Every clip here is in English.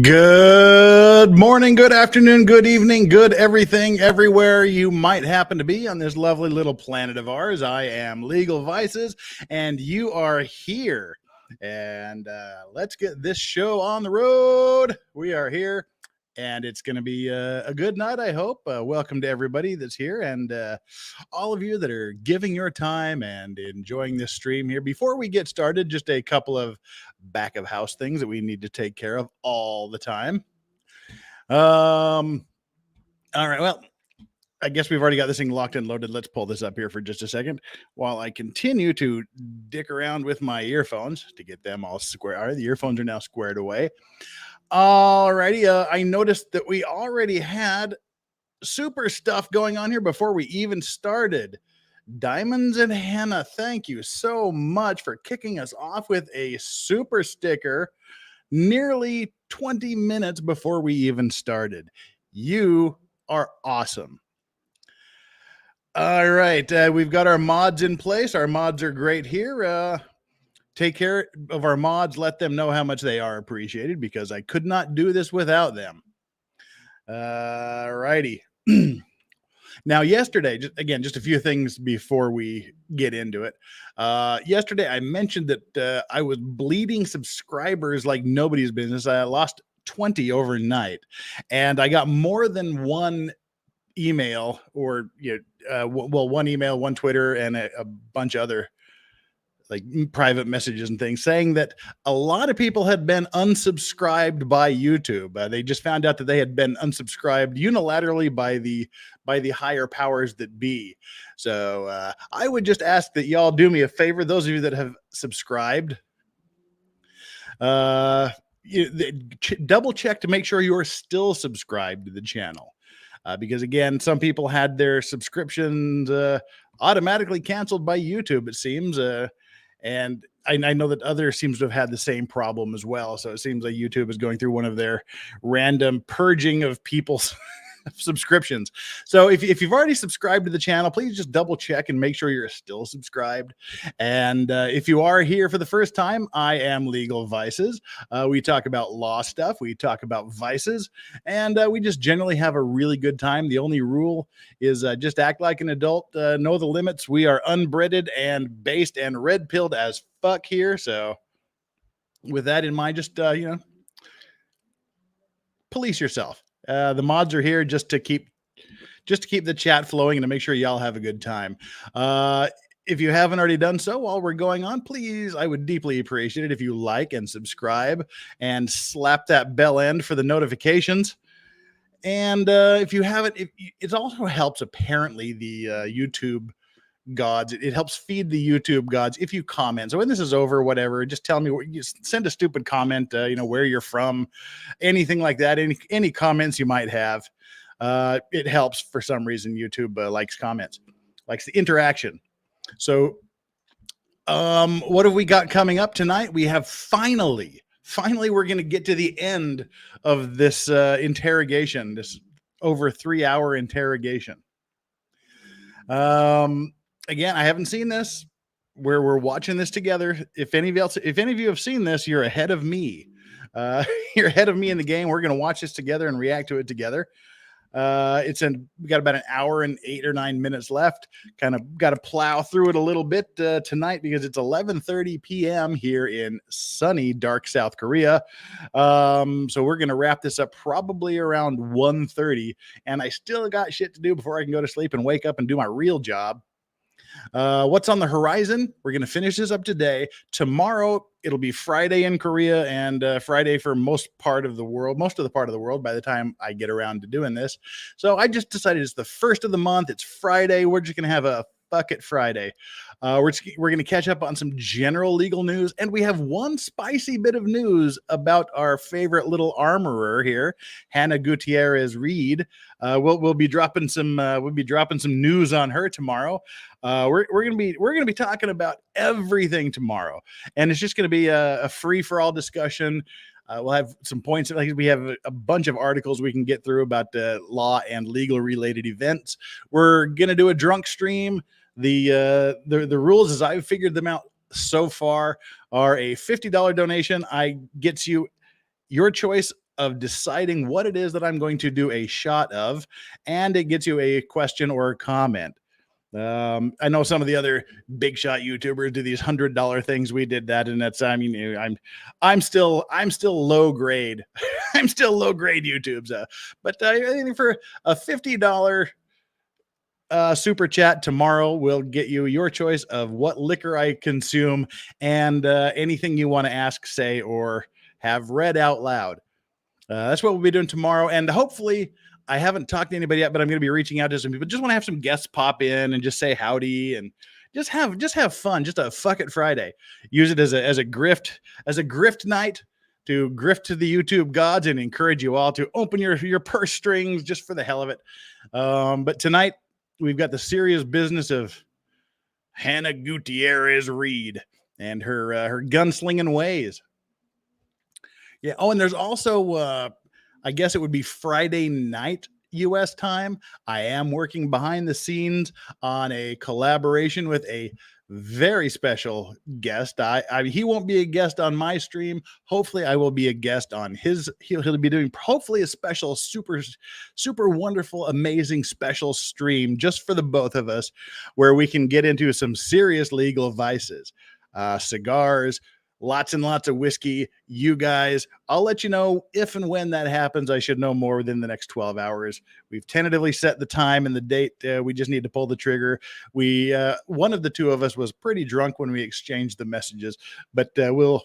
Good morning, good afternoon, good evening, good everything, everywhere you might happen to be on this lovely little planet of ours. I am Legal Vices, and you are here. And let's get this show on the road. We are here, and it's going to be a good night, I hope. Welcome to everybody that's here, and all of you that are giving your time and enjoying this stream here. Before we get started, just a couple of back of house things that we need to take care of all the time. All right, well, I guess we've already got this thing locked and loaded. Let's pull this up here for just a second while I continue to dick around with my earphones to get them all square. All right, the earphones are now squared away. All righty, I noticed that we already had super stuff going on here before we even started. Diamonds and Hannah, thank you so much for kicking us off with a super sticker nearly 20 minutes before we even started. You are awesome. All right, we've got our mods in place. Our mods are great here. Take care of our mods. Let them know how much they are appreciated because I could not do this without them. All righty. Now, yesterday, just a few things before we get into it. Yesterday, I mentioned that I was bleeding subscribers like nobody's business. I lost 20 overnight, and I got more than one email or, one email, one Twitter, and a bunch of other like private messages and things saying that a lot of people had been unsubscribed by YouTube. They just found out that they had been unsubscribed unilaterally by the higher powers that be. So I would just ask that y'all do me a favor. Those of you that have subscribed, double check to make sure you're still subscribed to the channel. Because again, some people had their subscriptions automatically canceled by YouTube, it seems. And I know that others seems to have had the same problem as well. So it seems like YouTube is going through one of their random purging of people's subscriptions. So if you've already subscribed to the channel, please just double check and make sure you're still subscribed. And if you are here for the first time, I am Legal Vices. We talk about law stuff. We talk about vices, and we just generally have a really good time. The only rule is just act like an adult, know the limits. We are unbreaded and based and red-pilled as fuck here. So with that in mind, just, police yourself. The mods are here just to keep the chat flowing and to make sure y'all have a good time. If you haven't already done so while we're going on, please, I would deeply appreciate it if you like and subscribe and slap that bell end for the notifications. And if you haven't, it also helps apparently the YouTube gods. It helps feed the YouTube gods if you comment. So when this is over, whatever, just tell me, send a stupid comment, where you're from, anything like that, any comments you might have. It helps for some reason. YouTube likes comments, likes the interaction. So what have we got coming up tonight? We have finally we're going to get to the end of this interrogation, this over 3-hour interrogation. Again, I haven't seen this. We're watching this together. If any of you have seen this, you're ahead of me. You're ahead of me in the game. We're going to watch this together and react to it together. We got about an hour and 8 or 9 minutes left. Kind of got to plow through it a little bit tonight because it's 11:30 p.m. here in sunny, dark South Korea. So we're going to wrap this up probably around 1:30, and I still got shit to do before I can go to sleep and wake up and do my real job. What's on the horizon? We're going to finish this up today. Tomorrow, it'll be Friday in Korea and Friday for most of the part of the world by the time I get around to doing this. So I just decided it's the first of the month. It's Friday. We're just going to have a Fuck It Friday. We're going to catch up on some general legal news, and we have one spicy bit of news about our favorite little armorer here, Hannah Gutierrez Reed. We'll be dropping some news on her tomorrow. We're gonna be talking about everything tomorrow, and it's just gonna be a free for all discussion. We'll have some points. Like we have a bunch of articles we can get through about law and legal related events. We're gonna do a drunk stream. The rules, as I've figured them out so far, are a $50 donation. I gets you your choice of deciding what it is that I'm going to do a shot of, and it gets you a question or a comment. I know some of the other big shot YouTubers do these $100 things. We did that, and that's, I mean, I'm still low grade. I'm still low grade YouTubes. But I think for a $50 super chat tomorrow, we'll get you your choice of what liquor I consume and anything you want to ask, say, or have read out loud. That's what we'll be doing tomorrow. And hopefully, I haven't talked to anybody yet, but I'm going to be reaching out to some people. Just want to have some guests pop in and just say howdy and just have fun. Just a fuck it Friday. Use it as a grift night to grift to the YouTube gods and encourage you all to open your purse strings just for the hell of it. But tonight we've got the serious business of Hannah Gutierrez Reed and her gunslinging ways. Yeah. Oh, and there's also, I guess it would be Friday night US time. I am working behind the scenes on a collaboration with a very special guest. He won't be a guest on my stream. Hopefully I will be a guest on his. He'll be doing hopefully a special, super wonderful, amazing special stream just for the both of us, where we can get into some serious legal vices, cigars, lots and lots of whiskey. You guys, I'll let you know if and when that happens. I should know more within the next 12 hours. We've tentatively set the time and the date. We just need to pull the trigger. One of the two of us was pretty drunk when we exchanged the messages, but I'll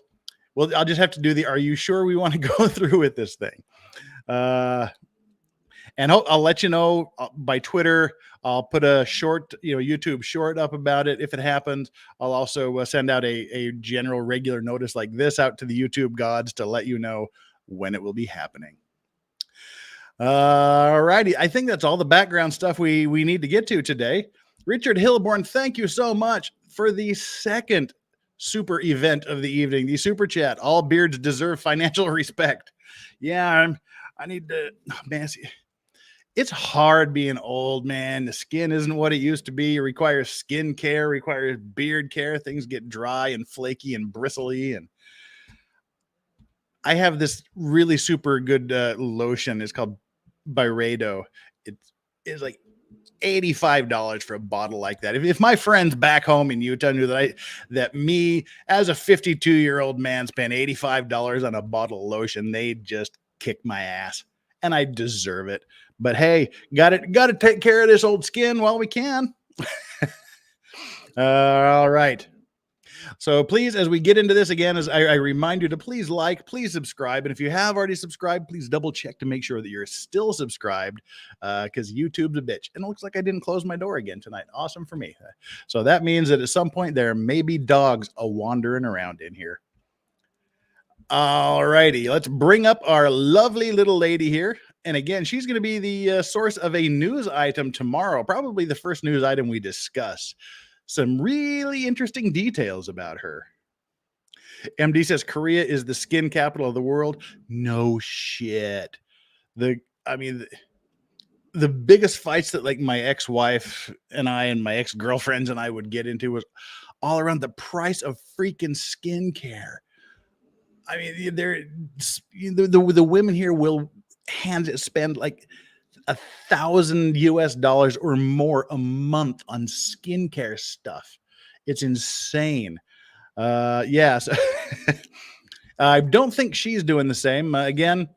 just have to do the, are you sure we want to go through with this thing? And I'll let you know by Twitter. I'll put a short, YouTube short up about it if it happens. I'll also send out a general regular notice like this out to the YouTube gods to let you know when it will be happening. All righty. I think that's all the background stuff we need to get to today. Richard Hillborn, thank you so much for the second super event of the evening, the super chat. All beards deserve financial respect. Yeah, I need to, man, it's hard being old, man. The skin isn't what it used to be. It requires skin care, requires beard care. Things get dry and flaky and bristly. And I have this really super good lotion. It's called Byredo. It's like $85 for a bottle like that. If my friends back home in Utah knew that me as a 52-year-old man spent $85 on a bottle of lotion, they'd just kick my ass. And I deserve it. But hey, got to take care of this old skin while we can. All right. So please, as we get into this again, as I remind you to please like, please subscribe. And if you have already subscribed, please double check to make sure that you're still subscribed, because YouTube's a bitch. And it looks like I didn't close my door again tonight. Awesome for me. So that means that at some point there may be dogs wandering around in here. All righty, let's bring up our lovely little lady here. And again, she's going to be the source of a news item tomorrow, probably the first news item we discuss. Some really interesting details about her. MD says Korea is the skin capital of the world. No shit. The biggest fights that like my ex-wife and I and my ex-girlfriends and I would get into was all around the price of freaking skincare. I mean, the women here will spend like $1,000 or more a month on skincare stuff. It's insane. Yes. I don't think she's doing the same. Again,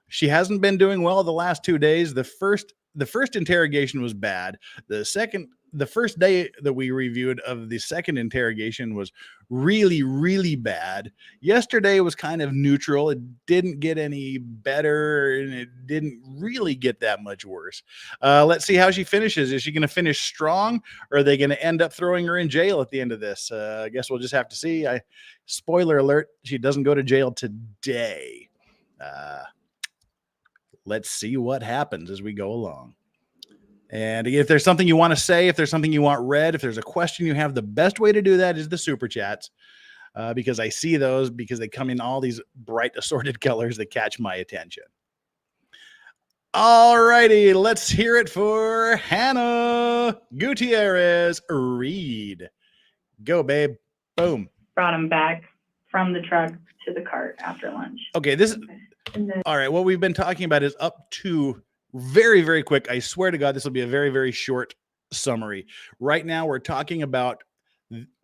she hasn't been doing well the last 2 days. The first interrogation was bad. The first day that we reviewed of the second interrogation was really, really bad. Yesterday was kind of neutral. It didn't get any better, and it didn't really get that much worse. Let's see how she finishes. Is she going to finish strong, or are they going to end up throwing her in jail at the end of this? I guess we'll just have to see. Spoiler alert, she doesn't go to jail today. Let's see what happens as we go along. And if there's something you want to say, if there's something you want read, if there's a question you have, the best way to do that is the super chats, because I see those because they come in all these bright assorted colors that catch my attention. All righty, let's hear it for Hannah Gutierrez Reed. Go, babe. Boom. Brought him back. from the truck to the cart after lunch. Okay, this is all right. What we've been talking about is up to very, very quick. I swear to God, this will be a very, very short summary. Right now, we're talking about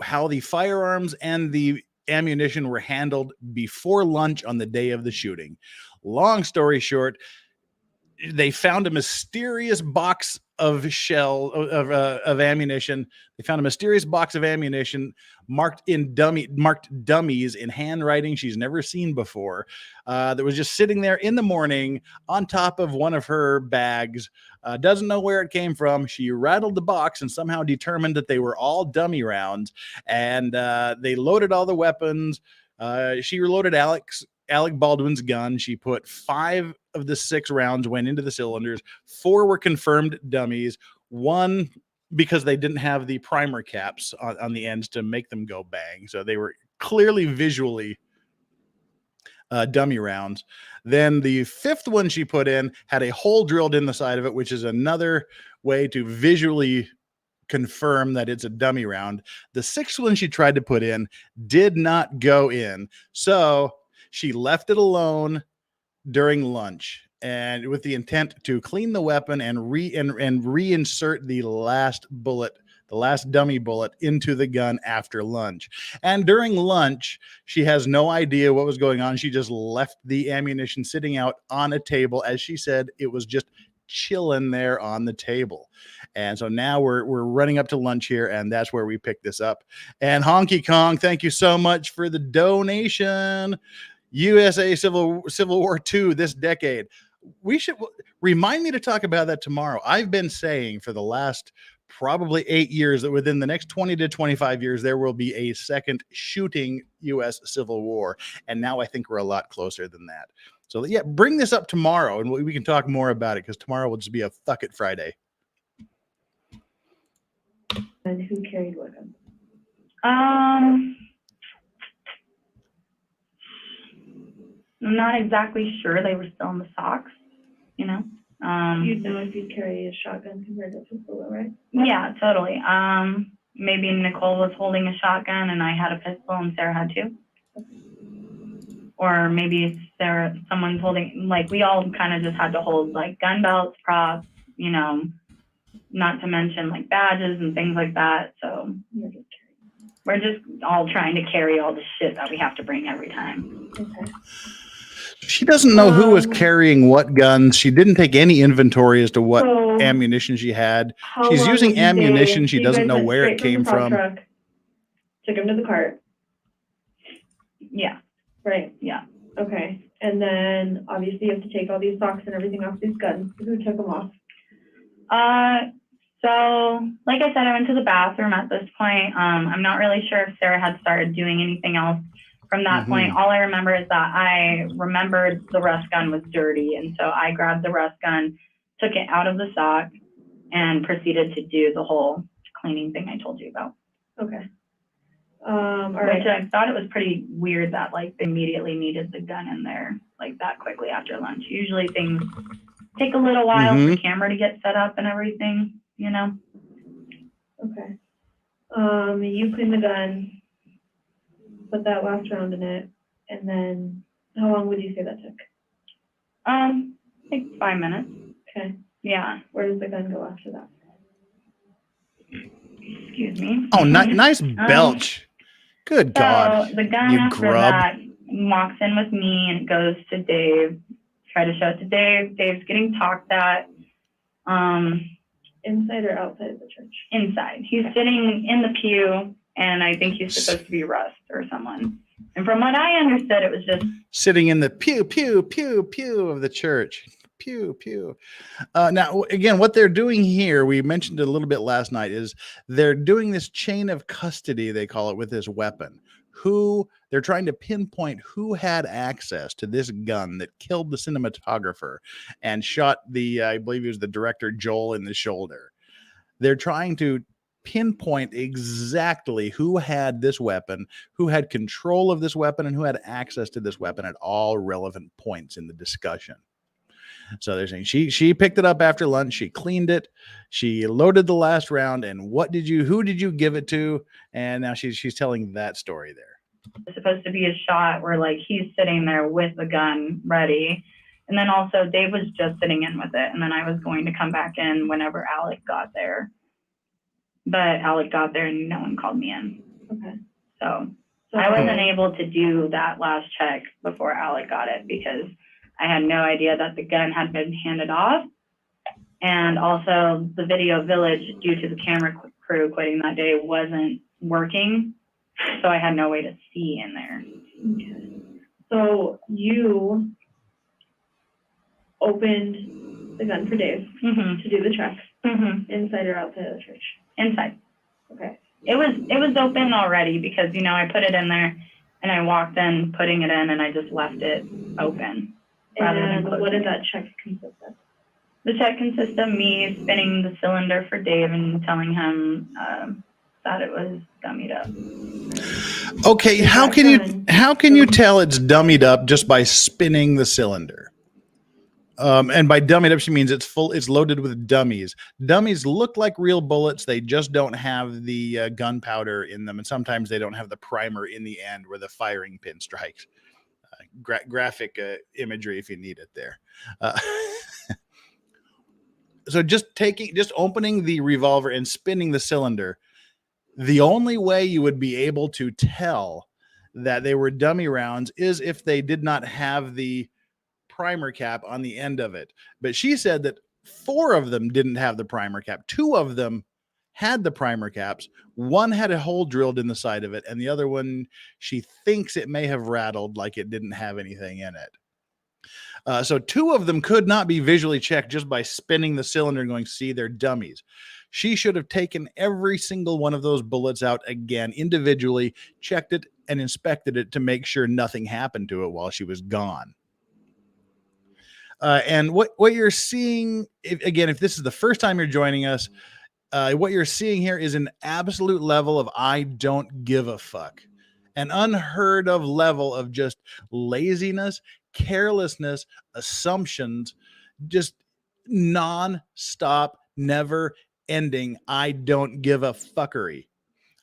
how the firearms and the ammunition were handled before lunch on the day of the shooting. Long story short, they found a mysterious box of ammunition. They found a mysterious box of ammunition marked dummies in handwriting she's never seen before. That was just sitting there in the morning on top of one of her bags. Doesn't know where it came from. She rattled the box and somehow determined that they were all dummy rounds. And they loaded all the weapons. She reloaded Alec Baldwin's gun. She put 5 of the 6 rounds went into the cylinders. 4 were confirmed dummies. 1 because they didn't have the primer caps on the ends to make them go bang. So they were clearly visually dummy rounds. Then the 5th one she put in had a hole drilled in the side of it, which is another way to visually confirm that it's a dummy round. The 6th one she tried to put in did not go in. So she left it alone during lunch, and with the intent to clean the weapon and reinsert the last bullet, the last dummy bullet, into the gun after lunch. And during lunch, she has no idea what was going on. She just left the ammunition sitting out on a table. As she said, it was just chilling there on the table. And so now we're running up to lunch here, and that's where we pick this up. And Honky Kong, thank you so much for the donation. USA Civil War II this decade. We should remind me to talk about that tomorrow. I've been saying for the last probably 8 years that within the next 20 to 25 years, there will be a second shooting U.S. Civil War. And now I think we're a lot closer than that. So yeah, bring this up tomorrow and we can talk more about it, because tomorrow will just be a fuck it Friday. And who carried what gun? I'm not exactly sure. They were still in the socks, you know. You'd know if you'd carry a shotgun compared to a pistol, right? Yeah, totally. Maybe Nicole was holding a shotgun and I had a pistol and Sarah had 2. Or maybe someone's holding, like, we all kind of just had to hold like gun belts, props, you know, not to mention like badges and things like that. So we're just all trying to carry all the shit that we have to bring every time. Okay. She doesn't know who was carrying what guns. She didn't take any inventory as to what ammunition she had. She's using ammunition. She doesn't know where it came from. Took him to the cart. Yeah. Right. Yeah. Okay. And then obviously you have to take all these socks and everything off these guns. Who took them off? So like I said, I went to the bathroom at this point. I'm not really sure if Sarah had started doing anything else from that point. All I remember is that I remembered the rust gun was dirty. And so I grabbed the rust gun, took it out of the sock, and proceeded to do the whole cleaning thing I told you about. Okay. All right. Which I thought it was pretty weird that like they immediately needed the gun in there like that quickly after lunch. Usually things take a little while for the camera to get set up and everything, you know? Okay. You cleaned the gun, put that last round in it, and then how long would you say that took? Like 5 minutes. Okay. Yeah. Where does the gun go after that? Excuse me. Oh, nice belch. Good God. So the gun after that walks in with me and it goes to Dave. Try to show it to Dave. Dave's getting talked at. Inside or outside of the church? Inside. He's sitting in the pew, and I think he's supposed to be Russ or someone. And from what I understood, it was just sitting in the pew of the church. Pew. Now, again, what they're doing here, we mentioned it a little bit last night, is they're doing this chain of custody, they call it, with this weapon. They're trying to pinpoint who had access to this gun that killed the cinematographer and shot I believe it was the director, Joel, in the shoulder. They're trying to pinpoint exactly who had this weapon, who had control of this weapon, and who had access to this weapon at all relevant points in the discussion. So they're saying she picked it up after lunch. She cleaned it. She loaded the last round. And who did you give it to? And now she's telling that story there. It's supposed to be a shot where like he's sitting there with the gun ready. And then also Dave was just sitting in with it. And then I was going to come back in whenever Alec got there. But Alec got there and no one called me in. Okay. So I wasn't able to do that last check before Alec got it because I had no idea that the gun had been handed off. And also the video village, due to the camera crew quitting that day, wasn't working. So I had no way to see in there. Okay. So you opened the gun for Dave to do the check inside or outside of the church? Inside. Okay. It was open already because, you know, I put it in there and I walked in putting it in and I just left it open. And what did that check consist of? The check consists of me spinning the cylinder for Dave and telling him that it was dummied up. Okay, how can you tell it's dummied up just by spinning the cylinder? And by dummied up, she means it's loaded with dummies. Dummies look like real bullets. They just don't have the gunpowder in them. And sometimes they don't have the primer in the end where the firing pin strikes. Graphic imagery if you need it there. So just opening the revolver and spinning the cylinder, the only way you would be able to tell that they were dummy rounds is if they did not have the primer cap on the end of it. But she said that 4 of them didn't have the primer cap. 2 of them had the primer caps. One had a hole drilled in the side of it, and the other one, she thinks it may have rattled, like it didn't have anything in it. So 2 of them could not be visually checked just by spinning the cylinder and going, see, they're dummies. She should have taken every single one of those bullets out again individually, checked it and inspected it to make sure nothing happened to it while she was gone. And what you're seeing, if this is the first time you're joining us, what you're seeing here is an absolute level of I don't give a fuck. An unheard of level of just laziness, carelessness, assumptions, just non-stop, never ending I don't give a fuckery.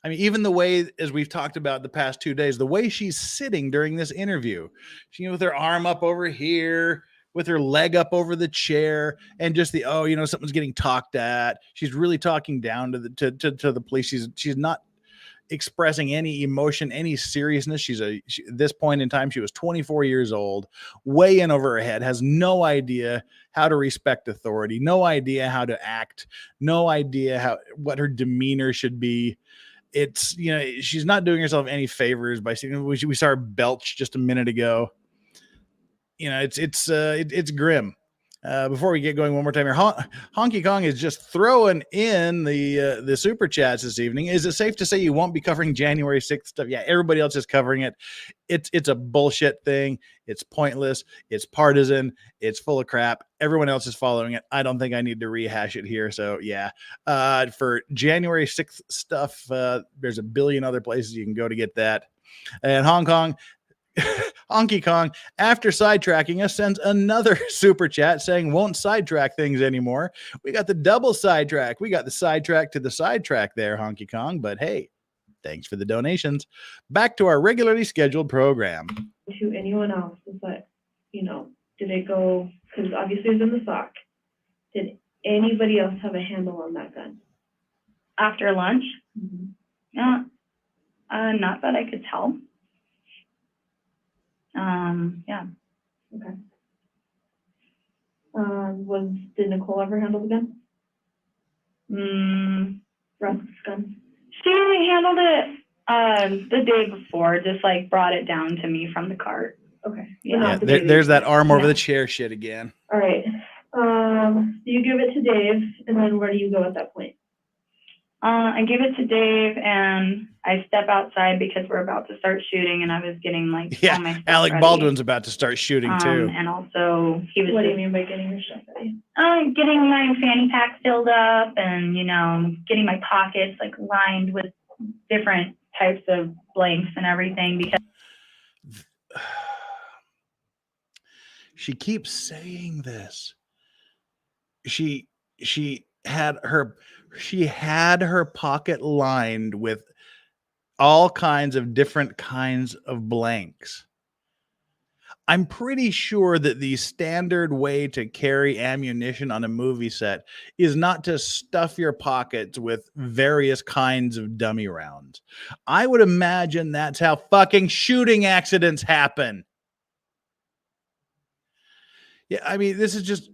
I mean, even the way, as we've talked about the past 2 days, the way she's sitting during this interview, she with her arm up over here, with her leg up over the chair, and just something's getting talked at. She's really talking down to the police. She's not expressing any emotion, any seriousness. At this point in time, she was 24 years old, way in over her head, has no idea how to respect authority, no idea how to act, no idea what her demeanor should be. It's, she's not doing herself any favors by saying, we saw her belch just a minute ago. It's grim. Before we get going one more time here, Honky Kong is just throwing in the super chats this evening. Is it safe to say you won't be covering January 6th stuff? Yeah, everybody else is covering it. It's a bullshit thing. It's pointless. It's partisan. It's full of crap. Everyone else is following it. I don't think I need to rehash it here. So yeah, for January 6th stuff, there's a billion other places you can go to get that. And Honky Kong, after sidetracking us, sends another super chat saying won't sidetrack things anymore. We got the double sidetrack. We got the sidetrack to the sidetrack there, Honky Kong. But hey, thanks for the donations. Back to our regularly scheduled program. To anyone else, but did it go? Because obviously it's in the sock. Did anybody else have a handle on that gun After lunch? Yeah, not that I could tell. Yeah. Okay. Did Nicole ever handle the gun? Rusk's gun? She handled it the day before, just like brought it down to me from the cart. Okay. Yeah, there's that arm over the chair shit again. All right. You give it to Dave, and then where do you go at that point? I give it to Dave, and I step outside because we're about to start shooting, and I was getting all my stuff Alec ready. Baldwin's about to start shooting too. And also he was. What do you mean by getting your stuff ready? Getting my fanny pack filled up, and getting my pockets lined with different types of blanks and everything because. She keeps saying this. She had her pocket lined with all kinds of different kinds of blanks. I'm pretty sure that the standard way to carry ammunition on a movie set is not to stuff your pockets with various kinds of dummy rounds. I would imagine that's how fucking shooting accidents happen. Yeah, I mean, this is just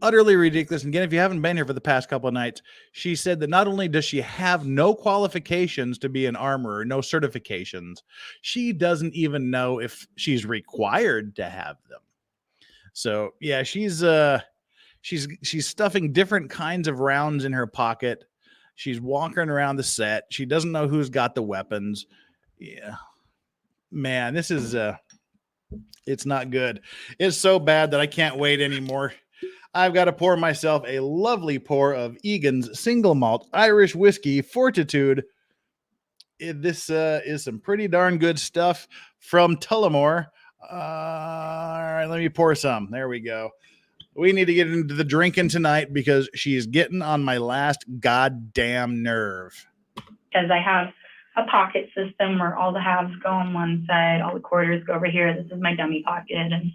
utterly ridiculous. And again, if you haven't been here for the past couple of nights, she said that not only does she have no qualifications to be an armorer, no certifications, she doesn't even know if she's required to have them. So yeah, she's stuffing different kinds of rounds in her pocket. She's walking around the set. She doesn't know who's got the weapons. Yeah, man, this is it's not good. It's so bad that I can't wait anymore. I've got to pour myself a lovely pour of Egan's single malt Irish whiskey Fortitude. This is some pretty darn good stuff from Tullamore. All right, let me pour some. There we go. We need to get into the drinking tonight because she's getting on my last goddamn nerve. Because I have a pocket system where all the halves go on one side, all the quarters go over here. This is my dummy pocket, and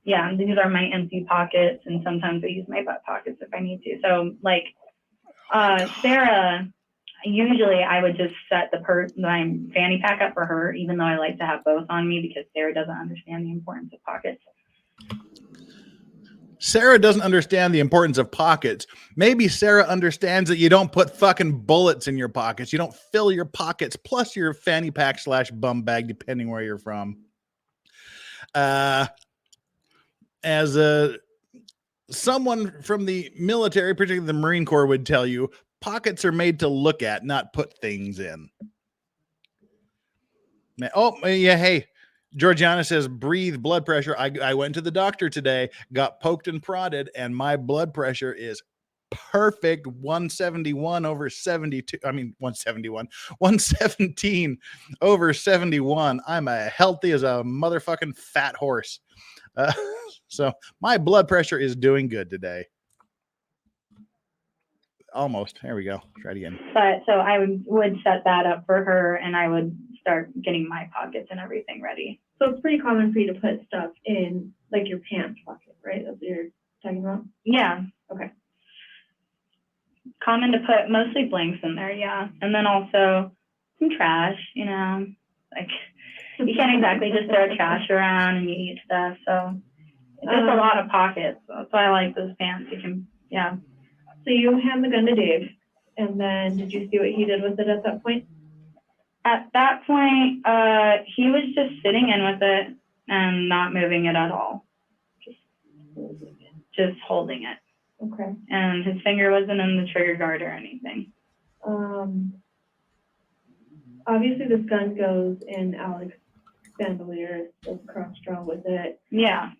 yeah, these are my empty pockets, and sometimes I use my butt pockets if I need to. So, like, Sarah, usually I would just set my fanny pack up for her, even though I like to have both on me because Sarah doesn't understand the importance of pockets. Sarah doesn't understand the importance of pockets. Maybe Sarah understands that you don't put fucking bullets in your pockets. You don't fill your pockets plus your fanny pack / bum bag, depending where you're from. As someone from the military, particularly the Marine Corps, would tell you, pockets are made to look at, not put things in. Oh, yeah, hey, Georgiana says, breathe blood pressure. I went to the doctor today, got poked and prodded, and my blood pressure is perfect. 171 over 72. I mean, 171. 117 over 71. I'm as healthy as a motherfucking fat horse. So my blood pressure is doing good today. Almost. There we go. Try it again. But so I would set that up for her, and I would start getting my pockets and everything ready. So it's pretty common for you to put stuff in like your pants pocket, right? That's what you're talking about? Yeah. Okay. Common to put mostly blanks in there, yeah. And then also some trash, you know, like you can't exactly just throw trash around and you eat stuff. So it's just a lot of pockets. That's why I like those pants. You can, yeah. So you hand the gun to Dave, and then did you see what he did with it at that point? At that point, he was just sitting in with it and not moving it at all. Just holding it. Okay. And his finger wasn't in the trigger guard or anything. Obviously this gun goes in Alec's bandolier, so cross-draw with it. Yeah.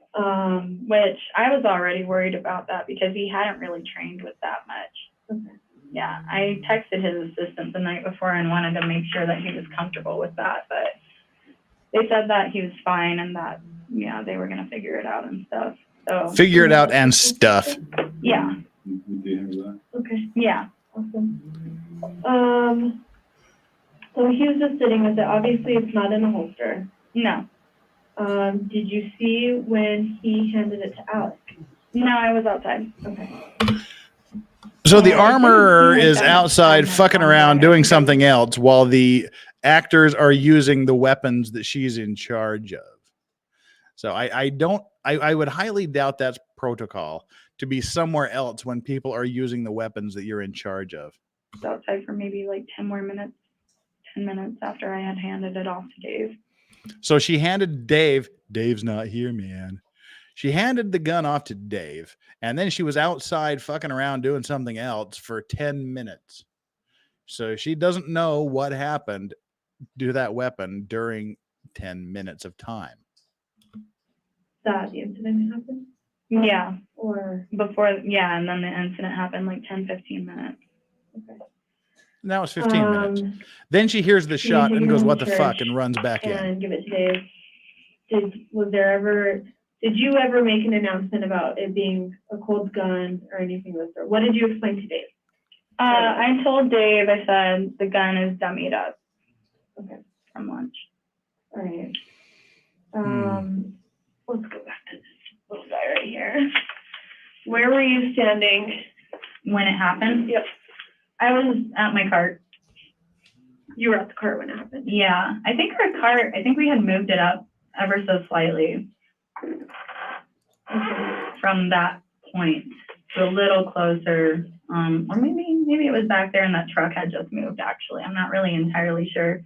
Which I was already worried about that because he hadn't really trained with that much. Okay. Yeah, I texted his assistant the night before and wanted to make sure that he was comfortable with that, but they said that he was fine and that, yeah, they were going to figure it out and stuff. So figure it out and stuff. Yeah. Okay. Yeah. Awesome. So he was just sitting with it. Obviously, it's not in a holster. No. Did you see when he handed it to Alec? No, I was outside. Okay. So the armorer is outside fucking around doing something else while the actors are using the weapons that she's in charge of. So I would highly doubt that's protocol to be somewhere else when people are using the weapons that you're in charge of. I was outside for maybe like 10 minutes after I had handed it off to Dave. So she handed Dave's not here, man. She handed the gun off to Dave, and then she was outside fucking around doing something else for 10 minutes. So she doesn't know what happened to that weapon during 10 minutes of time. That the incident happened? Yeah. Or before, yeah, and then the incident happened like 10-15 minutes. Okay. And that was 15 minutes. Then she hears the shot and goes, what the fuck, and runs back in. And give it to Dave. Did you ever make an announcement about it being a cold gun or anything of the sort? What did you explain to Dave? I told Dave, I said, the gun is dummied up. Okay. from lunch. All right. Let's go back to this little guy right here. Where were you standing? When it happened? Yep. I was at my cart. You were at the cart when it happened. Yeah, I think our cart, I think we had moved it up ever so slightly from that point to a little closer. Or maybe it was back there and that truck had just moved, actually. I'm not really entirely sure.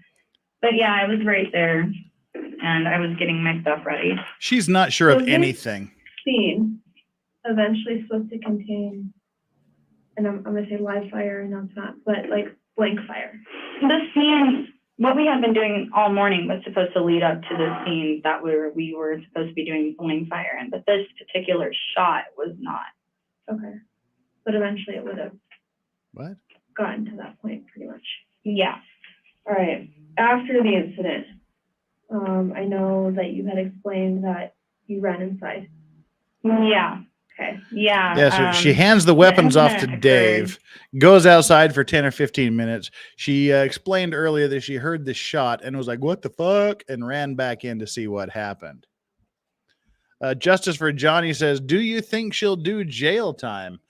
But yeah, I was right there and I was getting my stuff ready. She's not sure So of this anything. Scene eventually supposed to contain, and I'm going to say live fire, no, it's not, but like blank fire. The scene, what we had been doing all morning was supposed to lead up to the scene that we were supposed to be doing flaming fire in, but this particular shot was not. Okay. But eventually it would have What? gotten to that point pretty much. Yeah. All right. After the incident, I know that you had explained that you ran inside. Yeah. Okay. Yeah. Yeah, so she hands the weapons off to incident Dave, goes outside for 10 or 15 minutes. She explained earlier that she heard the shot and was like, what the fuck? And ran back in to see what happened. Justice for Johnny says, do you think she'll do jail time?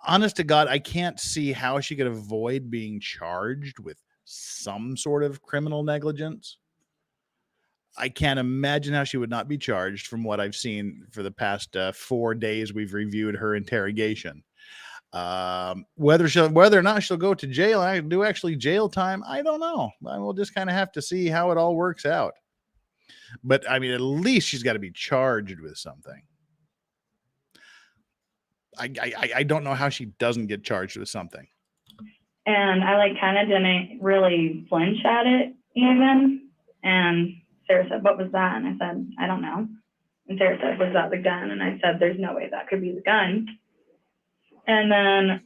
Honest to God, I can't see how she could avoid being charged with some sort of criminal negligence. I can't imagine how she would not be charged from what I've seen for the past 4 days we've reviewed her interrogation. Whether or not she'll go to jail and do actually jail time, I don't know. We'll just kind of have to see how it all works out. But I mean, at least she's got to be charged with something. I don't know how she doesn't get charged with something. And I like kind of didn't really flinch at it even. And Sarah said, what was that? And I said, I don't know. And Sarah said, was that the gun? And I said, there's no way that could be the gun. And then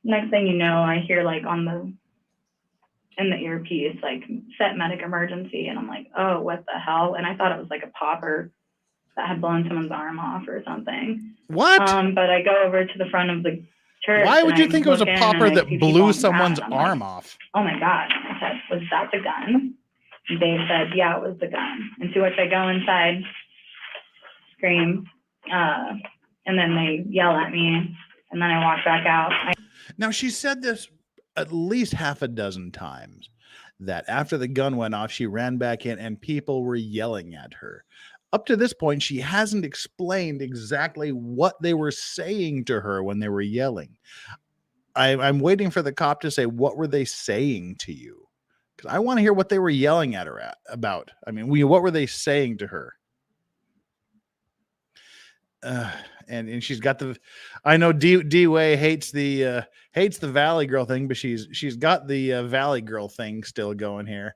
next thing you know, I hear like in the earpiece, like set medic emergency. And I'm like, oh, what the hell? And I thought it was like a popper that had blown someone's arm off or something. What? But I go over to the front of the church. Why would you think it was a popper that blew someone's arm off? Oh my God. I said, was that the gun? And Dave said, yeah, it was the gun. And to which I go inside, scream, and then they yell at me, and then I walk back out. Now, she said this at least half a dozen times, that after the gun went off, she ran back in and people were yelling at her. Up to this point, she hasn't explained exactly what they were saying to her when they were yelling. I'm waiting for the cop to say, what were they saying to you? Because I want to hear what they were yelling at her about. I mean, what were they saying to her? And she's got I know D-Way hates the Valley Girl thing, but she's got the Valley Girl thing still going here.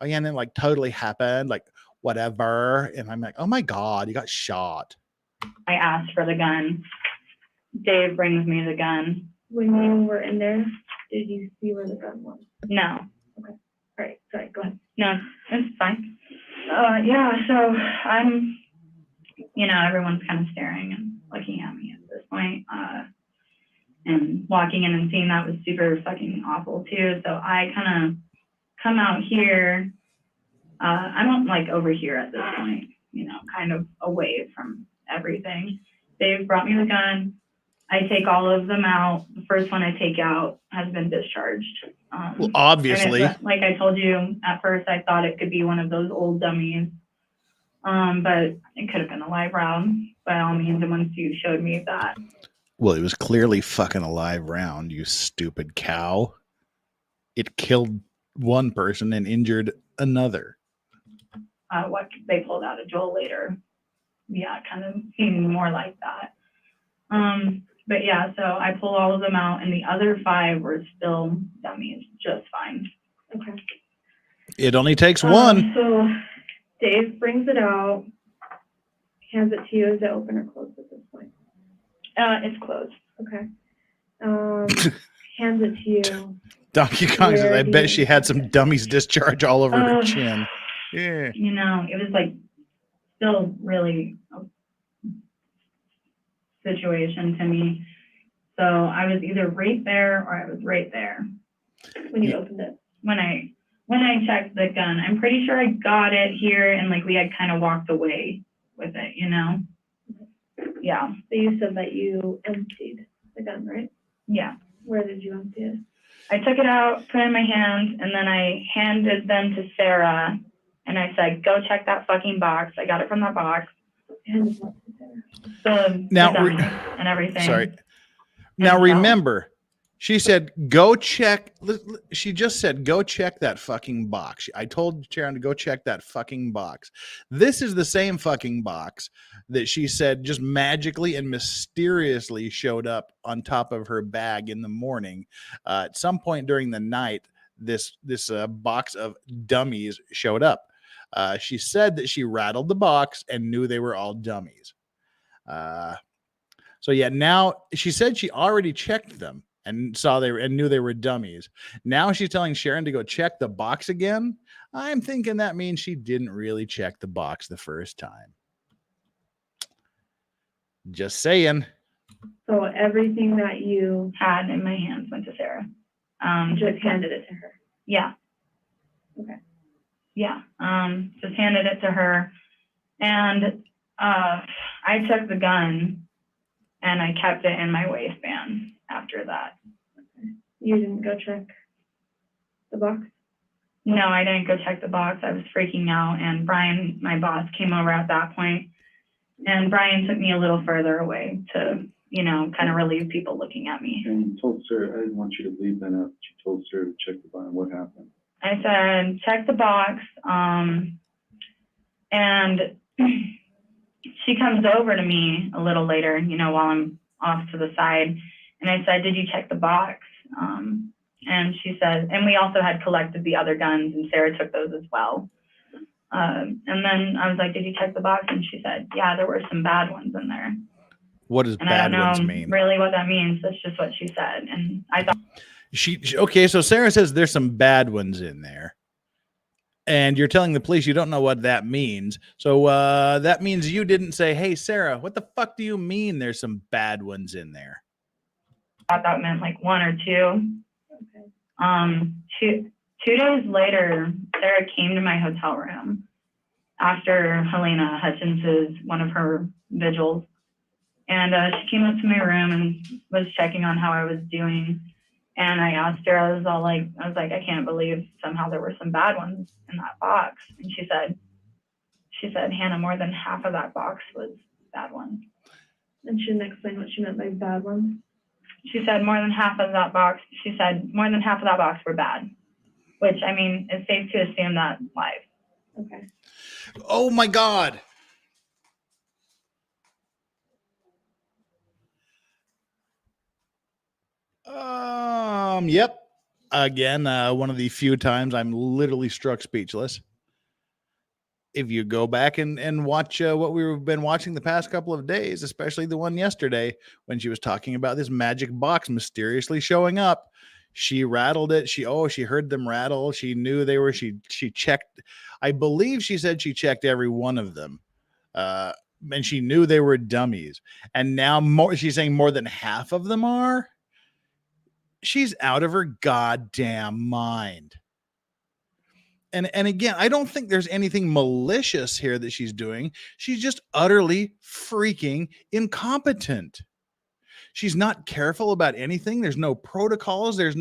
Again, it like totally happened, like whatever. And I'm like, oh my God, you got shot. I asked for the gun. Dave brings me the gun. When you were in there, did you see where the gun was? No. Okay. All right. Sorry. Go ahead. No, it's fine. Yeah. So I'm, everyone's kind of staring and looking at me at this point. And walking in and seeing that was super fucking awful too. So I kind of come out here. I'm like over here at this point, kind of away from everything. They've brought me the gun. I take all of them out. The first one I take out has been discharged. Well, obviously. Like I told you, at first I thought it could be one of those old dummies. But it could have been a live round by all means. And once you showed me that. Well, it was clearly fucking a live round, you stupid cow. It killed one person and injured another. What they pulled out of Joel later. Yeah, it kind of seemed more like that. But yeah, so I pull all of them out and the other 5 were still dummies, just fine. Okay. It only takes one. So Dave brings it out, hands it to you. Is it open or closed at this point? It's closed. Okay. Hands it to you. Donkey Kong says, I bet she had some dummies discharge all over her chin. Yeah. It was like still really a situation to me. So I was either right there or I was right there. When you opened it? when I checked the gun. I'm pretty sure I got it here and like we had kind of walked away with it, you know? Yeah. So you said that you emptied the gun, right? Yeah. Where did you empty it? I took it out, put it in my hands, and then I handed them to Sarah, and I said, "Go check that fucking box." I got it from that box. Handed what to Sarah? The Now, dummy and everything. Sorry. Now remember, she said, go check. She just said, go check that fucking box. I told Sharon to go check that fucking box. This is the same fucking box that she said just magically and mysteriously showed up on top of her bag in the morning. At some point during the night, this box of dummies showed up. She said that she rattled the box and knew they were all dummies. So yeah, now she said she already checked them and saw they were and knew they were dummies. Now she's telling Sharon to go check the box again. I'm thinking that means she didn't really check the box the first time. Just saying. So everything that you had in my hands went to Sarah. just handed it to her. Yeah. Okay. Yeah. Just handed it to her. And I took the gun and I kept it in my waistband after that. You didn't go check the box? No, I didn't go check the box. I was freaking out. And Brian, my boss, came over at that point. And Brian took me a little further away to, you know, kind of relieve people looking at me. And you told Sarah, I didn't want you to leave then after you told Sarah to check the box. What happened? I said, check the box. And she comes over to me a little later, you know, while I'm off to the side. And I said, did you check the box? And she said, and we also had collected the other guns and Sarah took those as well. And then I was like, did you check the box? And she said, yeah, there were some bad ones in there. What does And bad I ones don't know mean? really what that means. That's just what she said. And I thought. Okay, so Sarah says there's some bad ones in there. And you're telling the police you don't know what that means. So that means you didn't say, hey, Sarah, what the fuck do you mean there's some bad ones in there? I thought that meant like one or two. Okay. 2 days later, Sarah came to my hotel room after Helena Hutchins's one of her vigils. And she came up to my room and was checking on how I was doing. And I asked her, I was like, I can't believe somehow there were some bad ones in that box. And she said, Hannah, more than half of that box was bad ones. And she didn't explain what she meant by bad ones? She said more than half of that box were bad, which, I mean, it's safe to assume that live. Okay. Oh my God. Yep. Again, one of the few times I'm literally struck speechless. If you go back and watch what we've been watching the past couple of days, especially the one yesterday when she was talking about this magic box mysteriously showing up, she rattled it. She heard them rattle. She knew they were, she checked. I believe she said she checked every one of them. And she knew they were dummies. And now she's saying more than half of them are. She's out of her goddamn mind. And again, I don't think there's anything malicious here that she's doing. She's just utterly freaking incompetent. She's not careful about anything. There's no protocols. There's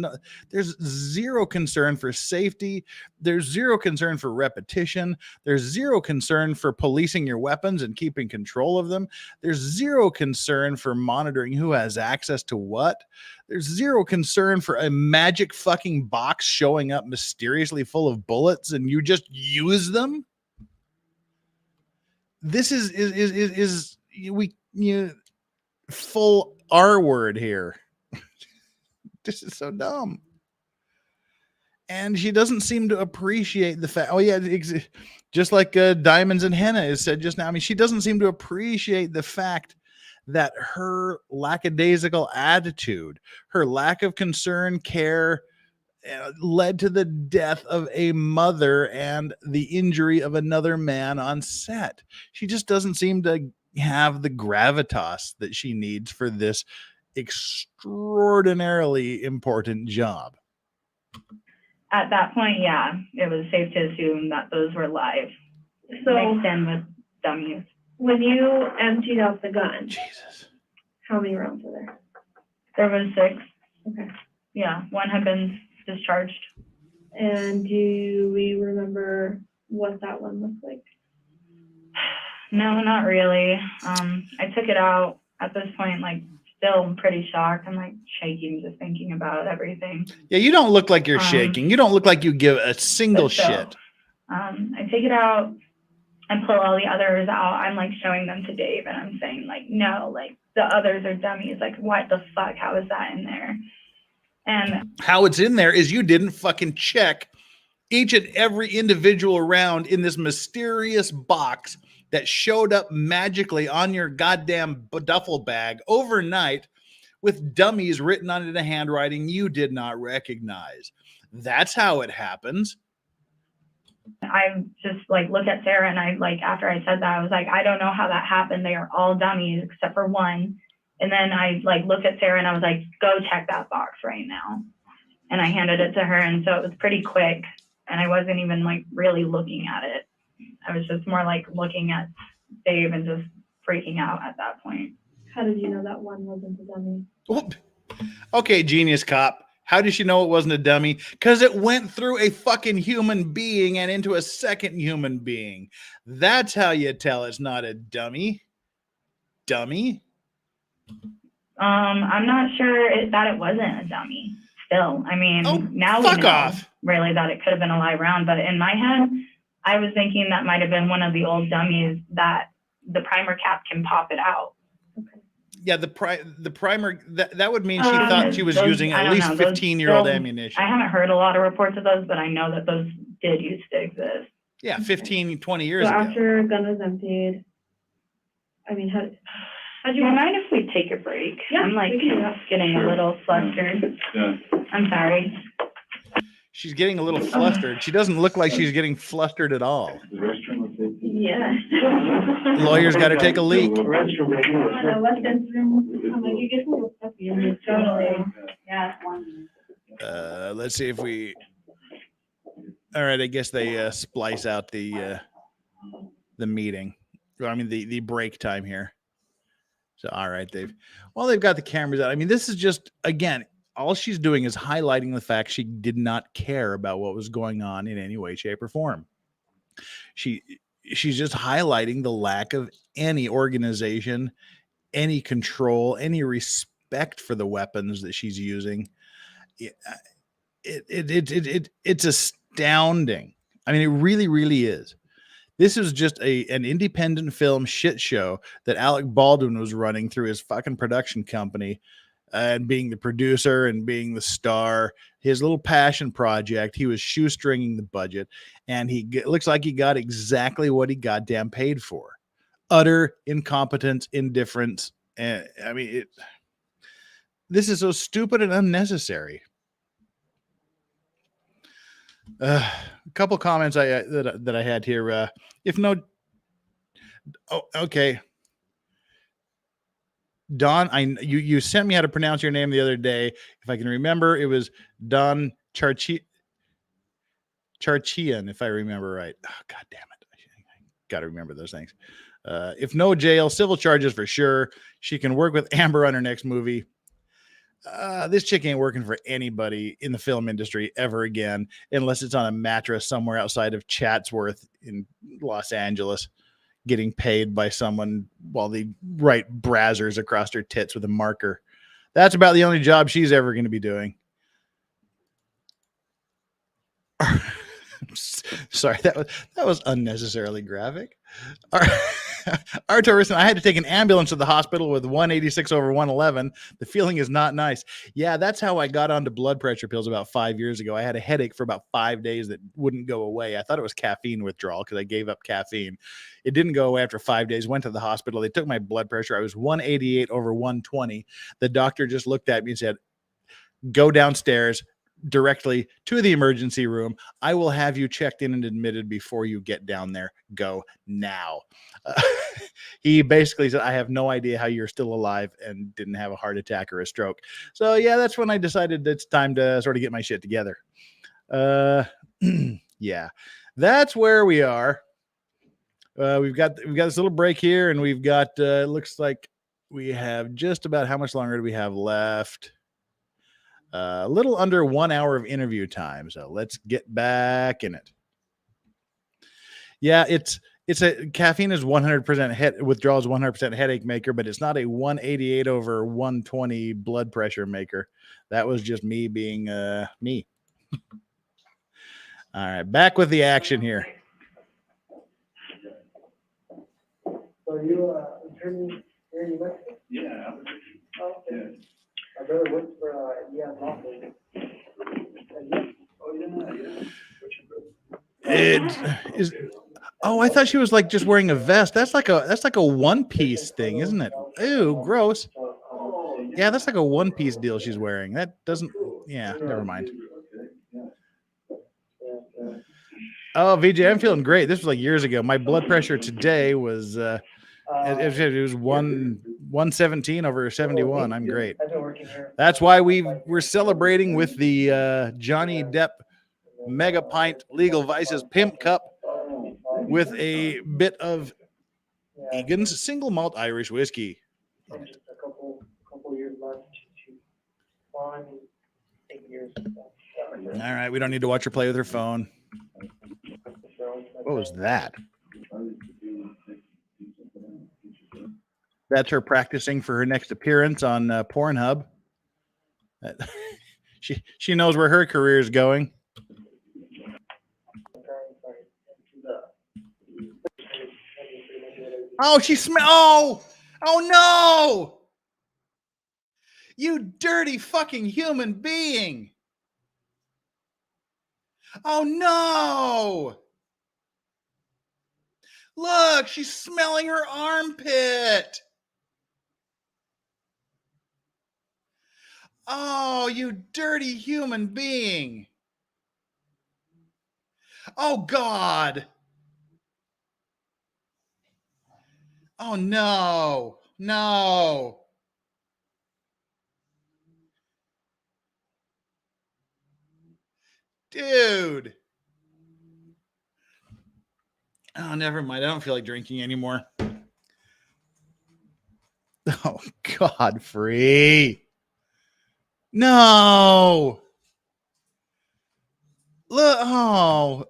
zero concern for safety. There's zero concern for repetition. There's zero concern for policing your weapons and keeping control of them. There's zero concern for monitoring who has access to what. There's zero concern for a magic fucking box showing up mysteriously full of bullets and you just use them. This is full R word here. This is so dumb. And she doesn't seem to appreciate the fact. Oh yeah, just like Diamonds and Henna has said just now. I mean, she doesn't seem to appreciate the fact that her lackadaisical attitude, her lack of concern, care, led to the death of a mother and the injury of another man on set. She just doesn't seem to have the gravitas that she needs for this extraordinarily important job. At that point, yeah, it was safe to assume that those were live, So mixed in with dummies. when you emptied out the gun, Jesus. how many rounds were there? There was 6. Okay. Yeah, one had been discharged. And do we remember what that one looked like? No, not really. I took it out at this point, like, still pretty shocked. I'm like shaking just thinking about everything. Yeah, you don't look like you're shaking. You don't look like you give a single But still, shit. I take it out and pull all the others out. I'm like showing them to Dave and I'm saying like, no, like the others are dummies. Like, what the fuck? How is that in there? And How it's in there is you didn't fucking check each and every individual round in this mysterious box that showed up magically on your goddamn duffel bag overnight with dummies written on it in a handwriting you did not recognize. That's how it happens. I just like look at Sarah and I like, after I said that, I was like, I don't know how that happened. They are all dummies except for one. And then I like looked at Sarah and I was like, go check that box right now. And I handed it to her. And so it was pretty quick. And I wasn't even like really looking at it. I was just more like looking at Dave and just freaking out at that point. How did you know that one wasn't a dummy? Okay, genius cop. How did she know it wasn't a dummy? Because it went through a fucking human being and into a second human being. That's how you tell it's not a dummy. Dummy. I'm not sure that it wasn't a dummy. Still, I mean, now we know off. really that it could have been a live round. But in my head, I was thinking that might have been one of the old dummies that the primer cap can pop it out. Yeah, the primer, that would mean she thought she was using at least 15-year-old ammunition. I haven't heard a lot of reports of those, but I know that those did used to exist. Yeah, 15, 20 years So ago. after a gun was emptied, I mean, how Do you mind if we take a break? Yeah, I'm like we can do that. getting a little flustered. Yeah. I'm sorry. She's getting a little flustered. She doesn't look like she's getting flustered at all. The restroom was empty. Yeah. Lawyer's got to take a leak. Restroom right here. Totally. Yeah. Let's see if we. All right, I guess they splice out the meeting. I mean the break time here. So all right, they've got the cameras out. I mean, this is just, again, all she's doing is highlighting the fact she did not care about what was going on in any way, shape, or form. She's just highlighting the lack of any organization, any control, any respect for the weapons that she's using. It's astounding. I mean, it really, really is. This is just an independent film shit show that Alec Baldwin was running through his fucking production company and being the producer and being the star. His little passion project, he was shoestringing the budget, and looks like he got exactly what he goddamn paid for. Utter incompetence, indifference. And I mean, this is so stupid and unnecessary. A couple comments that I had here. Okay. Don, you sent me how to pronounce your name the other day. If I can remember, it was Don Charchian, if I remember right. Oh, God damn it. I got to remember those things. If no jail, civil charges for sure. She can work with Amber on her next movie. This chick ain't working for anybody in the film industry ever again, unless it's on a mattress somewhere outside of Chatsworth in Los Angeles, getting paid by someone while they write brazzers across her tits with a marker. That's about the only job she's ever going to be doing. Sorry, that was unnecessarily graphic. Arturus, I had to take an ambulance to the hospital with 186/111. The feeling is not nice. Yeah, that's how I got onto blood pressure pills about 5 years ago. I had a headache for about 5 days that wouldn't go away. I thought it was caffeine withdrawal because I gave up caffeine. It didn't go away after 5 days. Went to the hospital. They took my blood pressure. I was 188/120. The doctor just looked at me and said, "Go downstairs directly to the emergency room. I will have you checked in and admitted before you get down there. Go now." He basically said, "I have no idea how you're still alive and didn't have a heart attack or a stroke." So yeah, that's when I decided it's time to sort of get my shit together. Yeah, that's where we are. We've got this little break here, and we've got it looks like we have just about how much longer do we have left? A little under 1 hour of interview time. So let's get back in it. Yeah, it's a caffeine is 100% withdrawal is 100% headache maker, but it's not a 188/120 blood pressure maker. That was just me being me. All right, back with the action here. So you attorney here in New Mexico? Yeah. Oh, okay. Yeah. My brother works for Baldwin. Oh, yeah. It is. Oh, I thought she was like just wearing a vest. That's like a one piece thing, isn't it? Ew, gross. Yeah, that's like a one piece deal she's wearing. That doesn't. Yeah, never mind. Oh, VJ, I'm feeling great. This was like years ago. My blood pressure today was it was 117/71. I'm great. I've been working here. That's why we're celebrating with the Johnny Depp Mega Pint Legal Vices Pimp Cup with a bit of Egan's single malt Irish whiskey. Just a couple years left. Well, I mean, 8 years. All right, we don't need to watch her play with her phone. What was that? That's her practicing for her next appearance on Pornhub. She knows where her career is going. Oh, oh no! You dirty fucking human being! Oh no! Look, she's smelling her armpit. Oh, you dirty human being. Oh, God. Oh, no. No. Dude. Oh, never mind. I don't feel like drinking anymore. Oh, Godfrey. No. Look. Oh,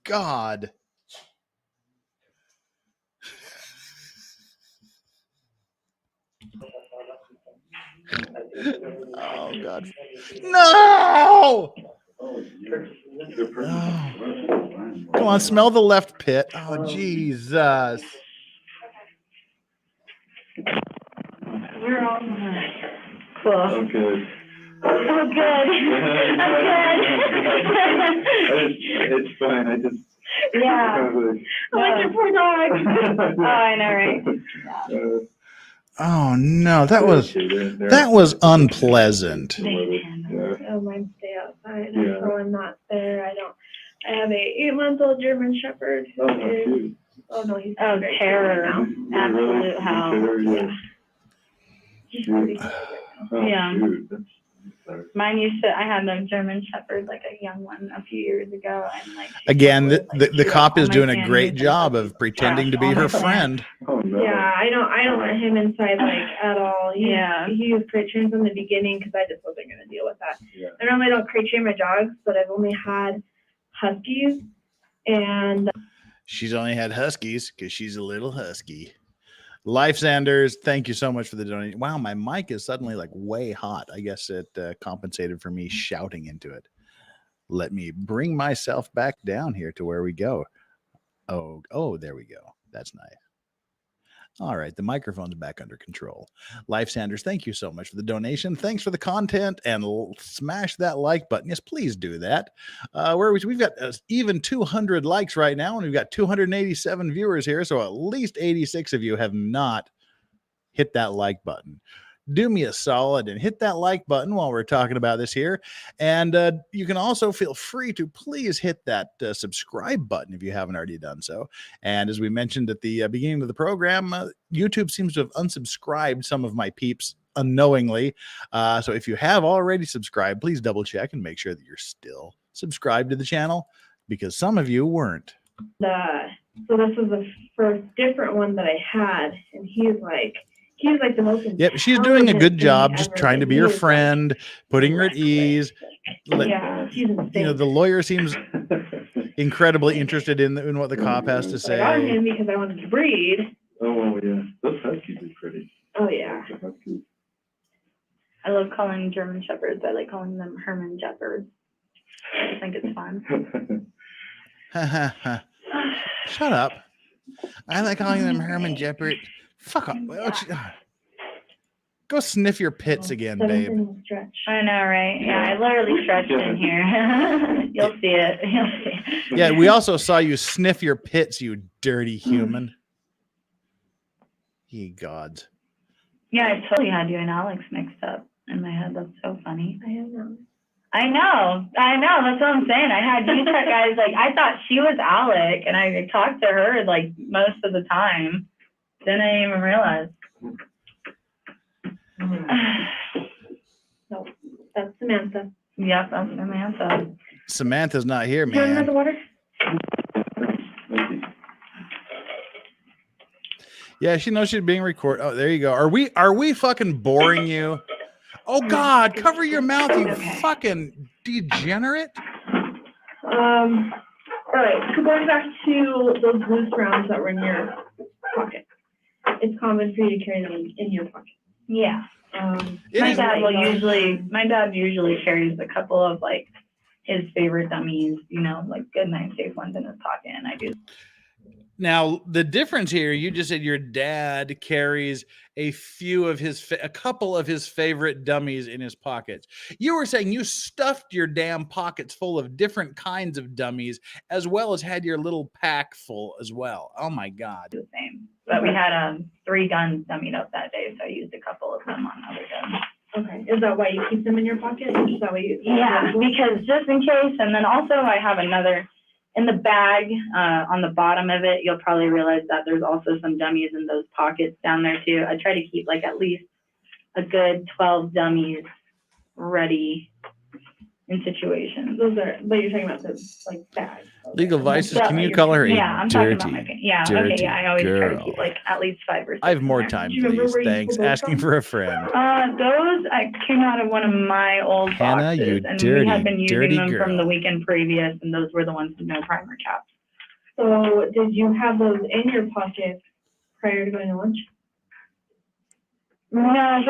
God. Oh, God. No. Oh. Come on, smell the left pit. Oh, Jesus. We're all cool. I'm good. Oh, good. I'm good. It's fine. I just. Yeah. I like your poor dog. Oh, I know, right? Yeah. Oh no, that was unpleasant. Oh, mine stay outside, so I'm not there. I have a 8-month-old German Shepherd who is, oh no, he's terror. Right now. Absolute hell. Yeah. He's pretty good right now. Yeah. Mine I had a German Shepherd, like a young one, a few years ago. And like again, the cop is doing a great job of pretending to be her friend. Oh, no. Yeah, I don't let him inside like at all. He was crate trained from the beginning because I just wasn't going to deal with that. Yeah. I normally don't crate train my dogs, but I've only had Huskies, and she's only had Huskies because she's a little husky. Life Sanders, thank you so much for the donation. Wow, my mic is suddenly like way hot. I guess it compensated for me shouting into it. Let me bring myself back down here to where we go. Oh, there we go. That's nice. All right, the microphone's back under control. Life Sanders, thank you so much for the donation. Thanks for the content, and smash that like button. Yes, please do that. We've got even 200 likes right now, and we've got 287 viewers here, so at least 86 of you have not hit that like button. Do me a solid and hit that like button while we're talking about this here. And you can also feel free to please hit that subscribe button if you haven't already done so. And as we mentioned at the beginning of the program, YouTube seems to have unsubscribed some of my peeps unknowingly. So if you have already subscribed, please double check and make sure that you're still subscribe to the channel because some of you weren't. So this was the first different one that I had, and he was like the most. Yep, she's doing a good intelligent job, thing just ever. trying to Like, be he your is, like, friend, putting her at reckless. ease. Yeah, he's insane. You know, the lawyer seems incredibly interested in what the cop has to But I got say. him because I wanted to breed. Oh, yeah. Those huskies are pretty. Oh yeah. The huskies. I love calling German Shepherds. I like calling them Herman Shepherds. I think it's fun. Shut up. I like calling them Herman Jeppert. Fuck off. Go sniff your pits again, babe. 7 stretch. I know, right? Yeah, I literally stretched in here. You'll see it. You'll see it. Yeah, we also saw you sniff your pits, you dirty human. Ye gods. Yeah, I totally had you and Alex mixed up in my head. That's so funny. I have no. I know. That's what I'm saying. I had you guys, like, I thought she was Alec, and I talked to her, like, most of the time. Then I didn't even realize. No, that's Samantha. Yep, that's Samantha. Samantha's not here, Do you want another man. water? Yeah, she knows she's being recorded. Oh, there you go. Are we fucking boring you? Oh God, cover your mouth, you Okay. fucking degenerate. All right, so going back to those loose rounds that were in your pocket, it's common for you to carry them in your pocket. Yeah. It My is- dad usually carries a couple of, like, his favorite dummies, you know, like good night safe ones in his pocket, and I do. Now, the difference here, you just said your dad carries a couple of his favorite dummies in his pockets. You were saying you stuffed your damn pockets full of different kinds of dummies, as well as had your little pack full as well. Oh my God. The same. But we had 3 guns dummied up that day, so I used a couple of them on other guns. Okay, is that why you keep them in your pocket? Is that why you? Yeah, because just in case, and then also I have another in the bag, on the bottom of it, you'll probably realize that there's also some dummies in those pockets down there too. I try to keep like at least a good 12 dummies ready in situations. Those are, but you're talking about the like bags. Legal Vices, Yeah, can you call her a Yeah, I'm talking about dirty, yeah, okay, dirty yeah, I always try to girl? keep like at least 5 or 6. I have more in there. time, Do you remember please. where you Thanks. pulled those Asking from? for a friend. Those I came out of one of my old Hannah, boxes, you and dirty, we had been using dirty them from the girl. weekend previous, and those were the ones with no primer caps. So did you have those in your pocket prior to going to lunch? No,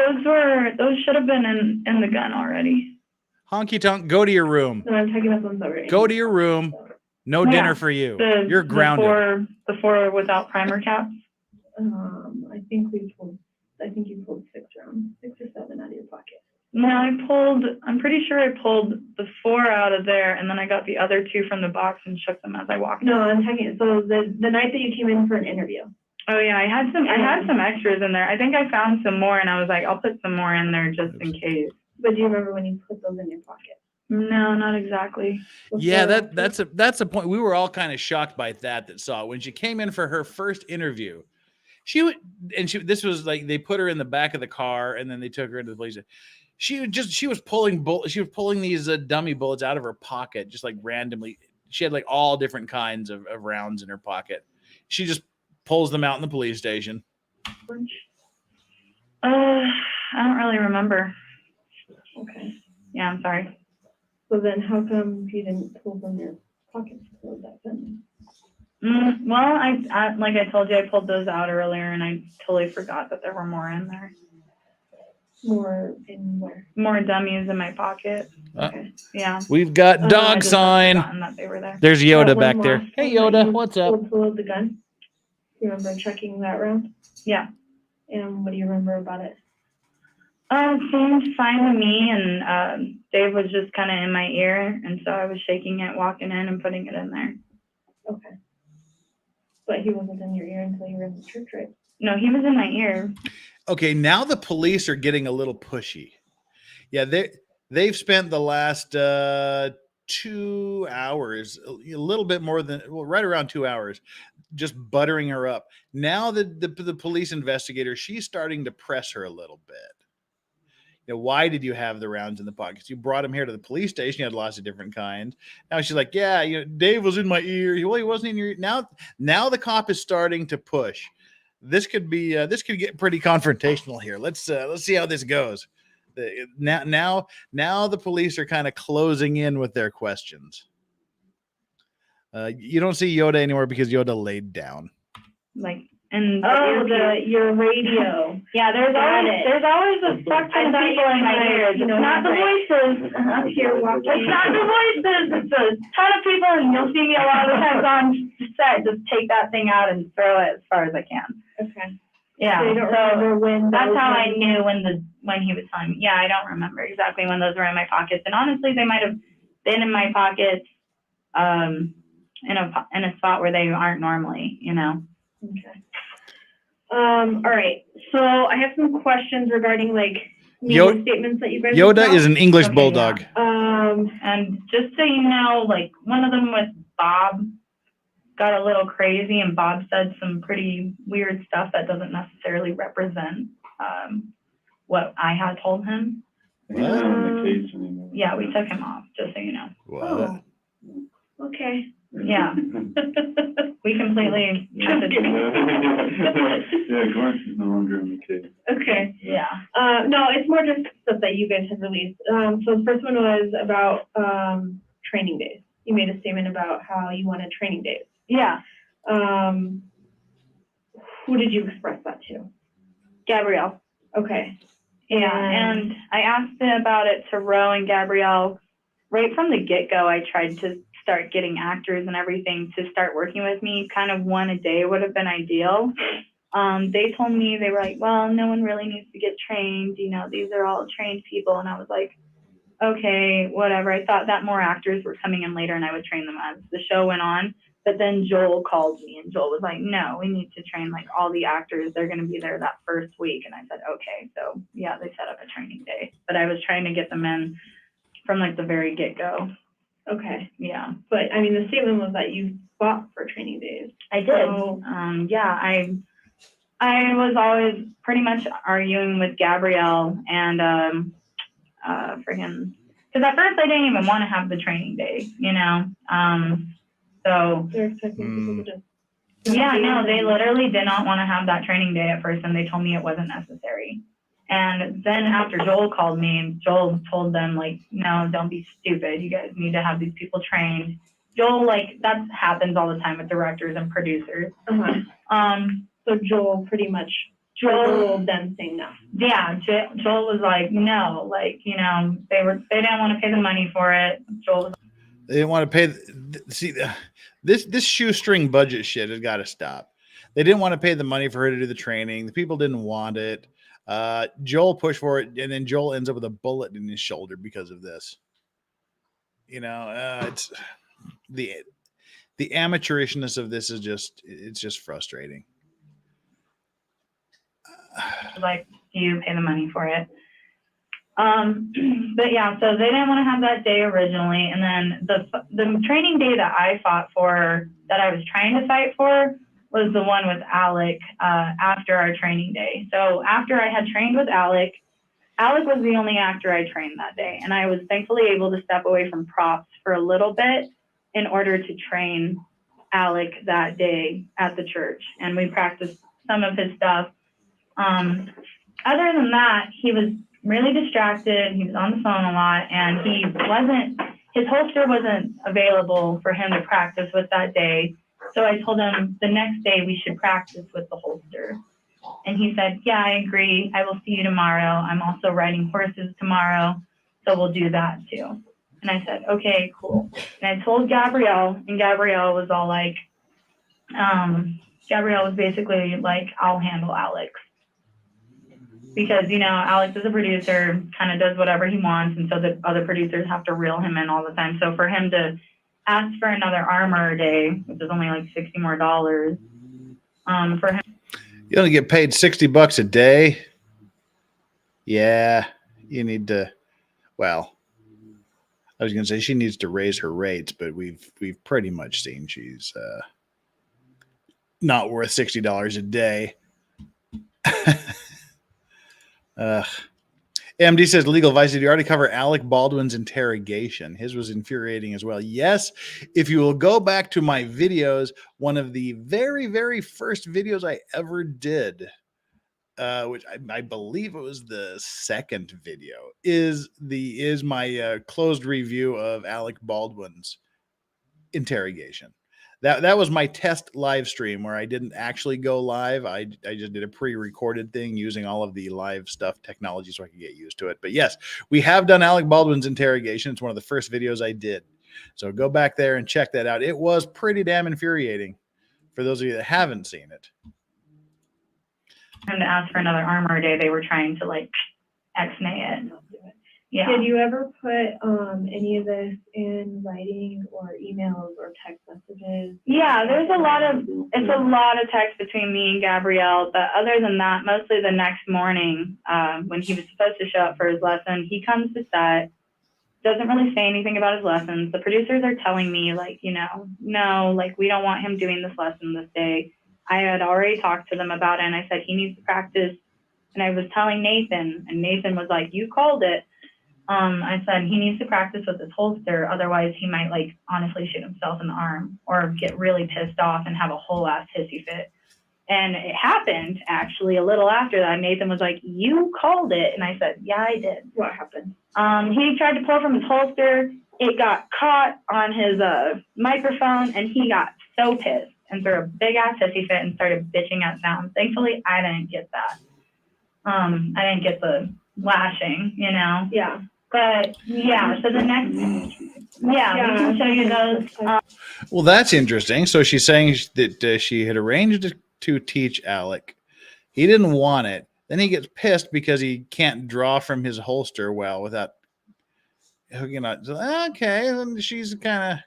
those should have been in the gun already. Honky tonk, go to your room. No, I'm talking about the ones that were in. Go to your room. No Yeah, dinner for you. You're The grounded. four without primer caps. I think you pulled 6 rounds, 6 or 7 out of your pocket. No, I'm pretty sure I pulled the 4 out of there, and then I got the other 2 from the box and shook them as I walked No, out. I'm talking, so the night that you came in for an interview. Oh yeah, I had some extras in there. I think I found some more, and I was like, I'll put some more in there just in case. But do you remember when you put those in your pocket? No, not exactly. Yeah, Before- that's a point. We were all kind of shocked by that saw it. When she came in for her first interview. This was like they put her in the back of the car and then they took her into the police. She was pulling these dummy bullets out of her pocket just like randomly. She had like all different kinds of rounds in her pocket. She just pulls them out in the police station. I don't really remember. Okay. Yeah, I'm sorry. So then how come you didn't pull from your pockets for that then? Well, I like I told you, I pulled those out earlier, and I totally forgot that there were more in there. More in where? More dummies in my pocket. Okay. Yeah. We've got I dog just sign. forgotten that they were there. There's Yoda That back one there. last Hey one that Yoda, you what's up? pulled the gun? You remember checking that round? Yeah. And what do you remember about it? Seemed fine to me, and Dave was just kind of in my ear, and so I was shaking it, walking in, and putting it in there. Okay. But he wasn't in your ear until you were in the church, right? No, he was in my ear. Okay, now the police are getting a little pushy. Yeah, they've spent the last 2 hours, a little bit more than, well, right around 2 hours, just buttering her up. Now the police investigator, she's starting to press her a little bit. why did you have the rounds in the pockets? You brought him here to the police station. You had lots of different kinds. Now she's like, yeah, Dave was in my ear. Well, he wasn't in your ear. Now the cop is starting to push. This could get pretty confrontational here. Let's see how this goes. Now the police are kind of closing in with their questions. You don't see Yoda anymore because Yoda laid down. And your radio. Yeah, there's always a spectrum of people in my ears. It's not the voices up here walking. It's not the voices. It's a ton of people, and you'll see me a lot of the times on set. Just take that thing out and throw it as far as I can. Okay. Yeah. So you don't remember when that's how I knew when he was telling me. Yeah, I don't remember exactly when those were in my pockets, and honestly, they might have been in my pockets, in a spot where they aren't normally. Okay. All right. So I have some questions regarding media statements that you guys. Yoda is an English bulldog. Yeah. And just so you know, one of them with Bob got a little crazy, and Bob said some pretty weird stuff that doesn't necessarily represent what I had told him. He's not on the case anymore. Yeah, we took him off, just so you know. What? Oh. Okay. Yeah. We completely. Yeah, Lawrence is no longer on the case. Okay. Yeah. No, it's more just stuff that you guys have released. So the first one was about training days. You made a statement about how you wanted training days. Yeah. Who did you express that to? Gabrielle. Okay. Yeah, and I asked about it to Ro and Gabrielle. Right from the get-go, I tried to start getting actors and everything to start working with me. Kind of one a day would have been ideal. They told me, they were like, well, no one really needs to get trained. These are all trained people. And I was like, okay, whatever. I thought that more actors were coming in later and I would train them as the show went on. But then Joel called me and Joel was like, no, we need to train all the actors. They're going to be there that first week. And I said, okay. So yeah, they set up a training day, but I was trying to get them in from the very get-go. Okay. Yeah. But I mean, the statement was that you fought for training days. I did. So, yeah, I was always pretty much arguing with Gabrielle and for him. Because at first I didn't even want to have the training day, so. they're expecting people to just. Yeah, no, they literally did not want to have that training day at first, and they told me it wasn't necessary. And then after Joel called me, Joel told them, no, don't be stupid. You guys need to have these people trained. Joel, that happens all the time with directors and producers. So Joel pretty much Joel them saying no. Yeah, Joel was like, no, they didn't want to pay the money for it. Joel was. They didn't want to pay. See, this shoestring budget shit has got to stop. They didn't want to pay the money for her to do the training. The people didn't want it. Joel pushed for it, and then Joel ends up with a bullet in his shoulder because of this. It's the amateurishness of this is just frustrating. Do you pay the money for it? But yeah, so they didn't want to have that day originally, and then the training day that I fought for, that I was trying to fight for, was the one with Alec after our training day. So after I had trained with Alec was the only actor I trained that day, and I was thankfully able to step away from props for a little bit in order to train Alec that day at the church, and we practiced some of his stuff. Other than that, he was really distracted. He was on the phone a lot, and his holster wasn't available for him to practice with that day. So I told him the next day we should practice with the holster. And he said, yeah, I agree. I will see you tomorrow. I'm also riding horses tomorrow, so we'll do that too. And I said, okay, cool. And I told Gabrielle, and Gabrielle was all Gabrielle was basically like, I'll handle Alex. Because, Alex is a producer, kind of does whatever he wants, and so the other producers have to reel him in all the time. So for him to ask for another armor day, which is only $60 more, for him. You only get paid $60 a day. Yeah, you need to. Well, I was going to say she needs to raise her rates, but we've pretty much seen she's not worth $60 a day. MD says legal advice. Did you already cover Alec Baldwin's interrogation? His was infuriating as well. Yes. If you will go back to my videos, one of the very, very first videos I ever did, which I believe it was the second video, is my closed review of Alec Baldwin's interrogation. That was my test live stream where I didn't actually go live. I just did a pre-recorded thing using all of the live stuff technology so I could get used to it. But yes, we have done Alec Baldwin's interrogation. It's one of the first videos I did. So go back there and check that out. It was pretty damn infuriating for those of you that haven't seen it. And to ask for another armor day, they were trying to like X-nay it. Yeah. Did you ever put any of this in writing or emails or text messages? Yeah, it's a lot of text between me and Gabrielle, but other than that, mostly the next morning, when he was supposed to show up for his lesson, he comes to set, doesn't really say anything about his lessons. The producers are telling me like, no, like we don't want him doing this lesson this day. I had already talked to them about it and I said he needs to practice. And I was telling Nathan, and Nathan was like, you called it. I said he needs to practice with his holster, otherwise he might like honestly shoot himself in the arm or get really pissed off and have a whole ass hissy fit. And it happened actually a little after that. Nathan was like, you called it. And I said, yeah, I did. What happened? He tried to pull from his holster. It got caught on his microphone and he got so pissed and threw a big ass hissy fit and started bitching out sounds. Thankfully, I didn't get that. I didn't get the lashing, Yeah. But yeah, so the next, we can show you those. Well, that's interesting. So she's saying that she had arranged to teach Alec. He didn't want it. Then he gets pissed because he can't draw from his holster well without hooking up. Okay, then she's kind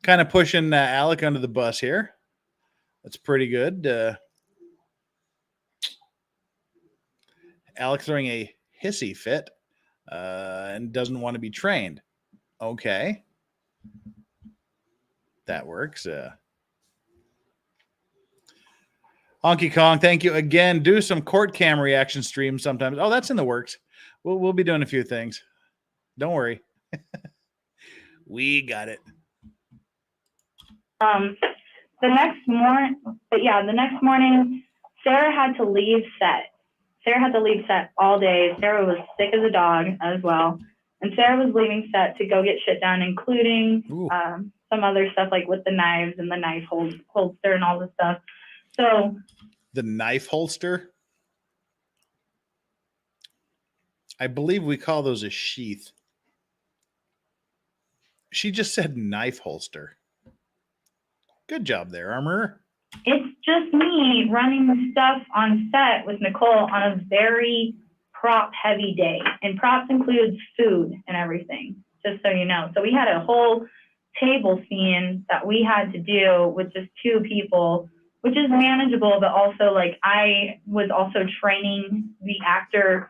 of pushing Alec under the bus here. That's pretty good. Alec throwing a hissy fit and doesn't want to be trained. Okay. That works. Honky Kong, thank you again. Do some court cam reaction streams sometimes. Oh, that's in the works. We'll be doing a few things. Don't worry. We got it. The next morning, Sarah had to leave set. Sarah had to leave set all day. Sarah was sick as a dog as well. And Sarah was leaving set to go get shit done, including some other stuff like with the knives and the knife holster and all this stuff. So the knife holster? I believe we call those a sheath. She just said knife holster. Good job there, Armorer. It's just me running stuff on set with Nicole on a very prop heavy day. And props includes food and everything, just so you know. So we had a whole table scene that we had to do with just 2 people, which is manageable, but also like I was also training the actor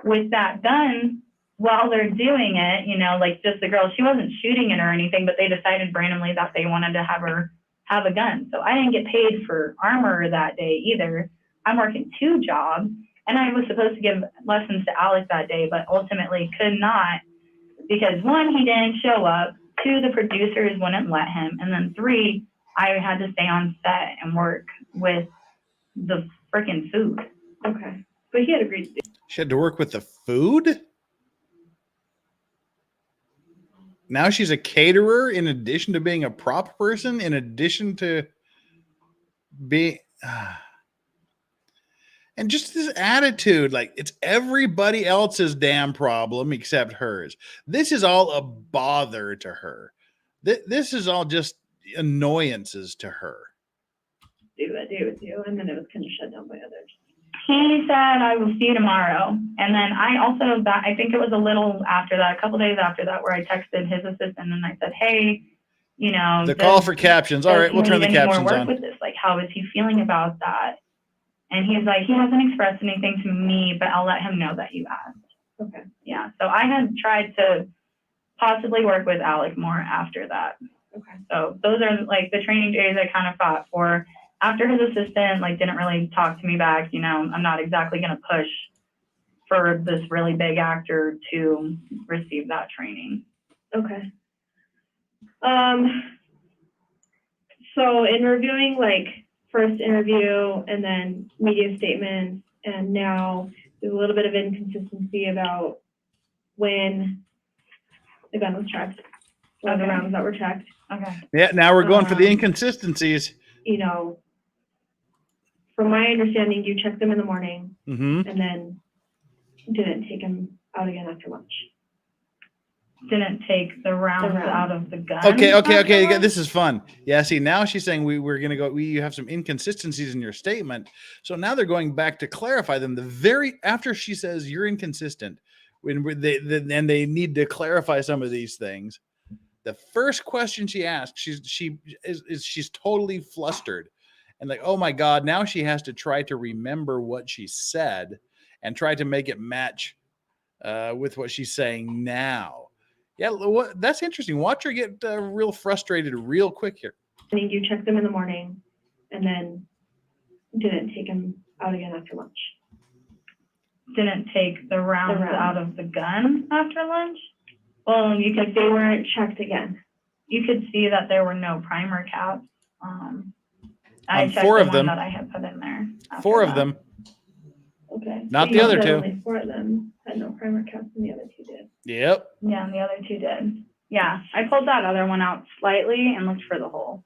with that gun while they're doing it, like just the girl. She wasn't shooting it or anything, but they decided randomly that they wanted to have her have a gun. So I didn't get paid for armor that day either. I'm working 2 jobs, and I was supposed to give lessons to Alec that day, but ultimately could not because 1, he didn't show up, 2, the producers wouldn't let him, and then 3, I had to stay on set and work with the freaking food. Okay. But he had agreed to do it. She had to work with the food? Now she's a caterer in addition to being a prop person, in addition to being... And just this attitude, like it's everybody else's damn problem except hers. This is all a bother to her. This is all just annoyances to her. Do, and then it was kind of shut down by others. He said, I will see you tomorrow. And then I think it was a little after that, a couple days after that, where I texted his assistant and I said, hey, the call for captions. All right, we'll turn the captions on. With this? Like, how is he feeling about that? And he's like, he hasn't expressed anything to me, but I'll let him know that you asked. Okay. Yeah. So I had tried to possibly work with Alec more after that. Okay. So those are like the training days I kind of fought for. After his assistant, like, didn't really talk to me back, I'm not exactly going to push for this really big actor to receive that training. Okay. So in reviewing like first interview and then media statements, and now there's a little bit of inconsistency about when the gun was checked, or the Okay. rounds that were checked. Okay. Yeah, now we're going for the Um, inconsistencies. You know, from my understanding, you checked them in the morning Mm-hmm. and then didn't take them out again after lunch. Didn't take the rounds round. out of the gun. Okay. after lunch? This is fun. Yeah. See, now she's saying we're gonna go. You have some inconsistencies in your statement. So now they're going back to clarify them. The very after she says you're inconsistent, when they need to clarify some of these things. The first question she asks, she's totally flustered, and like, oh my god, now she has to try to remember what she said and try to make it match with what she's saying now. Yeah, that's interesting. Watch her get real frustrated real quick here. I think you checked them in the morning and then didn't take them out again after lunch. Didn't take the rounds round. out of the gun after lunch. Well, you could Like they weren't checked again. you could see that there were no primer caps. I On checked 4 the of one them. that I had put in there. after 4 of that. them. Okay. Not So the you other said 2. Only 4 of them had no primer caps and the other 2 did. Yep. Yeah, and the other 2 did. Yeah, I pulled that other one out slightly and looked for the hole.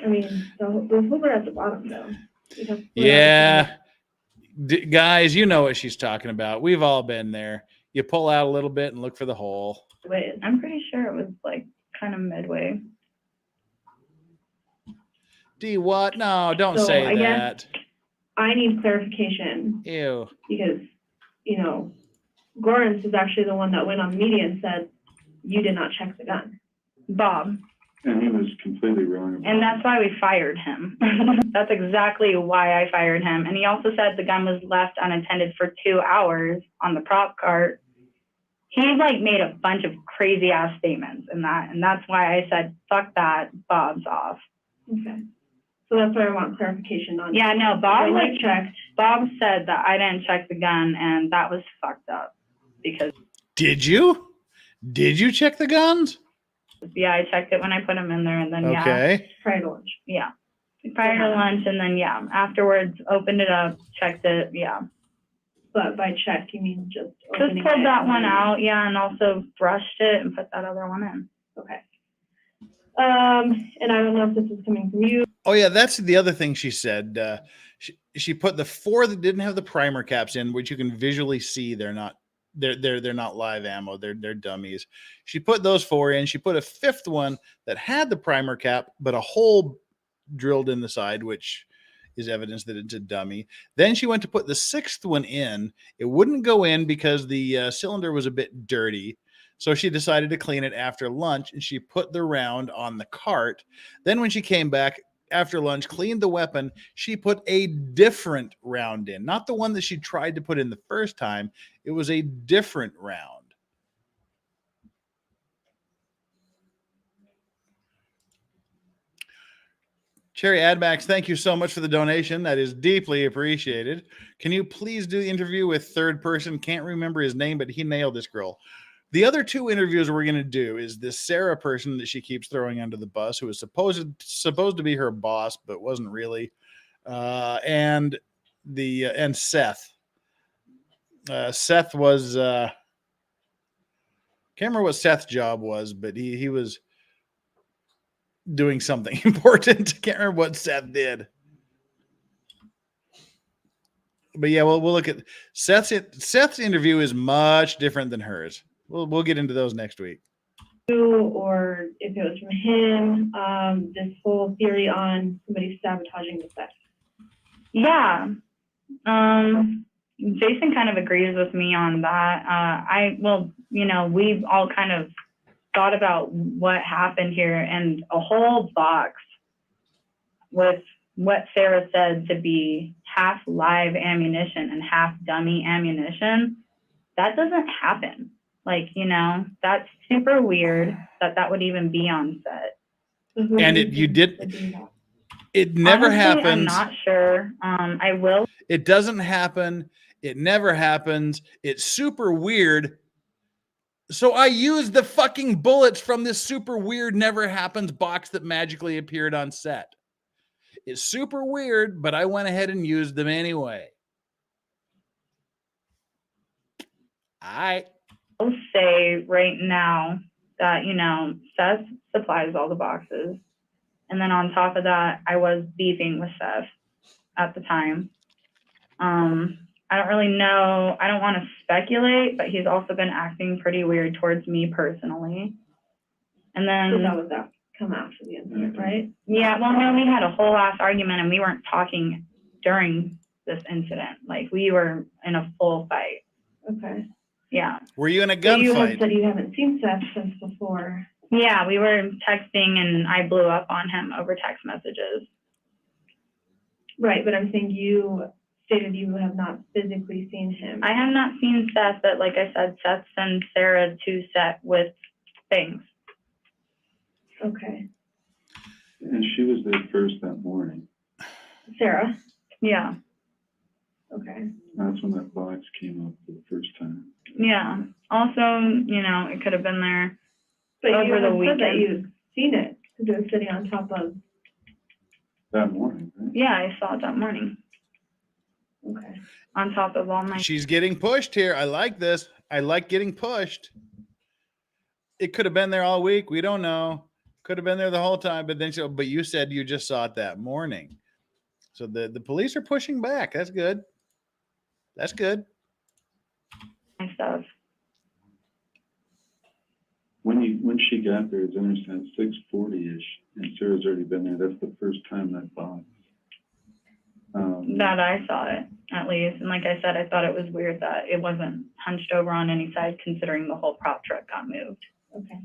I mean, the holes are at the bottom though. You have to pull it out Yeah. Guys, you know what she's talking about. We've all been there. You pull out a little bit and look for the hole. the way it- I'm pretty sure it was like kind of midway. D what? No, don't So, say I guess- that. I need clarification Ew. because, you know, Gorance is actually the one that went on media and said, you did not check the gun. Bob. And he was completely wrong about And that's why we fired him. That's exactly why I fired him. And he also said the gun was left unattended for 2 hours on the prop cart. He like made a bunch of crazy ass statements in that. And that's why I said, fuck that, Bob's off. Okay. So that's why I want clarification on. Yeah, no, Bob When like you checked. Bob said that I didn't check the gun and that was fucked up because Did you? Did you check the guns? yeah, I checked it when I put them in there and then Okay. Prior to lunch. yeah. Prior to lunch and then yeah, afterwards opened it up, checked it, yeah. But by check, you mean just Just opening pulled it that and one then- out, yeah, and also brushed it and put that other one in. Okay. And I don't know if this is coming from you. Oh yeah, that's the other thing she said. She put the 4 that didn't have the primer caps in, which you can visually see they're not live ammo. They're dummies. She put those 4 in. She put a 5th one that had the primer cap, but a hole drilled in the side, which is evidence that it's a dummy. Then she went to put the 6th one in. It wouldn't go in because the cylinder was a bit dirty. So she decided to clean it after lunch, and she put the round on the cart. Then when she came back after lunch, cleaned the weapon, she put a different round in. Not the one that she tried to put in the first time. It was a different round. Cherry Admax, thank you so much for the donation. That is deeply appreciated. Can you please do the interview with third person? Can't remember his name, but he nailed this girl. The other 2 interviews we're going to do is this Sarah person that she keeps throwing under the bus, who is supposed to be her boss, but wasn't really, and Seth. Seth was can't remember what Seth's job was, but he was doing something important. Can't remember what Seth did. But yeah, we'll look at Seth's interview is much different than hers. We'll get into those next week. Or if it was from him, this whole theory on somebody sabotaging the sex. Yeah. Jason kind of agrees with me on that. We've all kind of thought about what happened here, and a whole box with what Sarah said to be half live ammunition and half dummy ammunition, that doesn't happen. Like, that's super weird that would even be on set. And it never Honestly, happens. I'm not sure. I will. It doesn't happen It never happens. It's super weird. So I used the fucking bullets from this super weird never happens box that magically appeared on set. It's super weird, but I went ahead and used them anyway. I'll say right now that, you know, Seth supplies all the boxes. And then on top of that, I was beefing with Seth at the time. I don't really know. I don't want to speculate, but he's also been acting pretty weird towards me personally. And then, So that was that come after the incident, right? yeah, well, no, we had a whole ass argument and we weren't talking during this incident. Like, we were in a full fight. Okay. Yeah. Were you in a But you had gunfight? said you haven't seen Seth since before. Yeah, we were texting and I blew up on him over text messages. Right, but I'm saying you stated you have not physically seen him. I have not seen Seth, but like I said, Seth sends Sarah to set with things. Okay. And she was there first that morning. Sarah? Yeah. Okay. That's when that box came up for the first time. Yeah. Also, you know, it could have been there. But you Over the haven't said that weekend. you've seen it, because it was sitting on top of, That morning, right? Yeah, I saw it that morning okay. on top of all my. She's getting pushed here. I like this. I like getting pushed. It could have been there all week. We don't know. Could have been there the whole time, but then but you said you just saw it that morning. So the police are pushing back. That's good. That's good. My stuff. When she got there, it's internet 6:40-ish, and Sarah's already been there. That's the first time that box. That I saw it, at least. And like I said, I thought it was weird that it wasn't hunched over on any side, considering the whole prop truck got moved. Okay.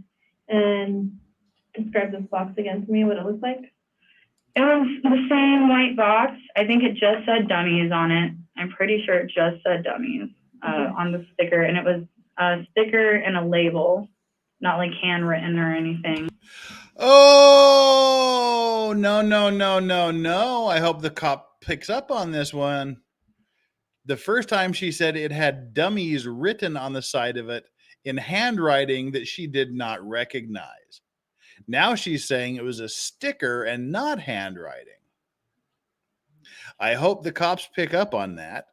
And describe this box again to me, what it looks like. It was the same white box. I think it just said dummies on it. I'm pretty sure it just said dummies on the sticker. And it was a sticker and a label, not like handwritten or anything. Oh, no. I hope the cop picks up on this one. The first time she said it had dummies written on the side of it in handwriting that she did not recognize. Now she's saying it was a sticker and not handwriting. I hope the cops pick up on that.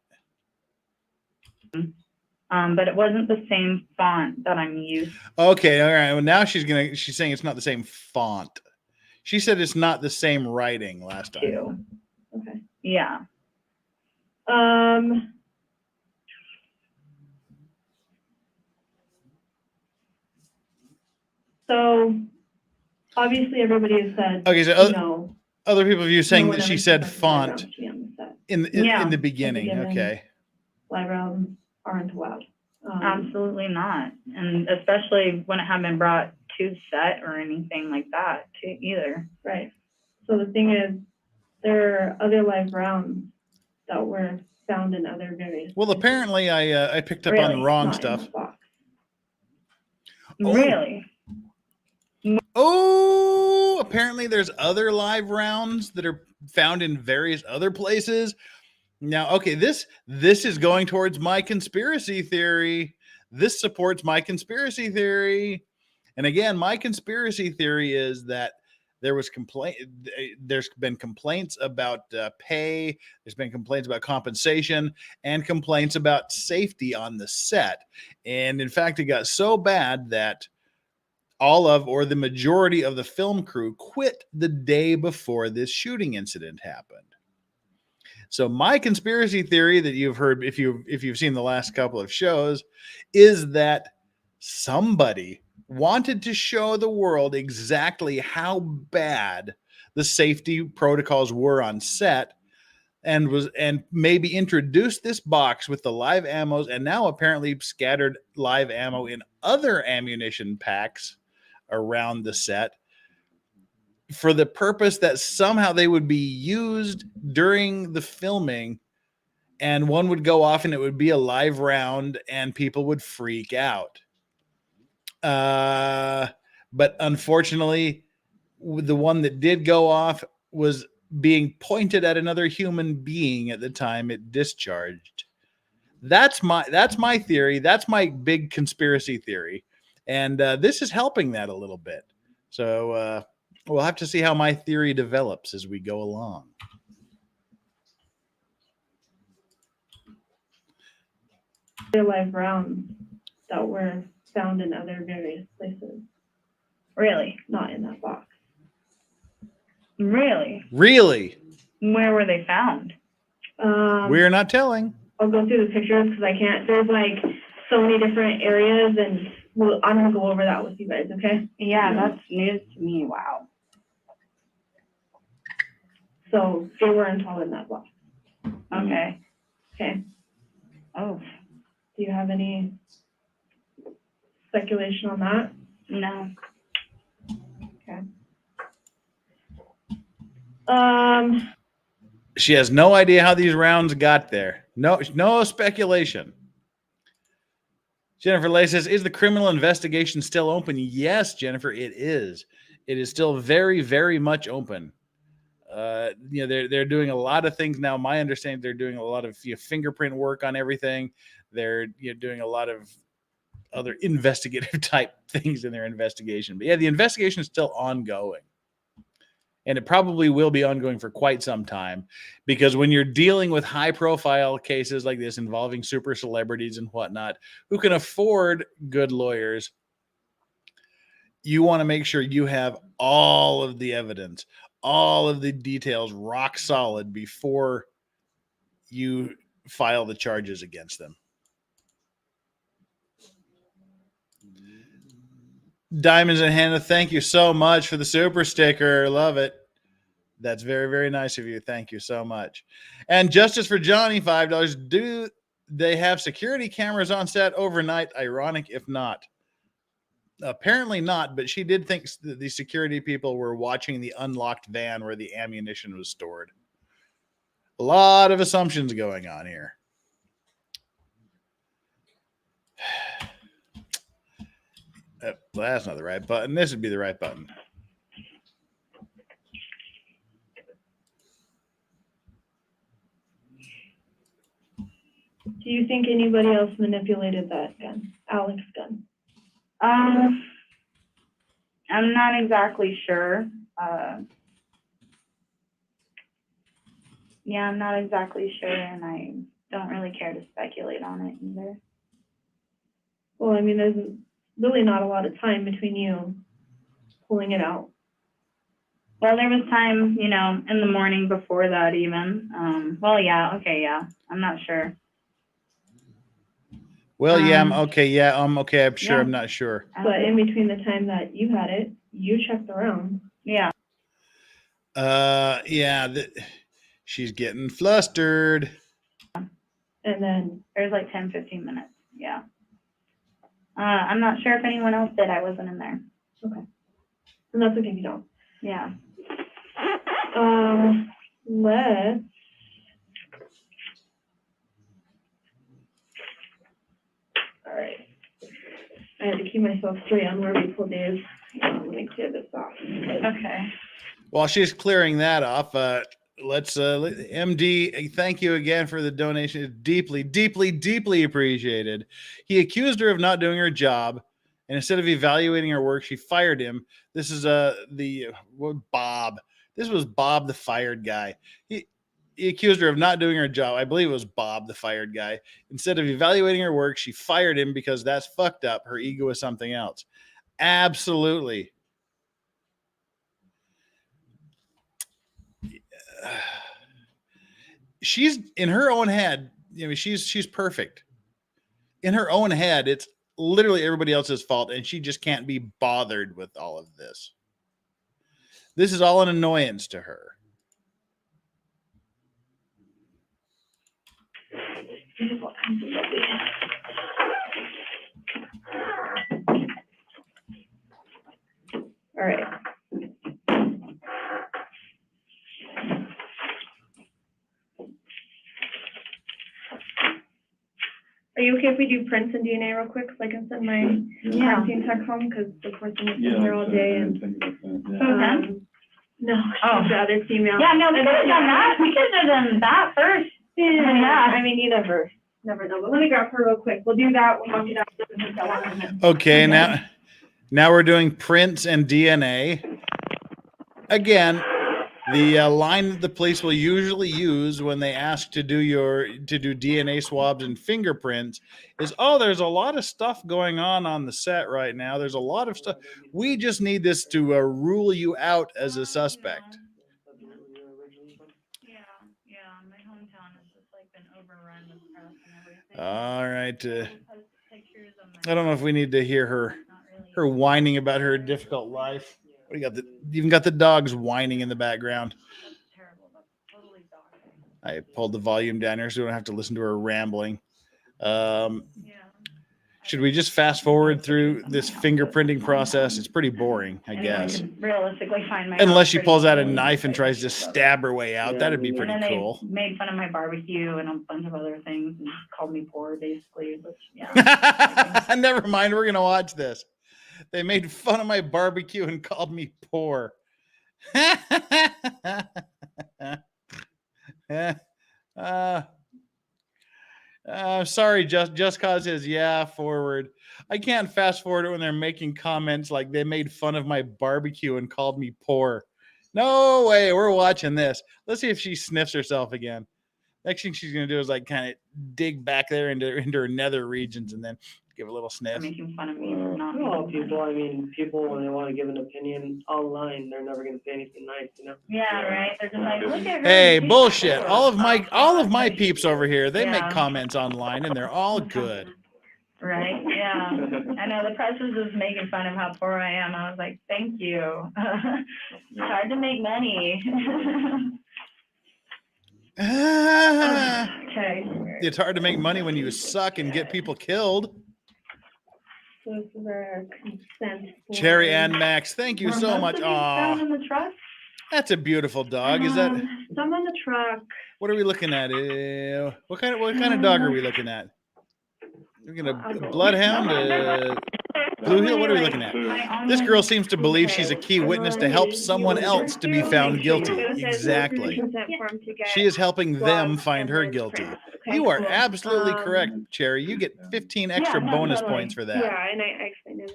But it wasn't the same font that I'm used Okay, all right. Well, now she's saying it's not the same font. She said it's not the same writing last time. to. Okay. Yeah. So obviously everybody has said, Okay, so you know, other people view saying no that one she ever said expected font live rounds to be on the set. Yeah, in the beginning. given. Okay. Live rounds aren't allowed. Absolutely not. And especially when it hadn't been brought to set or anything like that either. Right. So the thing is, there are other live rounds that were found in other various. Well, apparently I picked up on Really? the wrong not in stuff. that box. Oh. Really? Oh, apparently there's other live rounds that are found in various other places. Now, okay, this is going towards my conspiracy theory. This supports my conspiracy theory. And again, my conspiracy theory is that there's been complaints about pay, there's been complaints about compensation, and complaints about safety on the set. And in fact, it got so bad that all of, or the majority of the film crew quit the day before this shooting incident happened. So my conspiracy theory that you've heard, if you've seen the last couple of shows, is that somebody wanted to show the world exactly how bad the safety protocols were on set, and maybe introduced this box with the live ammos, and now apparently scattered live ammo in other ammunition packs around the set for the purpose that somehow they would be used during the filming, and one would go off and it would be a live round and people would freak out. But unfortunately, the one that did go off was being pointed at another human being at the time it discharged. That's my theory. That's my big conspiracy theory. And this is helping that a little bit. So we'll have to see how my theory develops as we go along. Real life rounds that were found in other various places, Really? not in that box. Really? Really? Where were they found? We're not telling. I'll go through the pictures because I can't. There's like so many different areas, and I'm gonna go over that with you guys. Okay? Yeah, that's news to me. Wow. So they weren't all in that box. Okay. Okay. Oh, Do you have any speculation on that? no. Okay. She has no idea how these rounds got there. No speculation. Jennifer Lay says, is the criminal investigation still open? Yes, Jennifer, it is. It is still very, very much open. They're doing a lot of things now. My understanding, they're doing a lot of fingerprint work on everything. They're doing a lot of other investigative type things in their investigation. But yeah, the investigation is still ongoing. And it probably will be ongoing for quite some time, because when you're dealing with high profile cases like this involving super celebrities and whatnot, who can afford good lawyers, you want to make sure you have all of the evidence, all of the details rock solid before you file the charges against them. Diamonds and Hannah, thank you so much for the super sticker. Love it. That's very, very nice of you. Thank you so much. And Justice for Johnny, $5. Do they have security cameras on set overnight? Ironic if not. Apparently not, but she did think that the security people were watching the unlocked van where the ammunition was stored. A lot of assumptions going on here. Well, that's not the right button. This would be the right button. Do you think anybody else manipulated that gun, Alec's gun? I'm not exactly sure. Yeah, I'm not exactly sure, and I don't really care to speculate on it either. Well, I mean, there's really not a lot of time between you pulling it out. Well, there was time, in the morning before that even. Yeah, okay, yeah. I'm not sure. Well, yeah, I'm okay. Yeah, I'm okay. I'm sure. Yeah. I'm not sure. But in between the time that you had it, you checked the round. Yeah. She's getting flustered. And then There's like 10, 15 minutes. Yeah. I'm not sure if anyone else did. I wasn't in there. okay. And that's okay if you don't. Yeah. Let's all right. I had to keep myself straight on where we pulled these. Let me clear this off. Okay. While she's clearing that off, let's MD, thank you again for the donation. It's deeply, deeply, deeply appreciated. He accused her of not doing her job, and instead of evaluating her work, she fired him. This is Bob. This was Bob, the fired guy. He accused her of not doing her job. I believe it was Bob, the fired guy. Instead of evaluating her work, she fired him because that's fucked up. Her ego is something else. Absolutely. She's in her own head. She's perfect. In her own head, it's literally everybody else's fault, and she just can't be bothered with all of this. This is all an annoyance to her. All right. Are you okay if we do prints and DNA real quick so I can send my quarantine tech home? Because of course I'm here all day and no, I'd rather female. Yeah, no, we could have done that. We could have done that first. Yeah, I mean either first. never know. But let me grab her real quick. We'll do that. We'll knock it out. Doesn't take that long, and then- Okay, now we're doing prints and DNA. Again, the line that the police will usually use when they ask to do DNA swabs and fingerprints is, "Oh, there's a lot of stuff going on the set right now. There's a lot of stuff. We just need this to rule you out as a suspect." Yeah, my hometown has just like been overrun with press and everything. All right. People post pictures of my I don't know if we need to hear her not really. whining about her difficult life. What do you even got the dogs whining in the background. That's terrible. That's totally dog. I pulled the volume down here so we don't have to listen to her rambling. Yeah. Should we just fast forward through this fingerprinting process? It's pretty boring, I guess. could realistically find my Unless house she pretty pulls out a easily. knife and tries to stab her way out. That'd be And pretty then they cool. made fun of my barbecue and a bunch of other things and called me poor, basically. Which, yeah. Never mind. We're going to watch this. They made fun of my barbecue and called me poor. Sorry, just cause says, yeah, forward. I can't fast forward it when they're making comments like they made fun of my barbecue and called me poor. No way. We're watching this. Let's see if she sniffs herself again. Next thing she's going to do is like kind of dig back there into her nether regions and then give a little They're sniff. making fun of me for not Well, making people, fun. I mean, people, when they want to give an opinion online, they're never going to say anything nice, you know? Yeah, right. They're just like, look at her. Hey, she's bullshit. poor. All of my Oh, peeps over here, they make Yeah. comments online and they're all good. Right. Yeah. I know the press was just making fun of how poor I am. I was like, thank you. It's hard to make money. Okay. It's hard to make money when you suck and get people killed. So this is our consent. Cherry form. and Max, thank you Were so most much. of these found Aw, in the truck? that's a beautiful dog. Is that, Some on the truck. what are we looking at? What kind of dog are we looking at? We're gonna bloodhound, Blue Hill. What are we looking at? This girl seems to believe she's a key witness to help someone else to be found guilty. It says Exactly. consent form to get She is helping them swabs find and her then guilty. prints. Okay, You are cool. absolutely correct, Cherry. You get 15 extra Yeah, no, bonus totally. points for that. Yeah, and I explained it.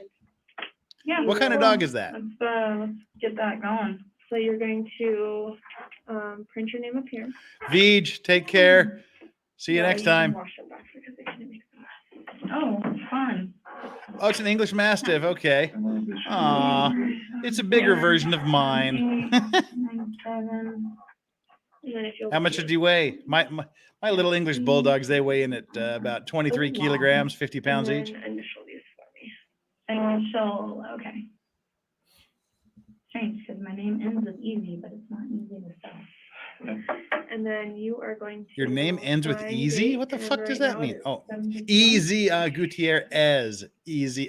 Yeah. What kind of cool. dog is that? Let's get that going. So you're going to print your name up here. Vij, take care. See you Yeah, next can time. wash them back because they kind of make them. Oh, fun. Oh, it's an English Mastiff. Okay. Aw, it's a bigger version of mine. 9, 7. And then if you'll How much does he weigh? My little English bulldogs, they weigh in at about 23 kilograms, 50 pounds and each. then initial these for me. Initial, okay. Strange, because my name ends with easy, but it's not easy to spell. And then you are going to. Your name ends with sign easy? date, What the and fuck does right that now mean? it is Oh, 7:51. Easy Gutierrez. Easy.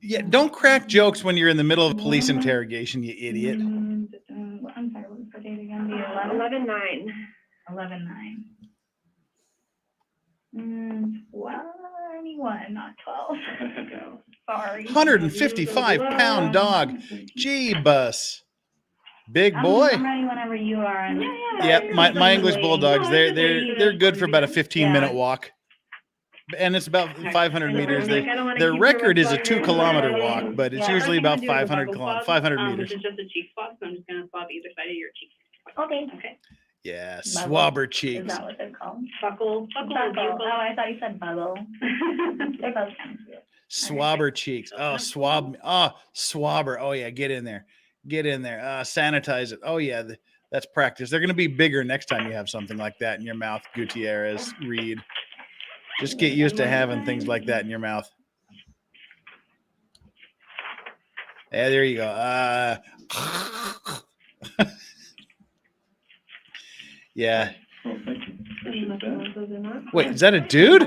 Yeah, don't crack jokes when you're in the middle of a police interrogation, you idiot. I'm sorry, what was the date again? The 11th? 11/9. 11/9. 21, not 12. Sorry. 155-pound dog. Jeebus. Big boy. I'm ready whenever you are. And Yep, my English bulldogs, they're good for about a 15-minute walk. And it's about 500 meters. Their record is a 2-kilometer walk, but it's usually about 500 meters. This is just a cheek swab, so I'm just gonna swab either side of your cheek. Okay. Okay. Yeah, swabber Is cheeks. that what they're called? Buckle. Buckle. Oh, I thought you said bubble. They're both kind of cute. Swabber cheeks. Oh, swab. Oh, swabber. Oh, yeah, get in there. Get in there. Sanitize it. Oh, yeah, that's practice. They're going to be bigger next time you have something like that in your mouth, Gutierrez, Reed. Just get used to having things like that in your mouth. Yeah, there you go. Yeah. Oh, thank you. Appreciate that. Those are not. Wait, is that a dude?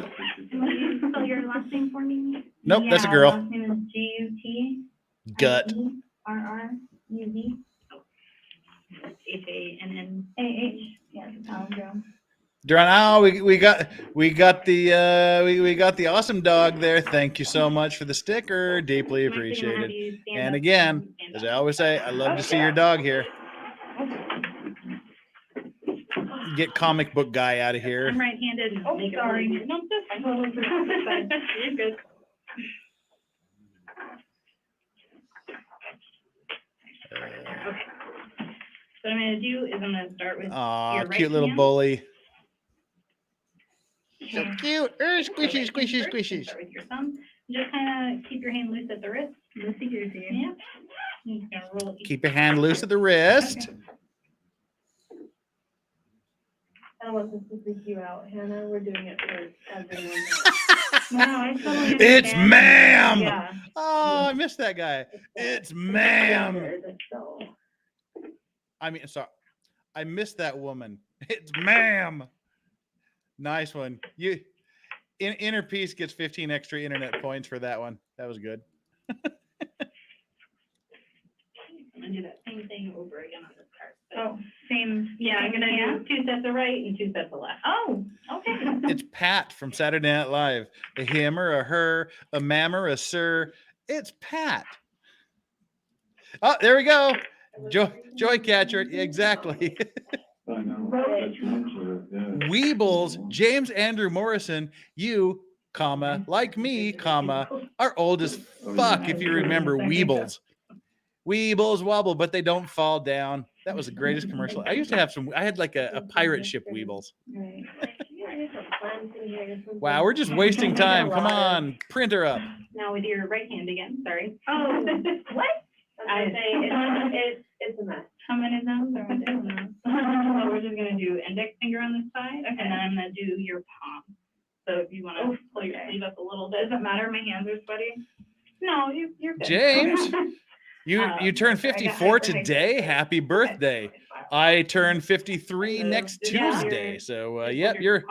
Will you spell your last name for me? Nope, that's a Yeah, girl. Last name is G-U-T. Gut. R-R-U-D. H-A-N-N. Yes, palindrome. Duran, we got the awesome dog there. Thank you so much for the sticker. Deeply appreciated. And again, as I always say, I love to see your dog here. Get comic book guy out of here. I'm right-handed. didn't. Oh, make it sorry. really- No, that's fine. That's fine. You're good. Okay. So what I'm gonna do is I'm gonna start with Aw, your right cute little hand. bully. So Okay. cute. Squishy, Right hand squishy, first, squishy. Start with your thumb. Just kind of keep your hand loose at the wrist. Loosey goosey. Yeah. I'm just gonna roll each. Keep your hand loose at the wrist. Okay. I don't want this to freak you out, Hannah. We're doing it for everyone else. No, I totally It's understand. ma'am. Yeah. Oh, I missed that guy. It's ma'am. So, I mean, sorry, I missed that woman. It's ma'am. Nice one. Inner Peace gets 15 extra internet points for that one. That was good. I'm gonna do that same thing over again on this card. So, Oh, same. yeah, I'm gonna do 2 sets of right and 2 sets of left. Oh, okay. It's Pat from Saturday Night Live. A him or a her, a ma'am or a sir. It's Pat. Oh, there we go. Joy catcher. Exactly. I know. That's usually, yeah. Weebles, James Andrew Morrison, you, comma, like me, comma, are old as fuck if you remember Weebles. Weebles wobble, but they don't fall down. That was the greatest commercial. I used to have some, I had like a pirate ship Weebles. right. There's some plants in here or something. Wow, we're just wasting time. Come on, print her up. Now with your right hand again, sorry. Oh, what? I was saying, it's a mess. How many of those are we doing now? So we're just gonna do index finger on this side, and then I'm gonna do your palm. So if you wanna pull your sleeve up a little bit. Does it matter? My hands are sweaty. No, you're good. James, you turned 54 today. Happy birthday. I turn 53 next Tuesday. So yep, you're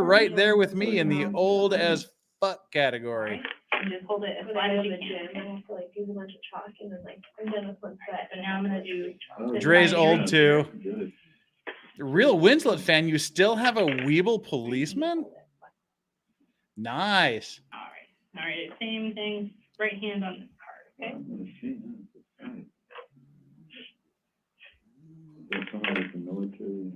right there with me in the old as fuck category. And just hold it as When flat I as go to you the gym, can. I have to like use a bunch of chalk and then like I'm done with one set. So now I'm gonna do. Oh, Dre's yeah. old too. Good. Real Winslet fan, you still have a Weeble policeman? Nice. All right, same thing, right hand on this card, okay? I'm gonna see that. That's right. There's someone with the military.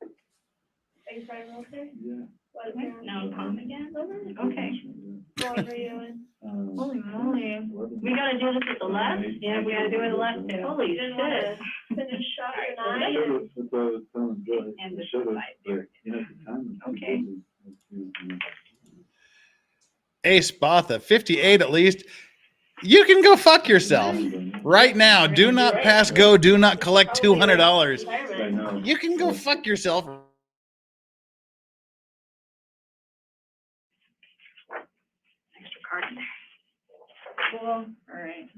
Are you trying military? Yeah. What is Okay, your now palm again. Okay. what are you doing? Holy moly. We gotta do this with the left? Yeah, we gotta do it with the left too. Holy You didn't want to shit. finish shot your Alright, knife? That's what I was telling Joy. And I this should've, side but, here. you know, at the time, it was Okay. busy. Ace Botha, 58 at least. You can go fuck yourself right now. Do not pass go. Do not collect $200. I know. You can go fuck yourself. Extra card in there. Cool. All right.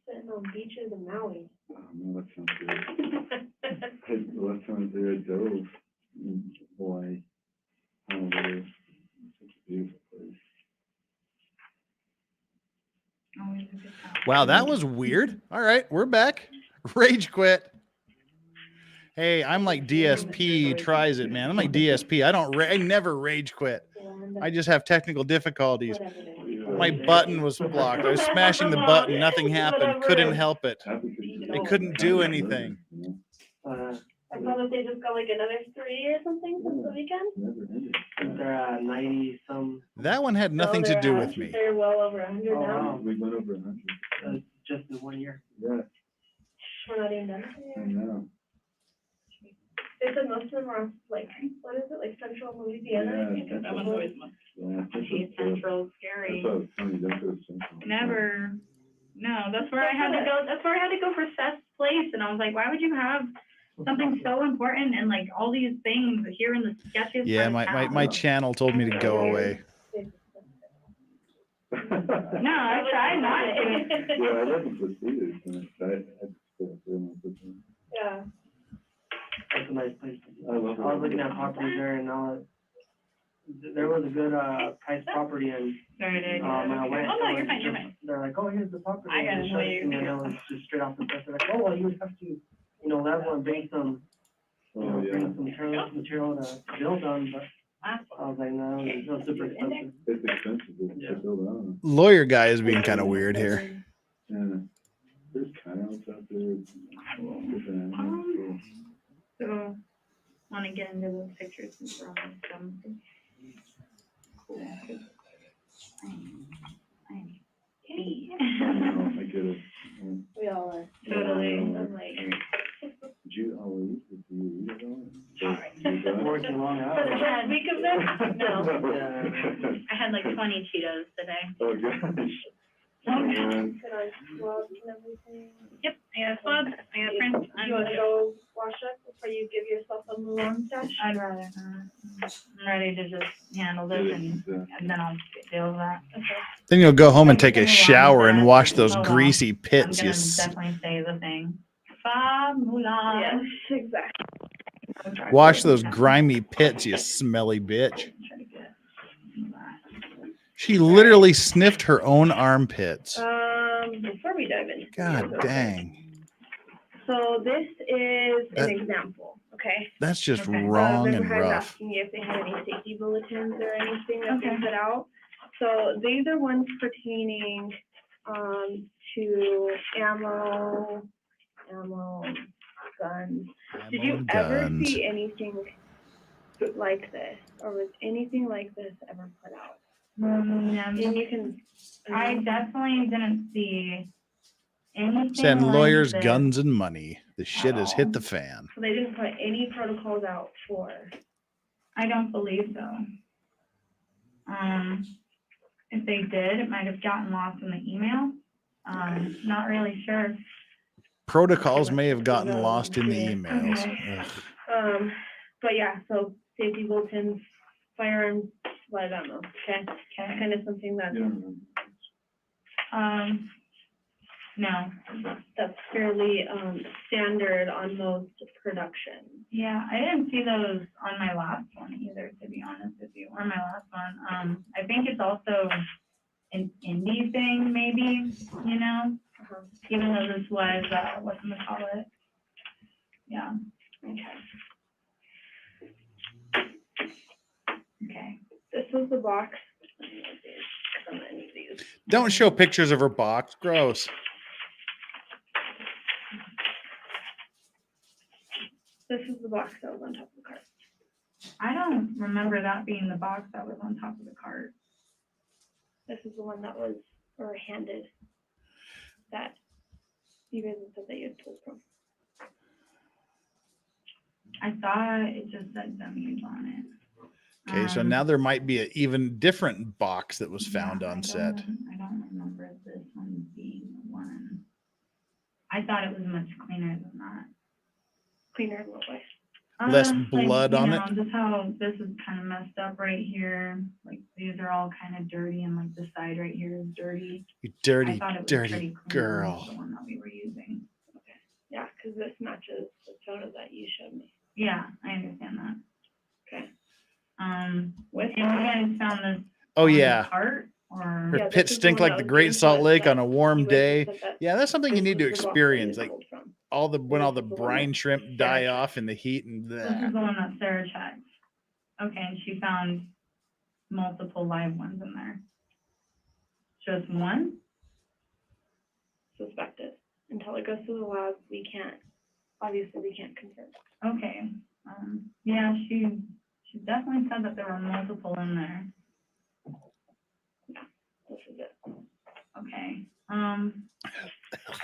Sitting on beaches in Maui. Oh, no, that sounds good. The last time I was there, I dove in Hawaii. Honolulu. Such a beautiful place. Always a good time. Wow, that was weird. All right, we're back. Rage quit. Hey, I'm like DSP tries it, man. I'm like DSP. I never rage quit. I just have technical difficulties. Whatever it is. My button was blocked. I was smashing the button. Nothing happened. Couldn't help it. I couldn't do anything. I saw that they just got like another 3 or something since the weekend. Never ended. They're 90 some, That one had nothing No, to they're do at- with me. They're well over 100 Oh, now. wow. We went over 100. just in 1 year. Yeah, We're not even done I here. know. They said most of them are like, what is it, like central Louisiana, I think. Yeah, That one's always most, Yeah, I think geez, that's the- central, that's scary. what I was telling you, that's what it's central. Never. No, that's where I had to go. That's where I had to go for Seth's place. And I was like, why would you have something so important and like all these things here in the sketches? Yeah, my channel told me to go away. No, I tried not to. Yeah, I love the theaters, and I just feel Yeah. That's a nice place. I love it. I was looking at properties there and there was a good, price property and, Sorry, I when I went. Oh, no, it you're was fine, you're just- fine. They're like, oh, here's the property. I gotta And they know showed it you. to me, and it was just straight off the press. They're like, oh, well, you would have to, level and bring some, Oh, yeah. bring some material to build on, but I was like, no, it's not super expensive. It's expensive to build on. Lawyer guy is being kind of weird here. Yeah. There's cutouts out there. Different animals, So, want to get into those pictures since we're on some. Cool. I'm so, I get it. We all are. totally. I'm like, Did you, did you read it all? Alright. Working long For the hours. first week of this? No. Yeah. I had like 20 Cheetos today. Oh, gosh. Man. put on gloves and everything. Yep, I got swabs, I got prints. You want to go wash up before you give yourself a long sesh? I'd rather not. I'm ready to just handle this and then I'll deal with that. Then you'll go home and take a Don't get me wrong, shower and Dad. wash those Oh, well. greasy I'm pits. gonna definitely say the thing. Fabulous. Yes, exactly. Wash those grimy pits, you smelly bitch. She literally sniffed her own armpits. Before we dive into God this, dang. So this is That- an example, okay? That's just Okay. wrong Member and had rough. asking you if they had any safety bulletins or anything that Okay. they put out. So these are ones pertaining to ammo, guns. Did you Ammo ever guns. see anything like this, or was anything like this ever put out? And you can. I definitely didn't see anything Send like lawyers, this. guns, and money. The shit has hit the all. fan. So they didn't put any protocols out for. I don't believe so. If they did, it might have gotten lost in the email. Not really sure. Protocols may have gotten lost in the emails. Ugh. But yeah, so safety bulletins, firearms, live ammo. Okay, Okay. kind of something that You don't remember. No. that's fairly standard on most productions. Yeah, I didn't see those on my last one either, to be honest with you, or my last one. I think it's also an indie thing, maybe, you know, even though this was, whatchamacallit. Yeah, Okay. okay. This was the box. I'm gonna need these. Don't show pictures of her box. Gross. This is the box that was on top of the cart. I don't remember that being the box that was on top of the cart. This is the one that was, or handed, that you guys had said that you had pulled from. I thought it just said dummies on it. Okay, so now there might be an even different box that was found Yeah, on set. I don't remember this one being the one. I thought it was much cleaner than that. Cleaner in what way? Less blood like, on you it? know, just how this is kind of messed up right here. Like these are all kind of dirty, and like the side right here is dirty. You I dirty, thought it was dirty pretty clean, girl. the one that we were using. Yeah, because this matches the photo that you showed me. Yeah, I understand that. Okay. If you guys found this Oh on the yeah. cart, or Her Yeah, pits this is the stink one like that the was Great being Salt put Lake that on a warm you guys had day. said that Yeah, that's something you this need to was the box that you experience. Like pulled from. all the when all the This is the one brine that shrimp Sarah die checked. off in the heat and this is bleh. the one that Sarah checked. Okay, and she found multiple live ones in there. Just one? Suspected. Until it goes to the lab, we can't confirm. Okay. Yeah, she definitely said that there were multiple in there. This is it. Okay. I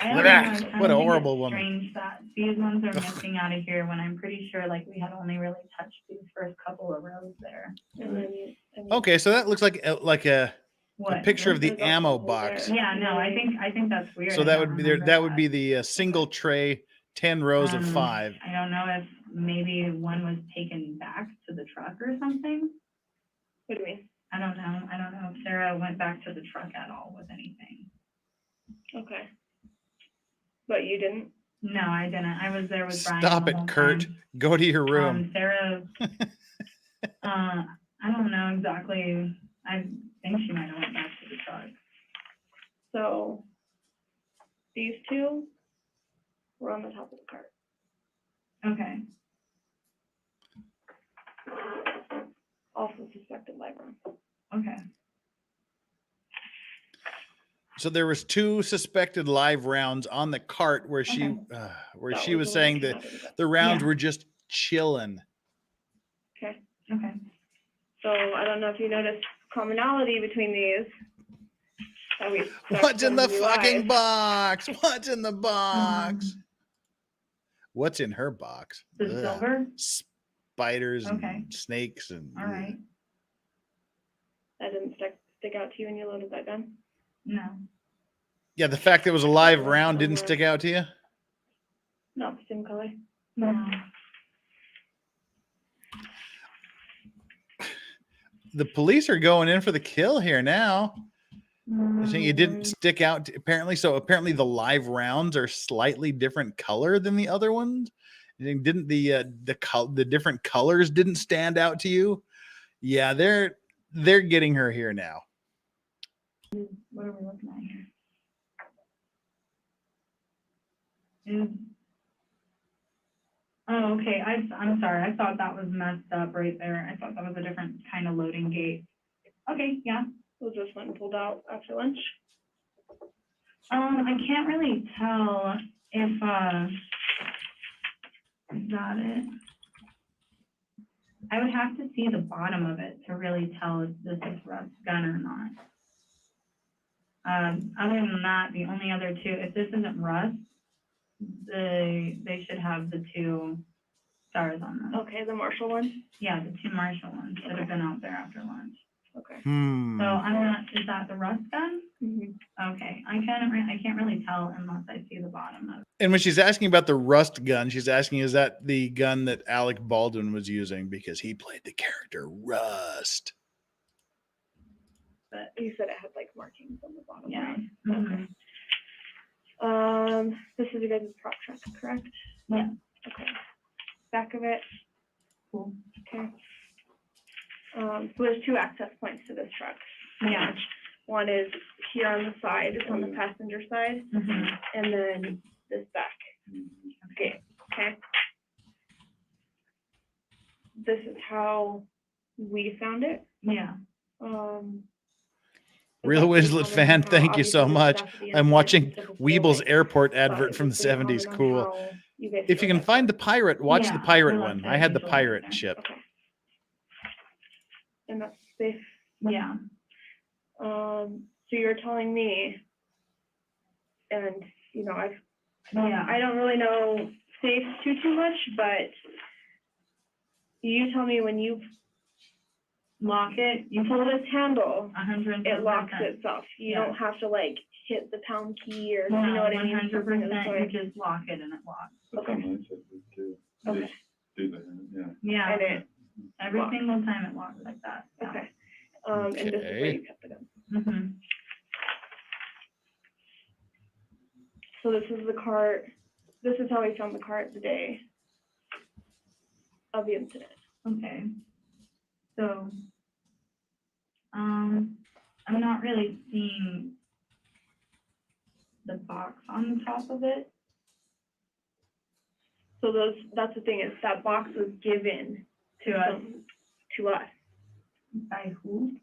don't What know, a I kinda think horrible it's woman. strange that these ones are missing out of here when I'm pretty sure like we had only really touched these first couple of rows there. And then, Okay, so that looks like a What? picture of the There's also ammo hole box. there. Yeah, no, I think that's weird. So I that don't would be there. remember That would be the single tray, 10 rows of 5. I don't know if maybe one was taken back to the truck or something. What do you mean? I don't know if Sarah went back to the truck at all with anything. Okay. But you didn't? No, I didn't. I was there with Brian. Stop the it, whole Kurt. time. Go to your room. Sarah, I don't know exactly. I think she might have went back to the truck. So these two were on the top of the cart. Okay. Also suspected live room. Okay. So there was 2 suspected live rounds on the cart where she Okay. where That she was the one that saying came that out of the gun. the rounds Yeah. were just chilling. Okay. Okay. So I don't know if you noticed commonality between these. That we What's in the stuck them fucking live. box? What's in the box? What's in her box? The Ugh. silver? Spiders Okay. and snakes and All right. That didn't stick out to you when you loaded that gun? No. Yeah, the fact that it was a live Yeah, round didn't somewhere. stick out to you? Not the same color. No. The police are going in for the kill here now. I think it didn't stick out apparently. So apparently the live rounds are slightly different color than the other ones. And didn't the different colors didn't stand out to you? Yeah, they're getting her here now. What are we looking at here? Oh, okay. I'm sorry. I thought that was messed up right there. I thought that was a different kind of loading gate. Okay, yeah. Was this one pulled out after lunch? I can't really tell if is that it? I would have to see the bottom of it to really tell if this is Russ's gun or not. Other than that, the only other 2, if this isn't Russ, they should have the 2 stars on them. Okay, the Marshall one? Yeah, the 2 Marshall ones that have been out there after lunch. Okay. So I'm not, is that the Russ gun? Mm-hmm. Okay, I can't really tell unless I see the bottom of it. And when she's asking about the rust gun, she's asking, is that the gun that Alec Baldwin was using because he played the character Rust? But you said it had like markings on the bottom. Yeah. Right? Mhm. Okay. This is a good prop truck, correct? Yeah. Okay. Back of it. Cool. Okay. So there's 2 access points to this truck. Yeah. One is here on the side, it's on the passenger side, Mhm. and then this back gate. Okay. This is how we found it. Yeah. Real Wizlet fan, thank you so much. I'm watching Weeble's airport advert from the 70s. Cool. If you can find the pirate, watch the Yeah, pirate the one. left I had the side pirate there. ship. Okay. And that's safe. Yeah. So you're telling me, and you know, Yeah. I don't really know safe too much, but you tell me when you Lock it. You pull this handle, 100%. it locks itself. You Yeah. don't have to like hit the pound key or No, you know what I mean? 100%. You just lock it and it locks. That's how mine said it too. Okay. Just do that, yeah. Yeah. And it Every locks. single time it locks like that. Yeah. Okay. And this is where Okay. you kept the gun. Mhm. So this is the cart. This is how we found the cart the day of the incident. Okay. So, I'm not really seeing the box on the top of it. So that's the thing is that box was given To us. to us. By who?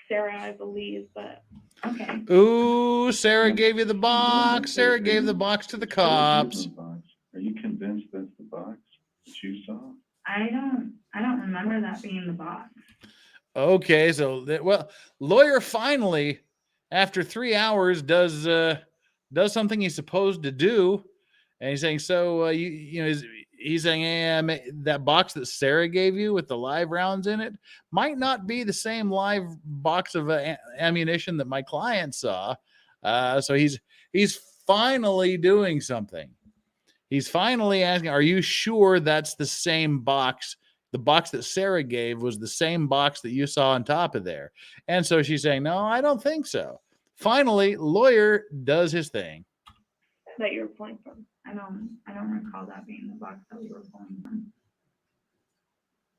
Sarah, I believe, but Okay. Ooh, Sarah gave you the box. Sarah gave the box to the cops. Are you convinced that's the box that you saw? I don't remember that being the box. Okay, so well, lawyer finally, after 3 hours, does something he's supposed to do, and he's saying, so he's saying, yeah, that box that Sarah gave you with the live rounds in it might not be the same live box of ammunition that my client saw. So he's finally doing something. He's finally asking, are you sure that's the same box? The box that Sarah gave was the same box that you saw on top of there. And so she's saying, no, I don't think so. Finally, lawyer does his thing. that you're pulling from. I don't recall that being the box that we were pulling from.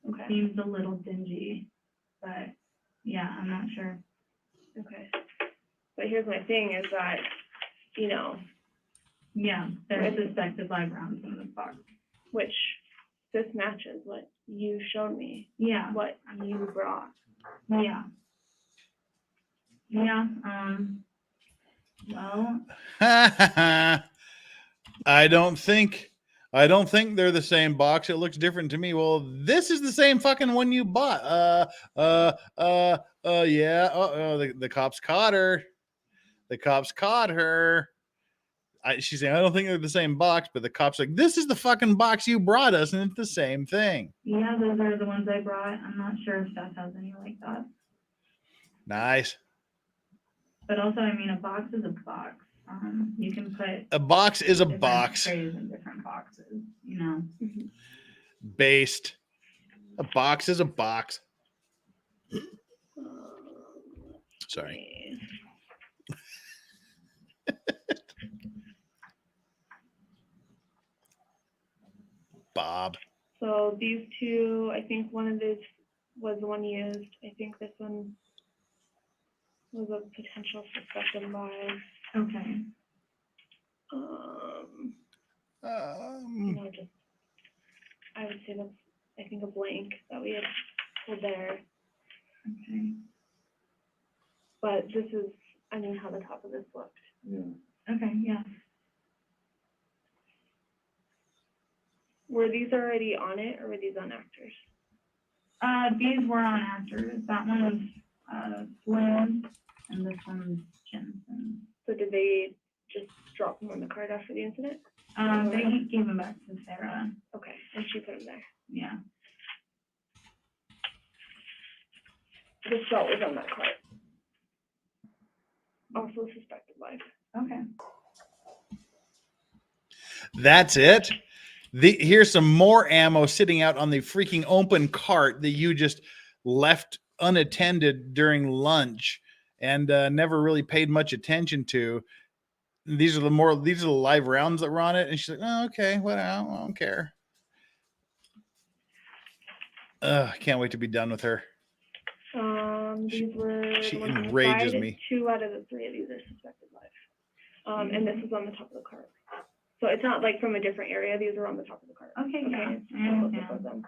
Okay. Seems a little dingy, but yeah, I'm not sure. Okay. But here's my thing is that, you know, Yeah, there's suspected live rounds in this box. which this matches what you showed me, Yeah. what you brought. Yeah. Yeah. Well, I don't think they're the same box. It looks different to me. Well, this is the same fucking one you bought. Yeah. The cops caught her. The cops caught her. She's saying, I don't think they're the same box, but the cops like, this is the fucking box you brought us, and it's the same thing. yeah, those are the ones I brought. I'm not sure if Seth has any like that. Nice. But also, I mean, a box is a box. You can put A box is a different box. trays in different boxes, you know. Based. A box is a box. Sorry. Bob. So these two, I think one of these was the one used. I think this one was a potential suspected live. Okay. Just I would say that's I think a blank that we had pulled there. Okay. But this is how the top of this looked. Yeah. Okay. Yeah. Were these already on it, or were these on actors? These were on actors. That one was Flynn, and this one's Jensen. So did they just drop them on the card after the incident? They gave them back to Sarah. Okay, and she put them there. Yeah. The salt was on that card. Also suspected live. Okay. That's it. Here's some more ammo sitting out on the freaking open cart that you just left unattended during lunch and never really paid much attention to. These are the live rounds that were on it. And she's like, oh, okay, well, I don't care. I can't wait to be done with her. These were She the ones on the enrages side. me. 2 out of the 3 of these are suspected live. And this is on the top of the cart. So it's not like from a different area. These are on the top of the cart. Okay. Yeah. It's I both understand. of them.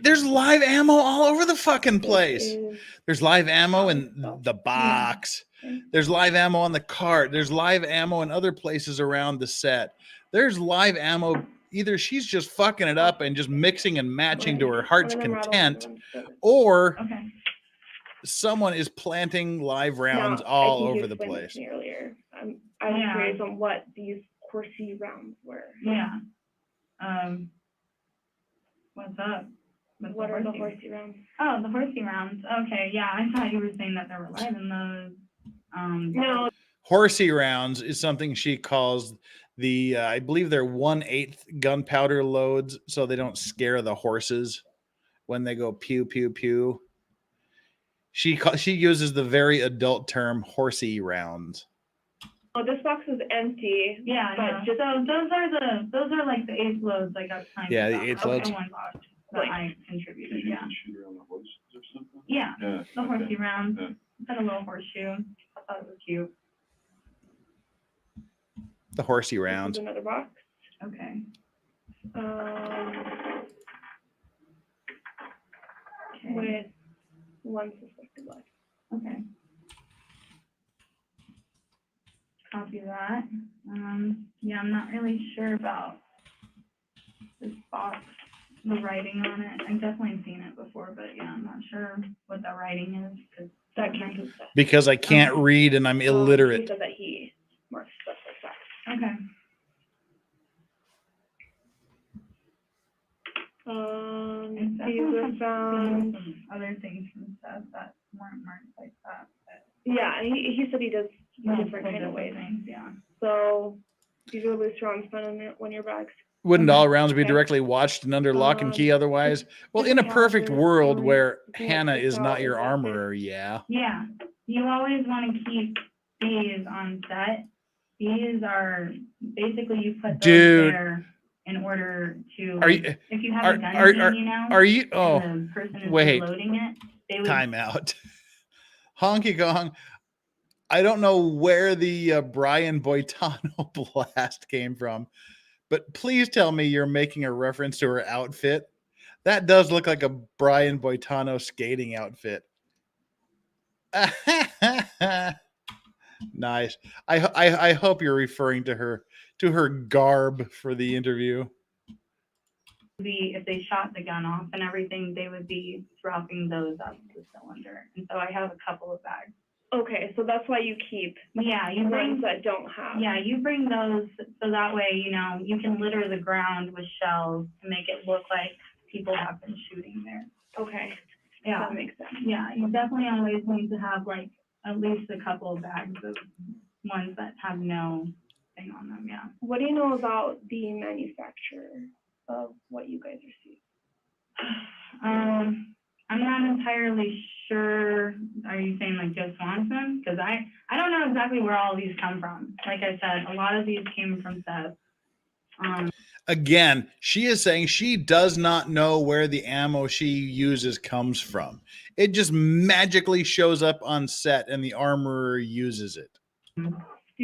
There's live ammo all over the fucking place. Is- There's live ammo in the box. Yeah. There's live ammo on the cart. There's live ammo in other places around the set. There's live ammo. Either she's just fucking it up and just mixing and matching to her heart's One of them rattled, content, one of them- or Okay. someone is planting live rounds Now, all I think you over the explained this place. to me earlier. I was Yeah. curious on what these horsey rounds were. Yeah. What's up? What are the horsey rounds? Oh, the horsey rounds. Okay. Yeah. I thought you were saying that there were live in those. No, Horsey rounds is something she calls the, I believe they're 1/8 gunpowder loads, so they don't scare the horses when they go pew, pew, pew. She uses the very adult term horsey rounds. oh, this box is empty. Yeah. But Yeah. just- So those are like the 8 loads I got signed. Yeah, the about. 8 That was loads. the one box that I contributed. You Yeah. can shoot around the horses or something? Yeah. Yeah. The horsey okay. rounds. Yeah. Had a little horseshoe. I thought it was cute. The horsey This rounds. is another box. Okay. Okay. With one suspected live. Okay. Copy that. Yeah, I'm not really sure about this box, the writing on it. I've definitely seen it before, but yeah, I'm not sure what the writing is because That counts as theft. Because I can't read and I'm He illiterate. said that he marked stuff like that. Okay. And These were found. some other things from stuff that weren't marked like that. But Yeah, he said he does different kind of ways. things. Yeah. So these are loose rounds found in one of your bags. Wouldn't all rounds be Okay. directly watched and under lock and key otherwise? Well, in a perfect world where Hannah is not your armorer, yeah. Yeah. You always want to keep these on set. These are basically you put those Dude. there in order to. Are you? If you have are- a gun are- team, you know. Are you? Oh, and the person is wait. loading it. They would. time out. Honky Kong. I don't know where the Brian Boitano blast came from, but please tell me you're making a reference to her outfit. That does look like a Brian Boitano skating outfit. Nice. I hope you're referring to her garb for the interview. If they shot the gun off and everything, they would be dropping those up the cylinder. And so I have a couple of bags. Okay, so that's why you keep Yeah, you the bring ones that don't have. Yeah, you bring those so that way, you can litter the ground with shells to make it look like people have been shooting there. Okay, Yeah, that makes sense. yeah, you definitely always need to have like at least a couple of bags of ones that have no thing on them, yeah. What do you know about the manufacturer of what you guys receive? I'm not entirely sure. Are you saying like Joe Swanson? Because I don't know exactly where all these come from. Like I said, a lot of these came from Seth. Again, she is saying she does not know where the ammo she uses comes from. It just magically shows up on set and the armorer uses it. Do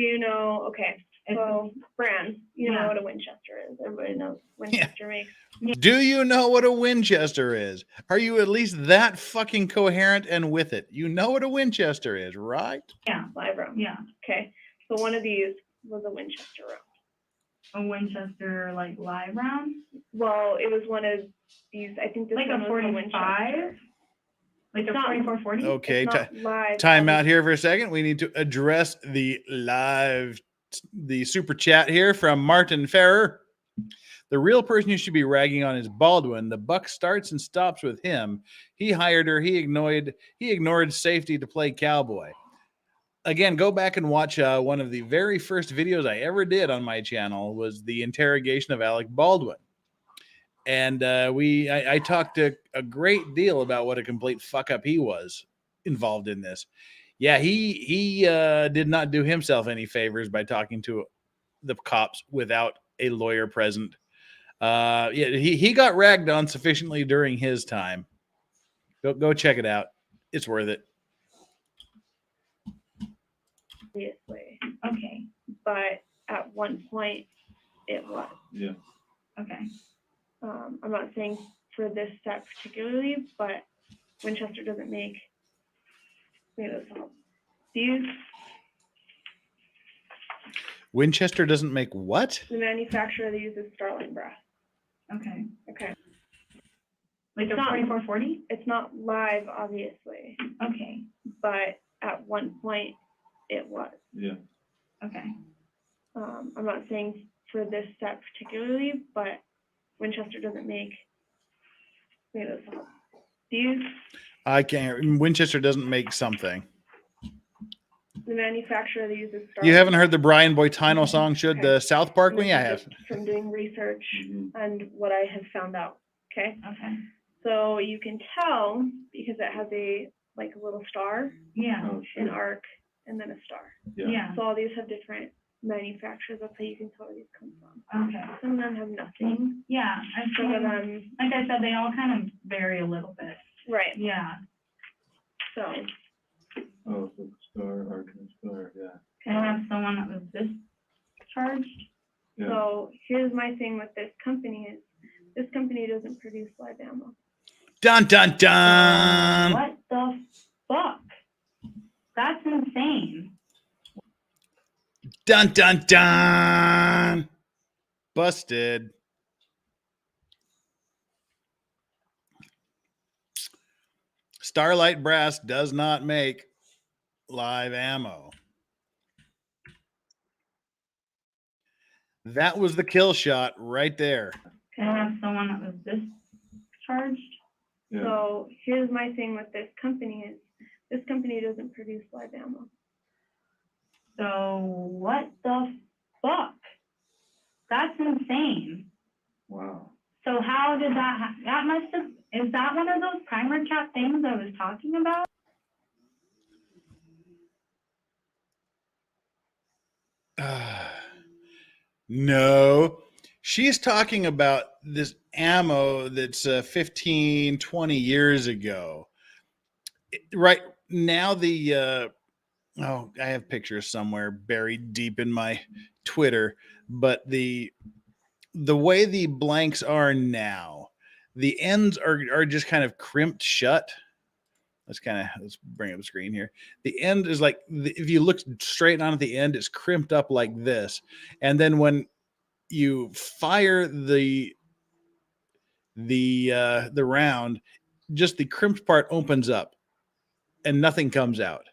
you know, okay, so brands, you know Yeah. what a Winchester is. Everybody knows Winchester makes. Do you know what a Winchester is? Are you at least that fucking coherent and with it? You know what a Winchester is, right? Yeah, Live round. yeah. Okay, so one of these was a Winchester round. A Winchester like live round? Well, it was one of these, I think this Like one a was 45? Winchester. Like It's a not- 4440? Okay, It's not live. time out here for a second. We need to address the super chat here from Martin Ferrer. The real person you should be ragging on is Baldwin. The buck starts and stops with him. He hired her. He ignored safety to play cowboy. Again, go back and watch one of the very first videos I ever did on my channel was the interrogation of Alec Baldwin. And I talked a great deal about what a complete fuck up he was involved in this. Yeah, he did not do himself any favors by talking to the cops without a lawyer present. Yeah, he got ragged on sufficiently during his time. Go check it out. It's worth it. Obviously, Okay, but at one point it was. Yeah. okay. I'm not saying for this set particularly, but Winchester doesn't make this help. These, Winchester doesn't make what? the manufacturer that uses Starline brass. Okay. Okay, Like a It's not- 4440? it's not live, obviously, Okay, but at one point it was. Yeah. okay. I'm not saying for this set particularly, but Winchester doesn't make this help. These, I can't. Winchester doesn't make something. the manufacturer that uses Starline. You haven't heard the Brian Boitano song, should the South Park one? Yeah, I have. From doing research Mhm. and what I have found out. Okay, Okay. so you can tell because it has a like a little star, Yeah, Oh, an sure. arc, and then a star. Yeah. yeah. So all these have different manufacturers. That's how you can tell where these come from. Okay. Some of them have nothing. Yeah, I've Some seen of them. them, Like I said, they all kind of vary a little bit. right. Yeah. So Oh, so star, arc, and star, yeah. Can I have someone that was discharged? Yeah. so here's my thing with this company is this company doesn't produce live ammo. Dun dun dun. What the fuck? That's insane. Dun dun dun. Busted. Starlight Brass does not make live ammo. That was the kill shot right there. Can I have someone that was discharged? Yeah. So here's my thing with this company is this company doesn't produce live ammo. So what the fuck? That's insane. Wow. So how did that that must have, is that one of those primer cap things I was talking about? No, she's talking about this ammo that's 15, 20 years ago. Right now, oh, I have pictures somewhere buried deep in my Twitter, but the way the blanks are now, the ends are just kind of crimped shut. let's bring up the screen here. The end is like, if you look straight on at the end, it's crimped up like this. And then when you fire the round, just the crimped part opens up and nothing comes out.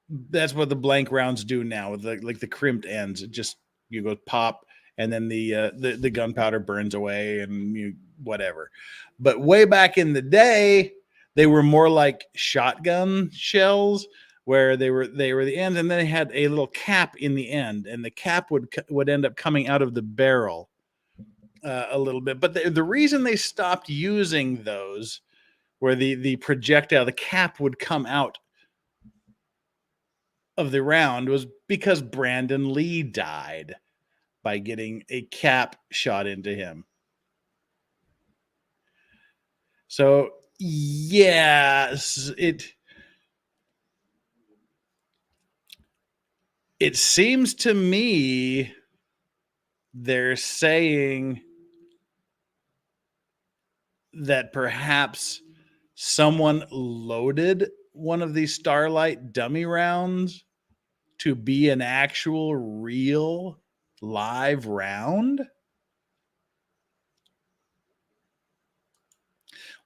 That's what the blank rounds do now with the crimped ends. It just, you go pop, and then the gunpowder burns away, and you whatever. But way back in the day, they were more like shotgun shells, where they were the ends, and then they had a little cap in the end, and the cap would end up coming out of the barrel a little bit. But the reason they stopped using those, where the projectile, the cap would come out of the round, was because Brandon Lee died by getting a cap shot into him. So yes, it seems to me they're saying that perhaps someone loaded one of these Starlight dummy rounds to be an actual real live round.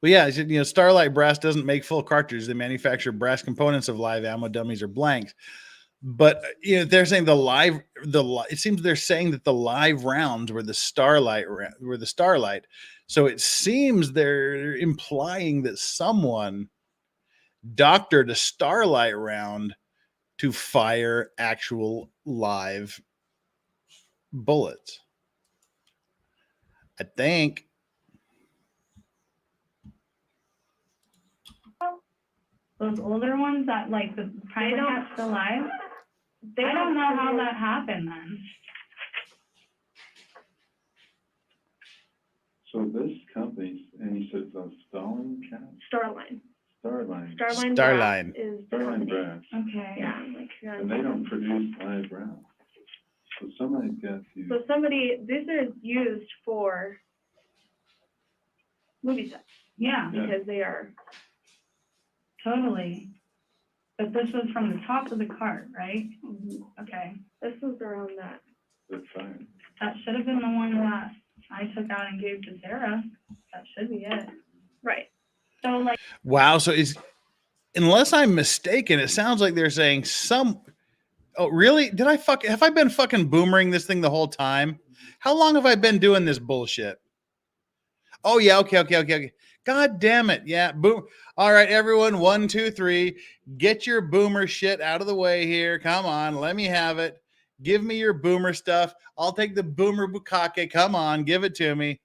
Well, yeah, Starlight Brass doesn't make full cartridges. They manufacture brass components of live ammo dummies or blanks. But they're saying it seems they're saying that the live rounds were the Starlight. So it seems they're implying that someone doctored a Starlight round to fire actual live bullets. I think. Those older ones that like the private cats still alive. I don't know how that happened then. So this company, and you said it's a Stalin cat? Starline. Starline. Starline. Starline. Brass is the Starline company. Brass. Okay. Yeah, like And they don't produce live rounds. So somebody's got to. So these are used for movie sets Yeah, because they are. totally. But this was from the top of the cart, right? Mm-hmm. Okay. This was around that. That's fine. That should have been the one that I took out and gave to Sarah. That should be it. Right. So like, Wow. So unless I'm mistaken, it sounds like they're saying oh, really? Have I been fucking boomering this thing the whole time? How long have I been doing this bullshit? Oh yeah. Okay. God damn it. Yeah. Boom. All right, everyone. 1, 2, 3. Get your boomer shit out of the way here. Come on. Let me have it. Give me your boomer stuff. I'll take the boomer bukkake. Come on. Give it to me.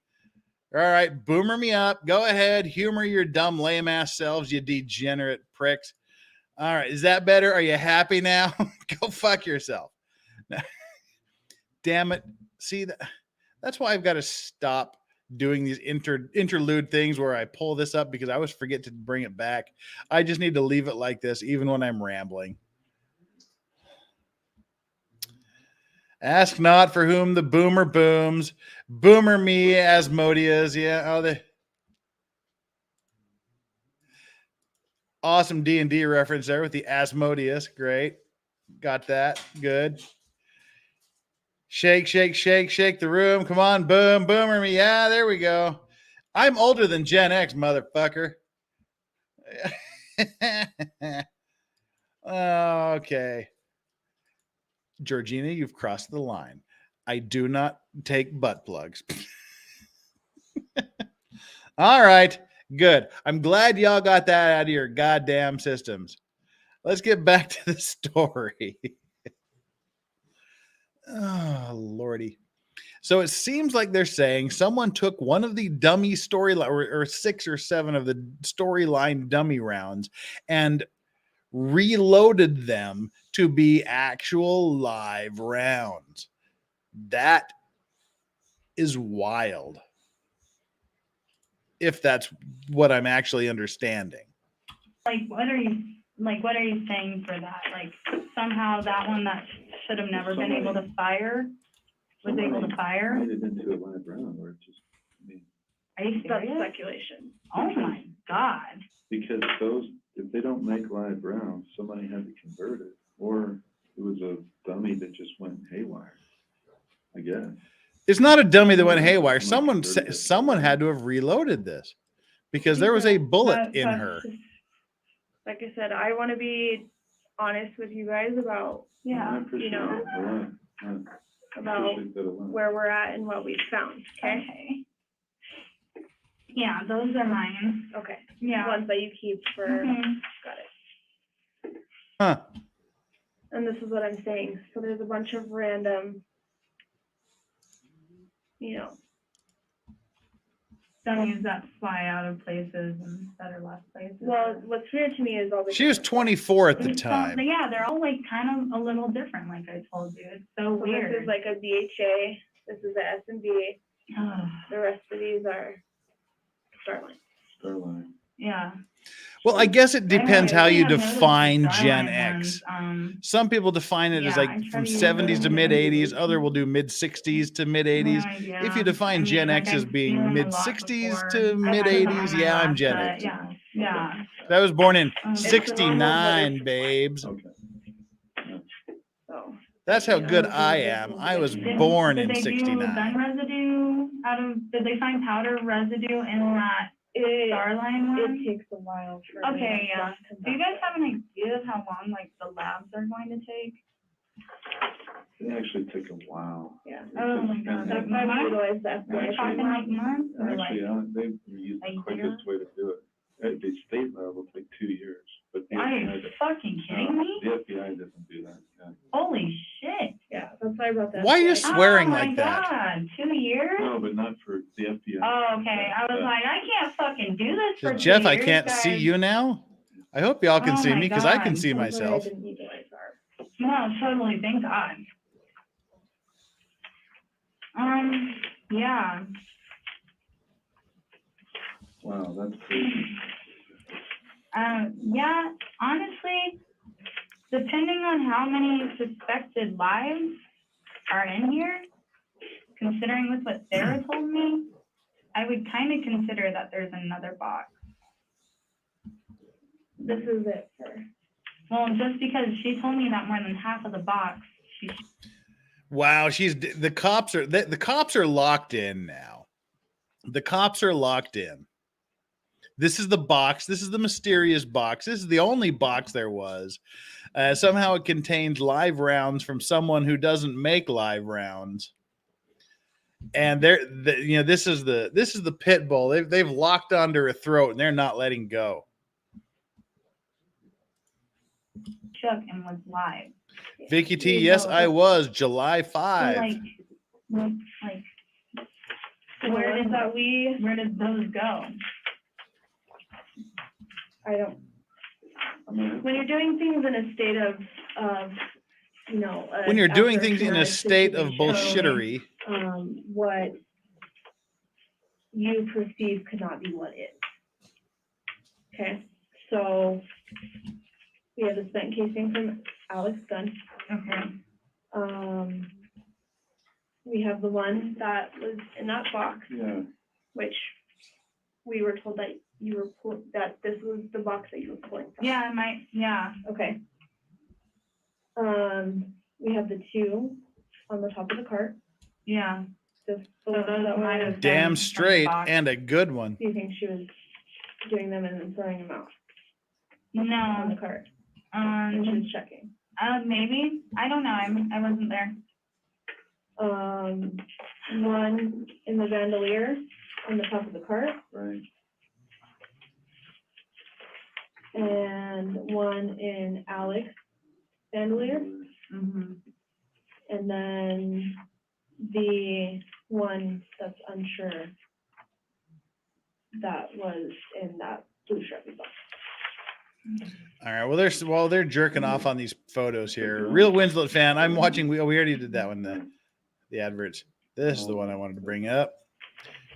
All right. Boomer me up. Go ahead. Humor your dumb lame ass selves, you degenerate pricks. All right. Is that better? Are you happy now? Go fuck yourself. Damn it. See, that's why I've got to stop doing these interlude things where I pull this up, because I always forget to bring it back. I just need to leave it like this, even when I'm rambling. Ask not for whom the boomer booms. Boomer me, Asmodeus. Yeah. Oh, awesome D&D reference there with the Asmodeus. Great. Got that. Good. Shake the room. Come on, boom, boomer me. Yeah, there we go. I'm older than Gen X, motherfucker. Okay. Georgina, you've crossed the line. I do not take butt plugs. All right, good. I'm glad y'all got that out of your goddamn systems. Let's get back to the story. Oh, Lordy. So it seems like they're saying someone took one of the dummy storyline, or 6 or 7 of the storyline dummy rounds, and reloaded them to be actual live rounds. That is wild, if that's what I'm actually understanding. what are you saying for that? Like, somehow that one that should have never been able to fire was able to fire? Made it into a live round, or just, Are you That's serious? speculation. Oh my God. Because those, if they don't make live rounds, somebody had to convert it, or it was a dummy that just went haywire, I guess. It's not a dummy that went Yeah, haywire. someone converted it. Someone had to have reloaded this because there was a bullet That- in that's her. just- like I said, I want to be honest with you guys about I Yeah. appreciate You know, it a lot. I about appreciate that a lot. where we're at and what we've found. Okay. Okay. Yeah, those are mine. Okay. Yeah. Ones that you keep for. Mhm. Got it. Huh. And this is what I'm saying. So there's a bunch of random, Dummies that fly out of places and that are left places. well, what's weird to me is all the. She was 24 at the It's time. yeah, they're all like kind of a little different, like I told you. It's so So weird. this is like a BHA. This is a S&B. The rest of these are Starline. Starline. yeah. Well, I guess it depends how you I've noticed the define Gen Starline X. ones, Some people define it as Yeah, like I try from to use 70s to those. mid 80s. Other will do mid 60s to mid 80s. no idea. If you define I mean, Gen like, X as I've being seen them a mid lot 60s before. to I've mid had them on 80s, my yeah, I'm lap, Gen but X. Yeah, yeah. I was born in It's the 69, babes. Okay. So That's how good I am. I was born in Did they do gun 69. residue out of? Did they find powder residue in that Starline one? it takes a while for. Okay, the yeah. stuff to Do you melt. guys have an idea of how long like the labs are going to take? It actually took a while. Yeah. Oh my God, That's that's why months? we utilize the Are we FBI. talking like months or like? Actually, they used a the year? quickest way to do it. At the state level, it's like 2 years, but the Are you FBI, fucking kidding me? the FBI doesn't do that. Yeah. Holy shit. Yeah, that's why I wrote that. Why are you FBI. swearing Oh my like that? God, 2 years? No, but not for the FBI. Oh, okay. I was like, I can't fucking do this for 2 Jeff, years, I can't see guys. you now. I hope y'all can Oh see my me because I can God. see That's why I myself. didn't utilize our. No, totally. Thank God. Yeah. Wow, that's crazy. Yeah, honestly, depending on how many suspected lives are in here, considering with what Sarah told me, I would kind of consider that there's another box. This is it for. Well, just because she told me that more than half of the box, she Wow, the cops are locked in now. The cops are locked in. This is the box. This is the mysterious box. This is the only box there was. Somehow it contains live rounds from someone who doesn't make live rounds. And this is the pit bull. They've locked onto her throat and they're not letting go. shook and was live. Vicky T, yes, I was July So 5. like, where did those go? I don't. I mean, When you're doing things in a state of When you're doing effort things in a or state of situation, bullshittery, what you perceive could not be what is. Okay, so we have the spent casing from Alec's gun. Okay. We have the one that was in that box, yeah, which we were told that that this was the box that you were pulling from. Yeah, yeah. Okay. We have the two on the top of the cart. Yeah. The So ones those that might were. have damn been straight from the box. and a good one. Do you think she was doing them and then throwing them out on No. the cart? And she was checking. Maybe. I don't know. I wasn't there. One in the bandolier on the top of the cart, right. and one in Alec's bandolier, Mm-hmm. and then the one that's unsure that was in that blue Sharpie box. All right. Well, while they're jerking off on these photos here. Real Winslet fan. I'm watching. We already did that one. The adverts. This is the one I wanted to bring up.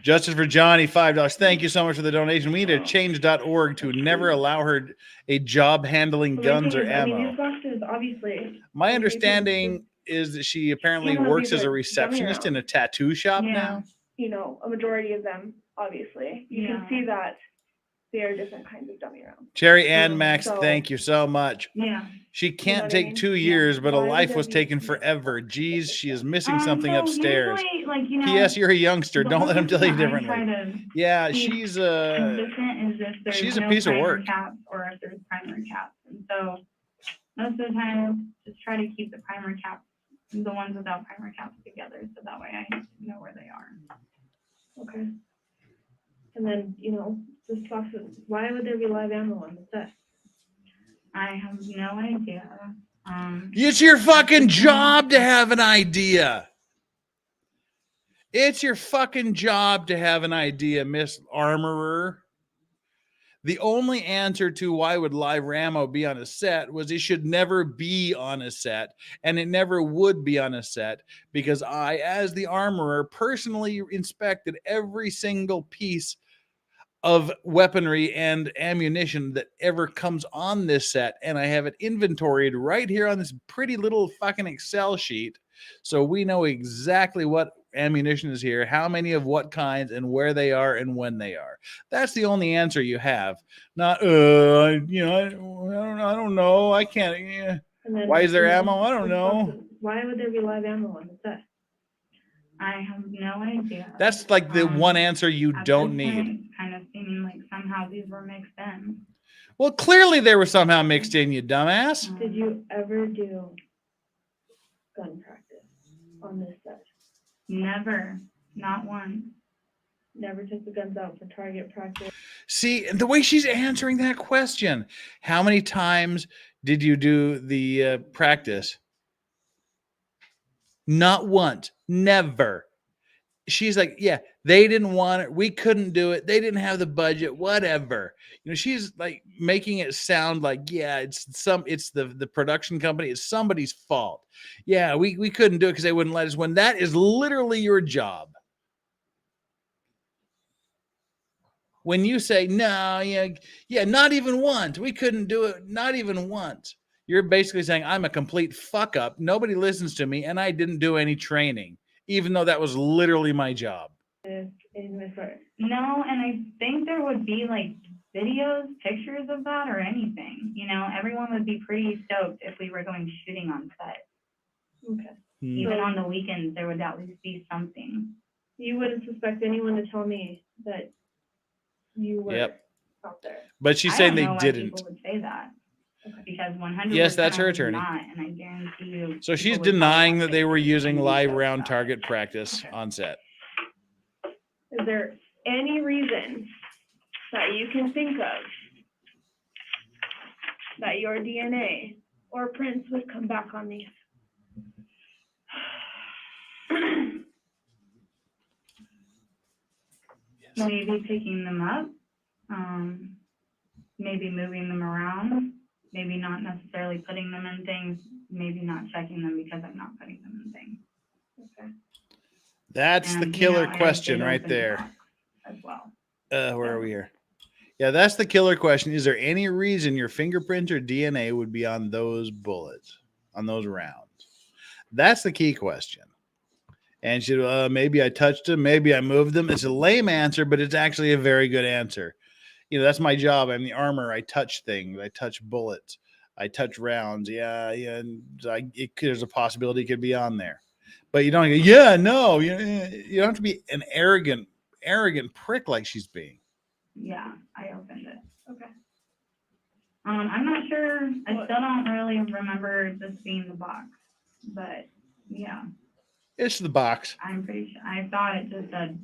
Justice for Johnny, $5. Thank you so much for the donation. We need to change.org to never allow her a job handling So my guns thing or is, ammo. these boxes, obviously, My understanding is that she apparently Yeah, works these as a are receptionist dummy in a tattoo shop Yeah. now. a majority of them obviously. You can Yeah. see that they are different kinds of dummy rounds. Cherry and Max, So- thank you so much. Yeah. She can't what I take mean? 2 Yeah. years, but a Why would life there was be taken two forever. different Geez, specific she is ones? missing something So upstairs. usually, like, you know, P.S. You're a youngster. the Don't let him whole tell you reason I try differently. to Yeah, keep she's consistent is if there's she's a no piece of primer work. caps or if there's primer caps. And so most of the time, just try to keep the primer caps, the ones without primer caps together, so that way I know where they are. Okay. And then, you know, this process, why would there be live ammo on the set? I have no idea. It's your fucking job to have an idea. It's your fucking job to have an idea, Miss Armorer. The only answer to why would live ammo be on a set was it should never be on a set, and it never would be on a set because I, as the armorer, personally inspected every single piece of weaponry and ammunition that ever comes on this set, and I have it inventoried right here on this pretty little fucking Excel sheet, so we know exactly what ammunition is here, how many of what kinds, and where they are and when they are. That's the only answer you have. Not you know, I don't know, I can't. Yeah. And then, Why is there you know, ammo? I don't this know. process, why would there be live ammo on the set? I have no idea. That's like the one answer you At don't this need. point, it's kind of seeming like somehow these were mixed in. Well, clearly they were somehow mixed in, you dumbass. Did you ever do gun practice on this set? Never, not once. Never took the guns out for target practice? See, the way she's answering that question, how many times did you do the practice? Not once, never. She's like, yeah, they didn't want it. We couldn't do it. They didn't have the budget, whatever. You know, she's like making it sound like, yeah, it's the production company. It's somebody's fault. Yeah, we couldn't do it because they wouldn't let us, when that is literally your job. When you say, no, yeah, not even once. We couldn't do it, not even once. You're basically saying, I'm a complete fuck up. Nobody listens to me, and I didn't do any training, even though that was literally my job. In this art? No, and I think there would be like videos, pictures of that or anything. You know, everyone would be pretty stoked if we were going shooting on set. Okay. Even on the weekends, there would at least be something. You wouldn't suspect anyone to tell me that you were out there? But she's I saying don't they know why didn't. people would say that. Because 100%. Yes, that's her I was attorney. Not, and I guarantee you. So she's people would denying follow that they up were with using any live details round about target it. practice on set. Is there any reason that you can think of that your DNA or prints would come back on these? Maybe picking them up, maybe moving them around, maybe not necessarily putting them in things, maybe not checking them because I'm not putting them in things. Okay. That's the And, killer I question did right open the there. box as well. Where are we here? Yeah, that's the killer question. Is there any reason your fingerprints or DNA would be on those bullets, on those rounds? That's the key question. And she, maybe I touched them, maybe I moved them. It's a lame answer, but it's actually a very good answer. You know, that's my job. I'm the armor. I touch things. I touch bullets. I touch rounds. Yeah. And there's a possibility it could be on there. But you don't go, yeah, no. You don't have to be an arrogant prick like she's being. Yeah, I opened it. Okay. I'm not sure. I still don't really remember this being the box, but yeah, It's the box. I'm pretty sure. I thought it just said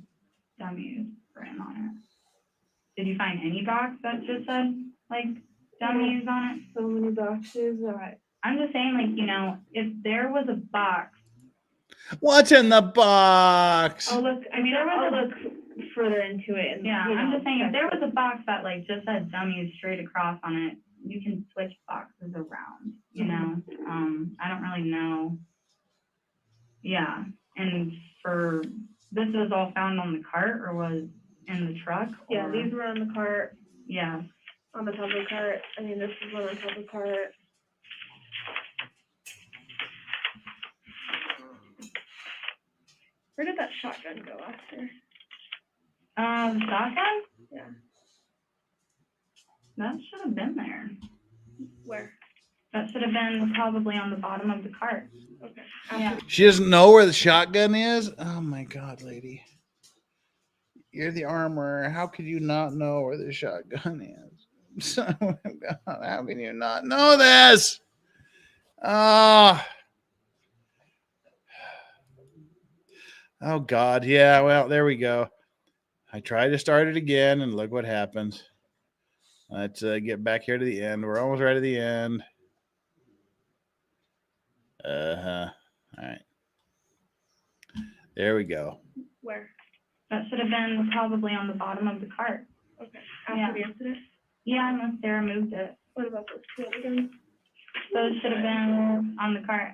dummies written on it. Did you find any box that just said like dummies on it? So many boxes. All right. I'm just saying, like, you know, if there was a box. What's in the box? I'll look. I mean, I'll look further into it. And, Yeah, you know, I'm just saying, if check there it. was a box that like just said dummies straight across on it, you can switch boxes around, you know? I don't really know. Yeah, and this was all found on the cart or was in the truck? Yeah, or- these were on the cart, Yeah, on the top of the cart. I mean, this is one on top of the cart. Where did that shotgun go after? Shotgun? Yeah. That should have been there. Where? That should have been probably on the bottom of the cart. Okay. Yeah. She doesn't know where the shotgun is? Oh my God, lady. You're the armorer. How could you not know where the shotgun is? Oh my God, how can you not know this? Oh. Oh God. Yeah, well, there we go. I tried to start it again and look what happened. Let's get back here to the end. We're almost right at the end. Uh-huh. All right. There we go. Where? That should have been probably on the bottom of the cart. Okay. After Yeah. the incident? Yeah, unless Sarah moved it. What about those two other guns? Those should have been on the cart.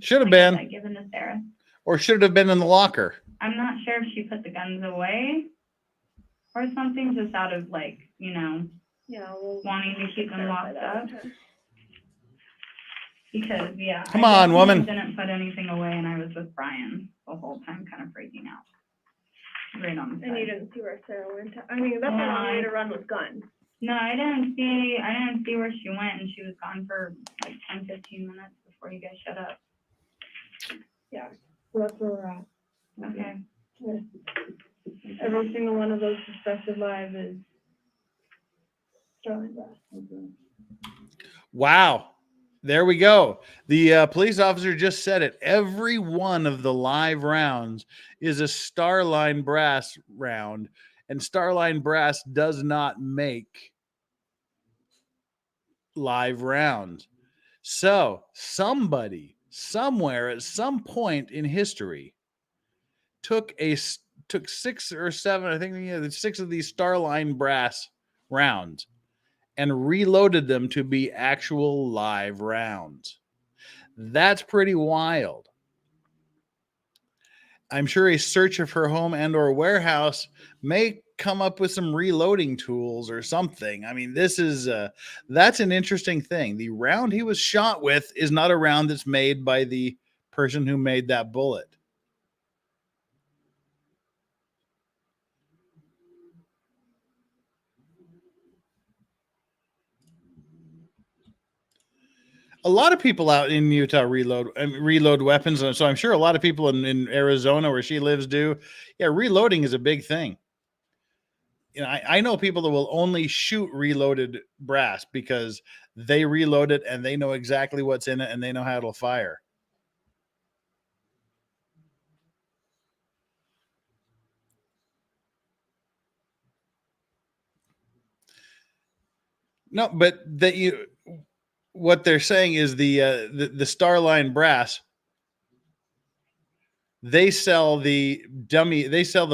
Should have like I been. said, given to Sarah. Or should have been in the locker. I'm not sure if she put the guns away or something, just out of like, Yeah, well, wanting to keep them locked up. Because yeah, Come I on, woman. didn't put anything away, and I was with Brian the whole time, kind of freaking out. Right on the And you side. didn't see where Sarah went. I mean, that's a long way to run with guns. No, I didn't see where she went, and she was gone for like 10, 15 minutes before you guys shut up. Yeah. So that's where we're at. Okay. Every single one of those suspected live is Sterling Brass. Wow. There we go. The police officer just said it. Every one of the live rounds is a Starline Brass round, and Starline Brass does not make live rounds. So somebody, somewhere, at some point in history, took 6 or 7, I think 6 of these Starline Brass rounds and reloaded them to be actual live rounds. That's pretty wild. I'm sure a search of her home and or warehouse may come up with some reloading tools or something. I mean, that's an interesting thing. The round he was shot with is not a round that's made by the person who made that bullet. A lot of people out in Utah reload weapons, so I'm sure a lot of people in Arizona where she lives do. Yeah, reloading is a big thing. I know people that will only shoot reloaded brass because they reload it and they know exactly what's in it and they know how it'll fire. No, but what they're saying is the Starline Brass, they sell the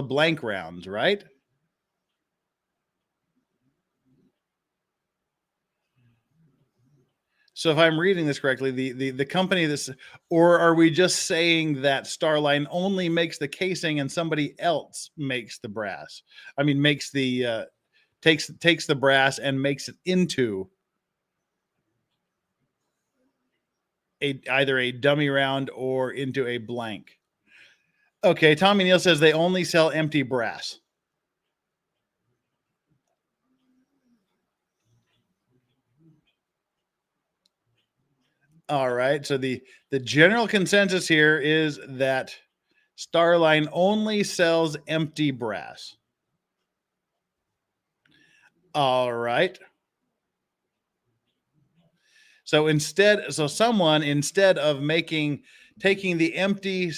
blank rounds, right? So if I'm reading this correctly, the company or are we just saying that Starline only makes the casing and somebody else makes the brass? I mean, makes the takes the brass and makes it into either a dummy round or into a blank. Okay, Tommy Neal says they only sell empty brass. All right, so the general consensus here is that Starline only sells empty brass. All right. So someone, instead of taking the empty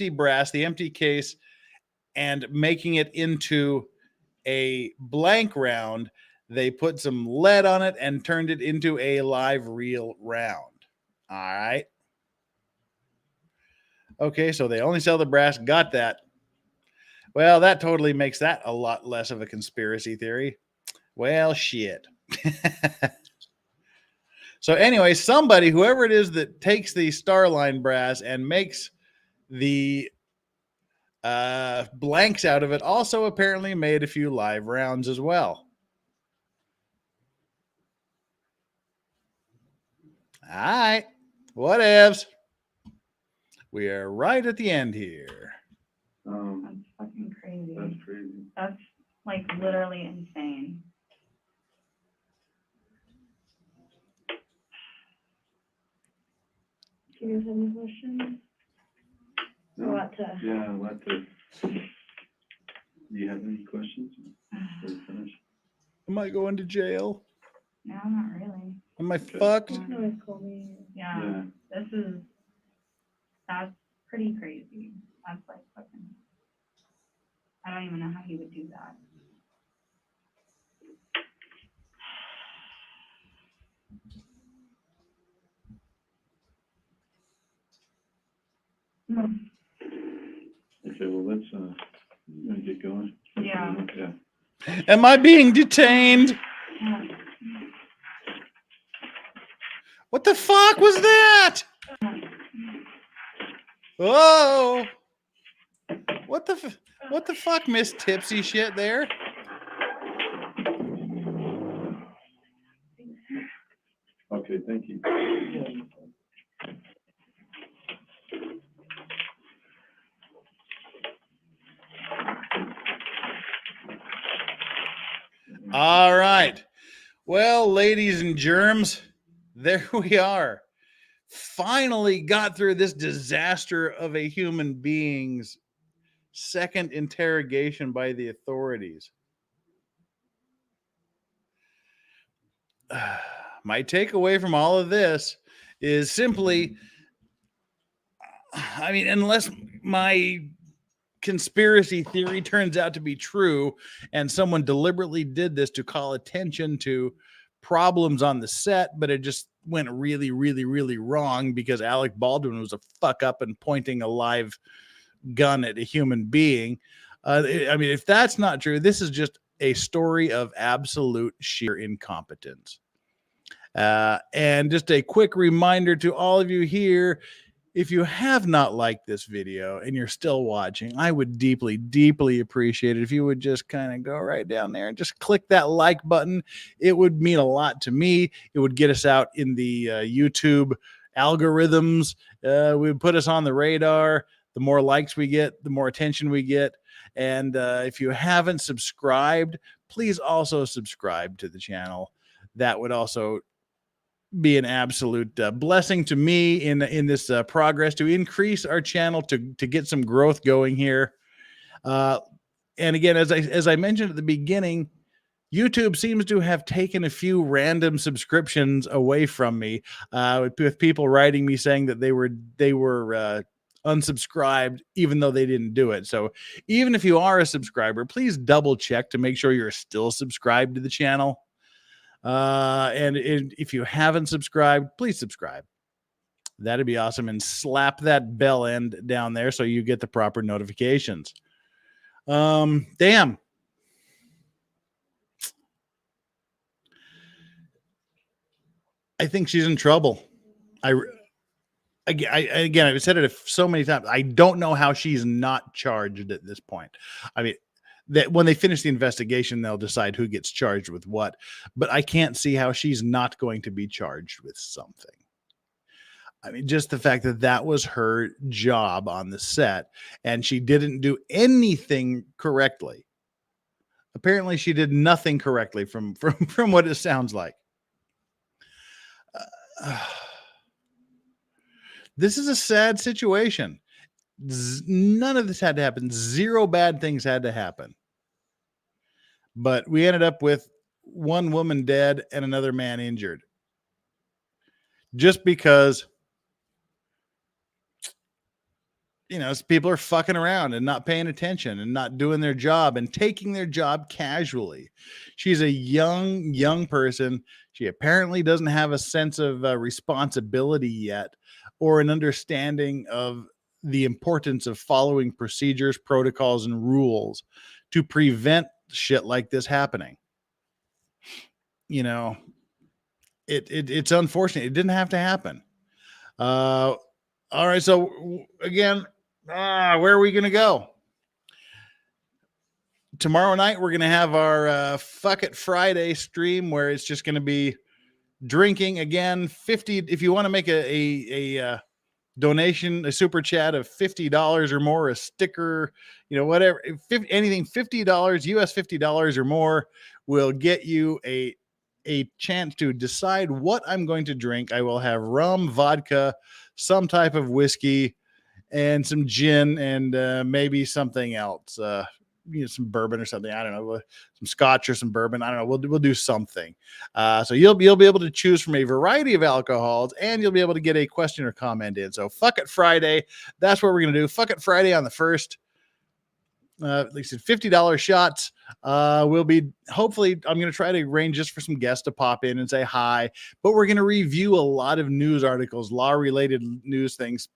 brass, the empty case, and making it into a blank round, they put some lead on it and turned it into a live reel round. All right. Okay, so they only sell the brass. Got that. Well, that totally makes that a lot less of a conspiracy theory. Well, shit. So anyway, whoever it is that takes the Starline brass and makes the blanks out of it, also apparently made a few live rounds as well. All right, whatevs. We are right at the end here. That's fucking crazy. That's crazy. That's like literally insane. Do you guys have any questions? A No, lot to. yeah, do you have any questions? Before we finish? Am I going to jail? No, not really. Am I fucked? You can always call me. Yeah, that's pretty crazy. That's like fucking, I don't even know how he would do that. Okay, well, let's, get going. Yeah. Yeah. Am I being detained? What the fuck was that? Oh, what the fuck, Miss Tipsy shit there? Okay, thank you. All right. Well, ladies and germs, there we are. Finally got through this disaster of a human being's second interrogation by the authorities. My takeaway from all of this is simply, I mean, unless my conspiracy theory turns out to be true and someone deliberately did this to call attention to problems on the set, but it just went really, really, really wrong because Alec Baldwin was a fuck up and pointing a live gun at a human being. I mean, if that's not true, this is just a story of absolute sheer incompetence. And just a quick reminder to all of you here, if you have not liked this video and you're still watching, I would deeply, deeply appreciate it if you would just kind of go right down there and just click that like button. It would mean a lot to me. It would get us out in the YouTube algorithms. It would put us on the radar. The more likes we get, the more attention we get. And if you haven't subscribed, please also subscribe to the channel. That would also be an absolute blessing to me in this progress to increase our channel to get some growth going here. And again, as I mentioned at the beginning, YouTube seems to have taken a few random subscriptions away from me, with people writing me saying that they were unsubscribed even though they didn't do it. So even if you are a subscriber, please double check to make sure you're still subscribed to the channel. And if you haven't subscribed, please subscribe. That'd be awesome. And slap that bell end down there so you get the proper notifications. Damn. I think she's in trouble. Again, I've said it so many times. I don't know how she's not charged at this point. I mean, that when they finish the investigation, they'll decide who gets charged with what. But I can't see how she's not going to be charged with something. I mean, just the fact that that was her job on the set and she didn't do anything correctly. Apparently, she did nothing correctly from what it sounds like. This is a sad situation. None of this had to happen. Zero bad things had to happen. But we ended up with one woman dead and another man injured. Just because, people are fucking around and not paying attention and not doing their job and taking their job casually. She's a young person. She apparently doesn't have a sense of responsibility yet or an understanding of the importance of following procedures, protocols, and rules to prevent shit like this happening. It's unfortunate. It didn't have to happen. All right. So again, where are we going to go? Tomorrow night, we're going to have our Fuck It Friday stream where it's just going to be drinking again. 50. If you want to make a donation, a super chat of $50 or more, a sticker, whatever, anything $50, US $50 or more will get you a chance to decide what I'm going to drink. I will have rum, vodka, some type of whiskey, and some gin, and maybe something else. Some bourbon or something. I don't know, some scotch or some bourbon. I don't know. We'll do something. So you'll be able to choose from a variety of alcohols, and you'll be able to get a question or comment in. So Fuck It Friday. That's what we're gonna do. Fuck It Friday on the 1st. Like I said, $50 shots. We'll be hopefully. I'm going to try to arrange just for some guests to pop in and say hi. But we're going to review a lot of news articles, law-related news things.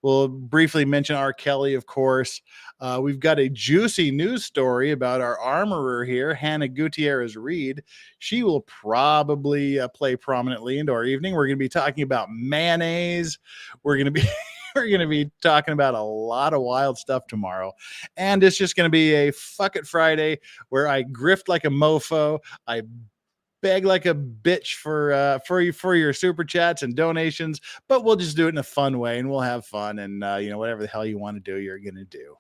We'll briefly mention R. Kelly, of course. We've got a juicy news story about our armorer here, Hannah Gutierrez Reed. She will probably play prominently into our evening. We're going to be talking about mayonnaise. We're going to be talking about a lot of wild stuff tomorrow. And it's just going to be a Fuck It Friday where I grift like a mofo. I beg like a bitch for your super chats and donations, but we'll just do it in a fun way, and we'll have fun, and whatever the hell you want to do, you're going to do.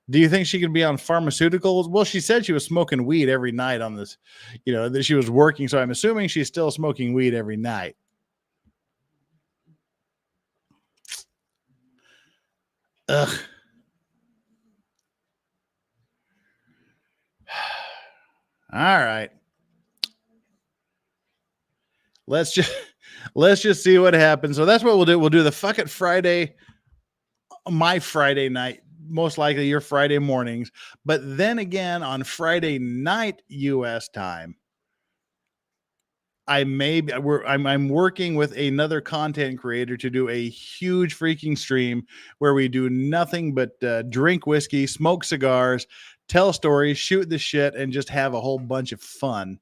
Do you think she could be on pharmaceuticals? Well, she said she was smoking weed every night on this, that she was working. So I'm assuming she's still smoking weed every night. Ugh. All right. Let's just see what happens. So that's what we'll do. We'll do the Fuck It Friday, my Friday night, most likely your Friday mornings. But then again, on Friday night US time, I'm working with another content creator to do a huge freaking stream where we do nothing but drink whiskey, smoke cigars, tell stories, shoot the shit, and just have a whole bunch of fun.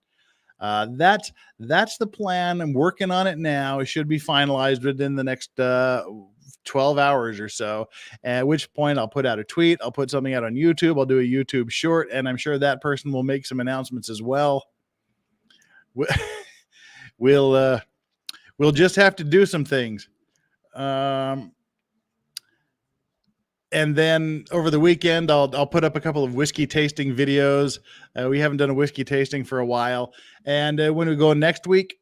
That's the plan. I'm working on it now. It should be finalized within the next 12 hours or so, at which point I'll put out a tweet. I'll put something out on YouTube. I'll do a YouTube short, and I'm sure that person will make some announcements as well. We'll just have to do some things. And then over the weekend, I'll put up a couple of whiskey tasting videos. We haven't done a whiskey tasting for a while. And when we go next week,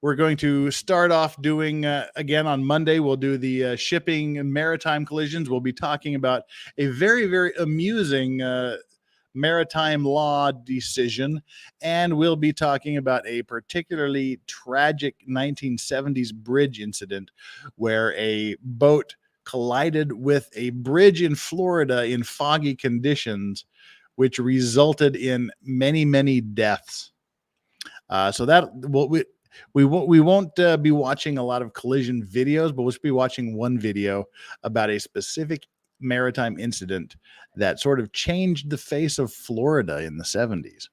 we're going to start off doing, again on Monday, we'll do the shipping maritime collisions. We'll be talking about a very, very amusing maritime law decision. And we'll be talking about a particularly tragic 1970s bridge incident where a boat collided with a bridge in Florida in foggy conditions, which resulted in many, many deaths. So that we won't be watching a lot of collision videos, but we'll be watching one video about a specific maritime incident that sort of changed the face of Florida in the 70s.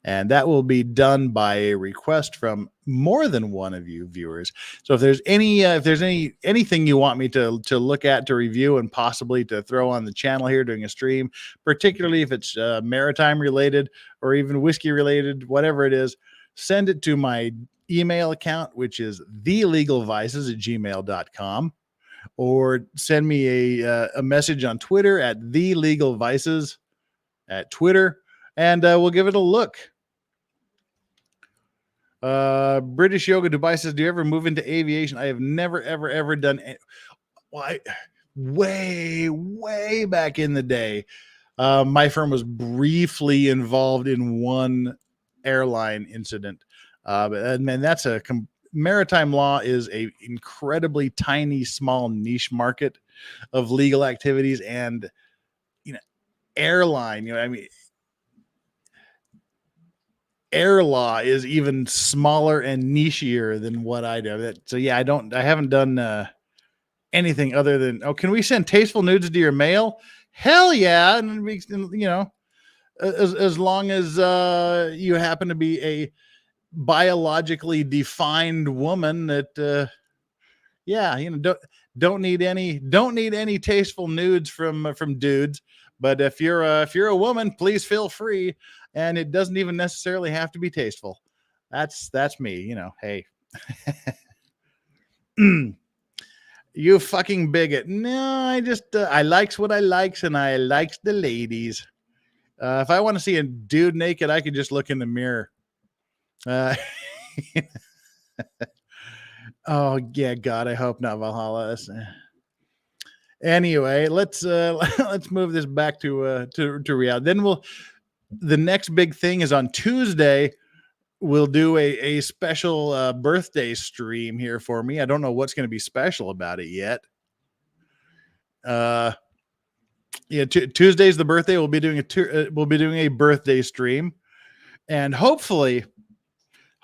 And that will be done by a request from more than one of you viewers. So if there's anything you want me to look at, to review, and possibly to throw on the channel here during a stream, particularly if it's maritime related or even whiskey related, whatever it is, send it to my email account, which is thelegalvices@gmail.com, or send me a message on Twitter at thelegalvices at Twitter, and we'll give it a look. British Yoga Dubai says, do you ever move into aviation? I have never, ever done it. Well, way back in the day, my firm was briefly involved in one airline incident. But man, maritime law is a incredibly tiny, small niche market of legal activities, and airline, air law is even smaller and nichier than what I do. So yeah, I haven't done anything other than, can we send tasteful nudes to your mail? Hell yeah. And as long as you happen to be a biologically defined woman that don't need any tasteful nudes from dudes. But if you're a woman, please feel free, and it doesn't even necessarily have to be tasteful. That's me, hey. You fucking bigot. No, I just, I likes what I likes and I likes the ladies. If I want to see a dude naked, I could just look in the mirror. Uh, oh yeah, God, I hope not Valhalla. Anyway, let's let's move this back to reality. Then the next big thing is on Tuesday. We'll do a special birthday stream here for me. I don't know what's going to be special about it yet. Yeah, Tuesday's the birthday. We'll be doing a birthday stream, and hopefully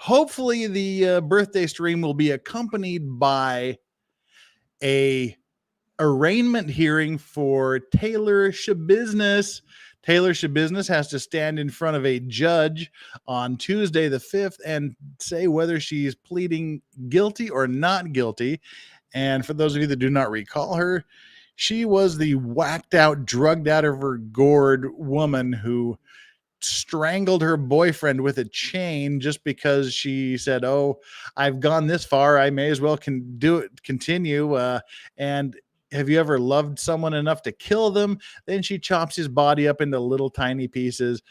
the birthday stream will be accompanied by a arraignment hearing for Taylor Schabusiness. Taylor Schabusiness has to stand in front of a judge on Tuesday the 5th and say whether she's pleading guilty or not guilty. And for those of you that do not recall her, she was the whacked out, drugged out of her gourd woman who strangled her boyfriend with a chain just because she said, "Oh, I've gone this far, I may as well continue." And have you ever loved someone enough to kill them? Then she chops his body up into little tiny pieces,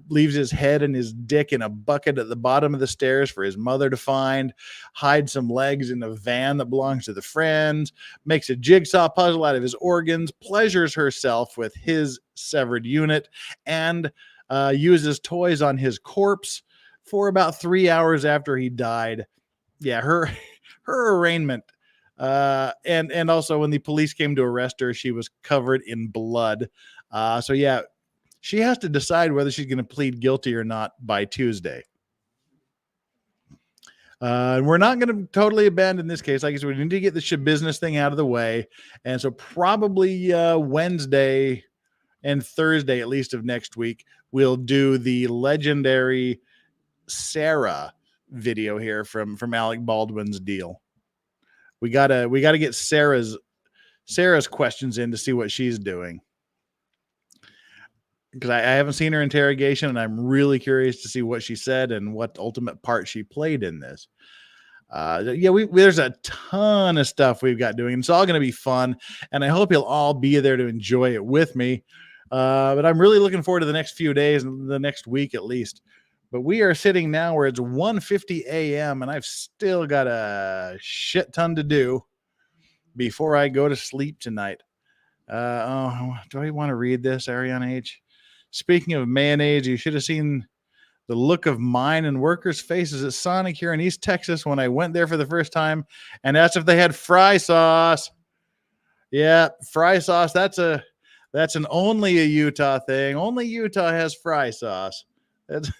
leaves his head and his dick in a bucket at the bottom of the stairs for his mother to find, hides some legs in a van that belongs to the friends, makes a jigsaw puzzle out of his organs, pleasures herself with his severed unit, and uses toys on his corpse for about 3 hours after he died. Yeah, her arraignment. And also when the police came to arrest her, she was covered in blood. So yeah, she has to decide whether she's going to plead guilty or not by Tuesday. And we're not going to totally abandon this case. Like I said, we need to get the Schabusiness thing out of the way. And so probably Wednesday and Thursday, at least of next week, we'll do the legendary Sarah video here from Alec Baldwin's deal. We gotta get Sarah's questions in to see what she's doing, because I haven't seen her interrogation, and I'm really curious to see what she said and what ultimate part she played in this. Yeah, there's a ton of stuff we've got doing. It's all going to be fun, and I hope you'll all be there to enjoy it with me. But I'm really looking forward to the next few days and the next week at least. But we are sitting now where it's 1:50 a.m. and I've still got a shit ton to do before I go to sleep tonight. Do I want to read this, Ariana H? Speaking of mayonnaise, you should have seen the look of mine and workers' faces at Sonic here in East Texas when I went there for the first time and asked if they had fry sauce. Yeah, fry sauce. That's an only a Utah thing. Only Utah has fry sauce. That's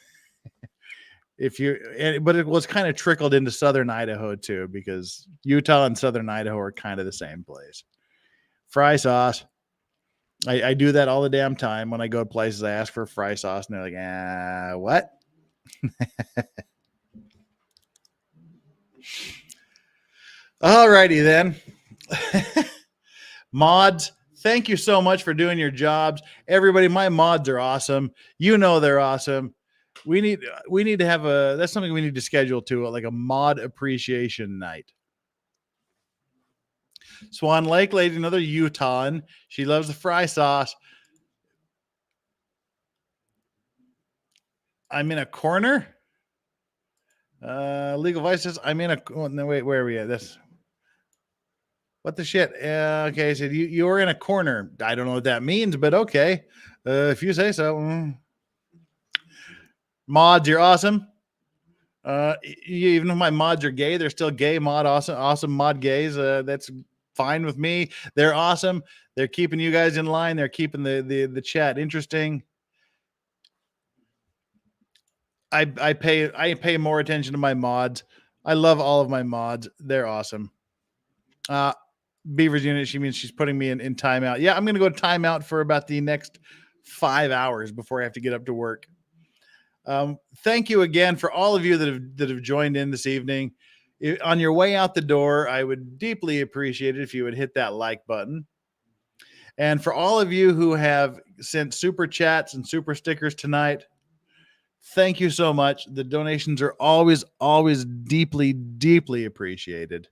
but it was kind of trickled into Southern Idaho too, because Utah and Southern Idaho are kind of the same place. Fry sauce. I do that all the damn time when I go to places. I ask for fry sauce and they're like, what? Alrighty then. Mods, thank you so much for doing your jobs. Everybody, my mods are awesome. You know they're awesome. We need to have that's something we need to schedule too, like a mod appreciation night. Swan Lake Lady, another Utahn. She loves the fry sauce. I'm in a corner. Legal Vice says I'm in a. Oh, no, wait, where are we at? This. What the shit? Okay, so you're in a corner. I don't know what that means, but okay. If you say so. Mods, you're awesome. Even if my mods are gay, they're still gay mod. Awesome mod gays. That's fine with me. They're awesome. They're keeping you guys in line. They're keeping the chat interesting. I pay more attention to my mods. I love all of my mods. They're awesome. Beaver's unit, she means she's putting me in timeout. Yeah, I'm going to go timeout for about the next 5 hours before I have to get up to work. Thank you again for all of you that have joined in this evening. On your way out the door, I would deeply appreciate it if you would hit that like button. And for all of you who have sent super chats and super stickers tonight, thank you so much. The donations are always deeply, deeply appreciated.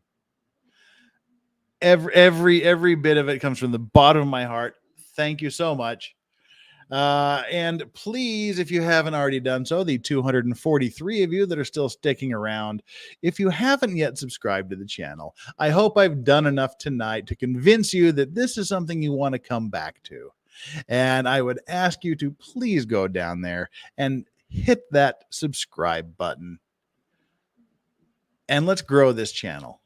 Every bit of it comes from the bottom of my heart. Thank you so much. And please, if you haven't already done so, the 243 of you that are still sticking around, if you haven't yet subscribed to the channel, I hope I've done enough tonight to convince you that this is something you want to come back to. And I would ask you to please go down there and hit that subscribe button. And let's grow this channel.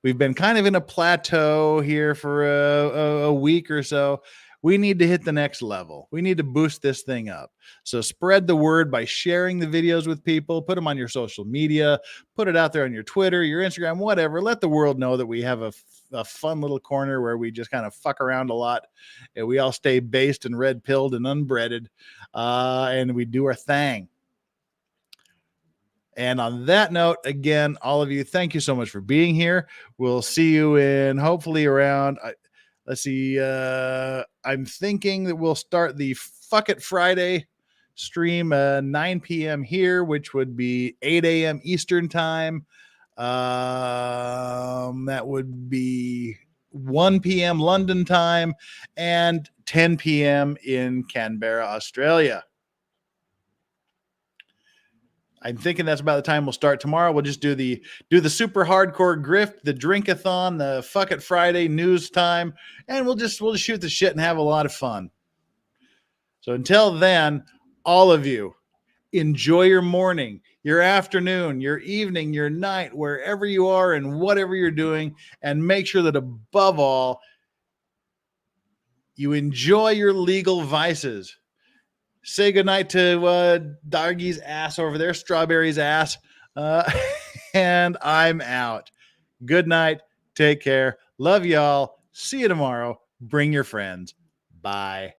We've been kind of in a plateau here for a week or so. We need to hit the next level. We need to boost this thing up. So spread the word by sharing the videos with people, put them on your social media, put it out there on your Twitter, your Instagram, whatever. Let the world know that we have a fun little corner where we just kind of fuck around a lot. And we all stay based and red-pilled and unbreaded. And we do our thing. And on that note, again, all of you, thank you so much for being here. We'll see you in hopefully around, let's see, I'm thinking that we'll start the Fuck It Friday stream 9 p.m. here, which would be 8 a.m. Eastern time. That would be 1 p.m. London time and 10 p.m. in Canberra, Australia. I'm thinking that's about the time we'll start tomorrow. We'll just do the super hardcore grift, the drinkathon, the Fuck It Friday news time, and we'll just shoot the shit and have a lot of fun. So until then, all of you, enjoy your morning, your afternoon, your evening, your night, wherever you are and whatever you're doing, and make sure that above all, you enjoy your legal vices. Say goodnight to Doggy's ass over there, Strawberry's ass. And I'm out. Good night. Take care. Love y'all. See you tomorrow. Bring your friends. Bye.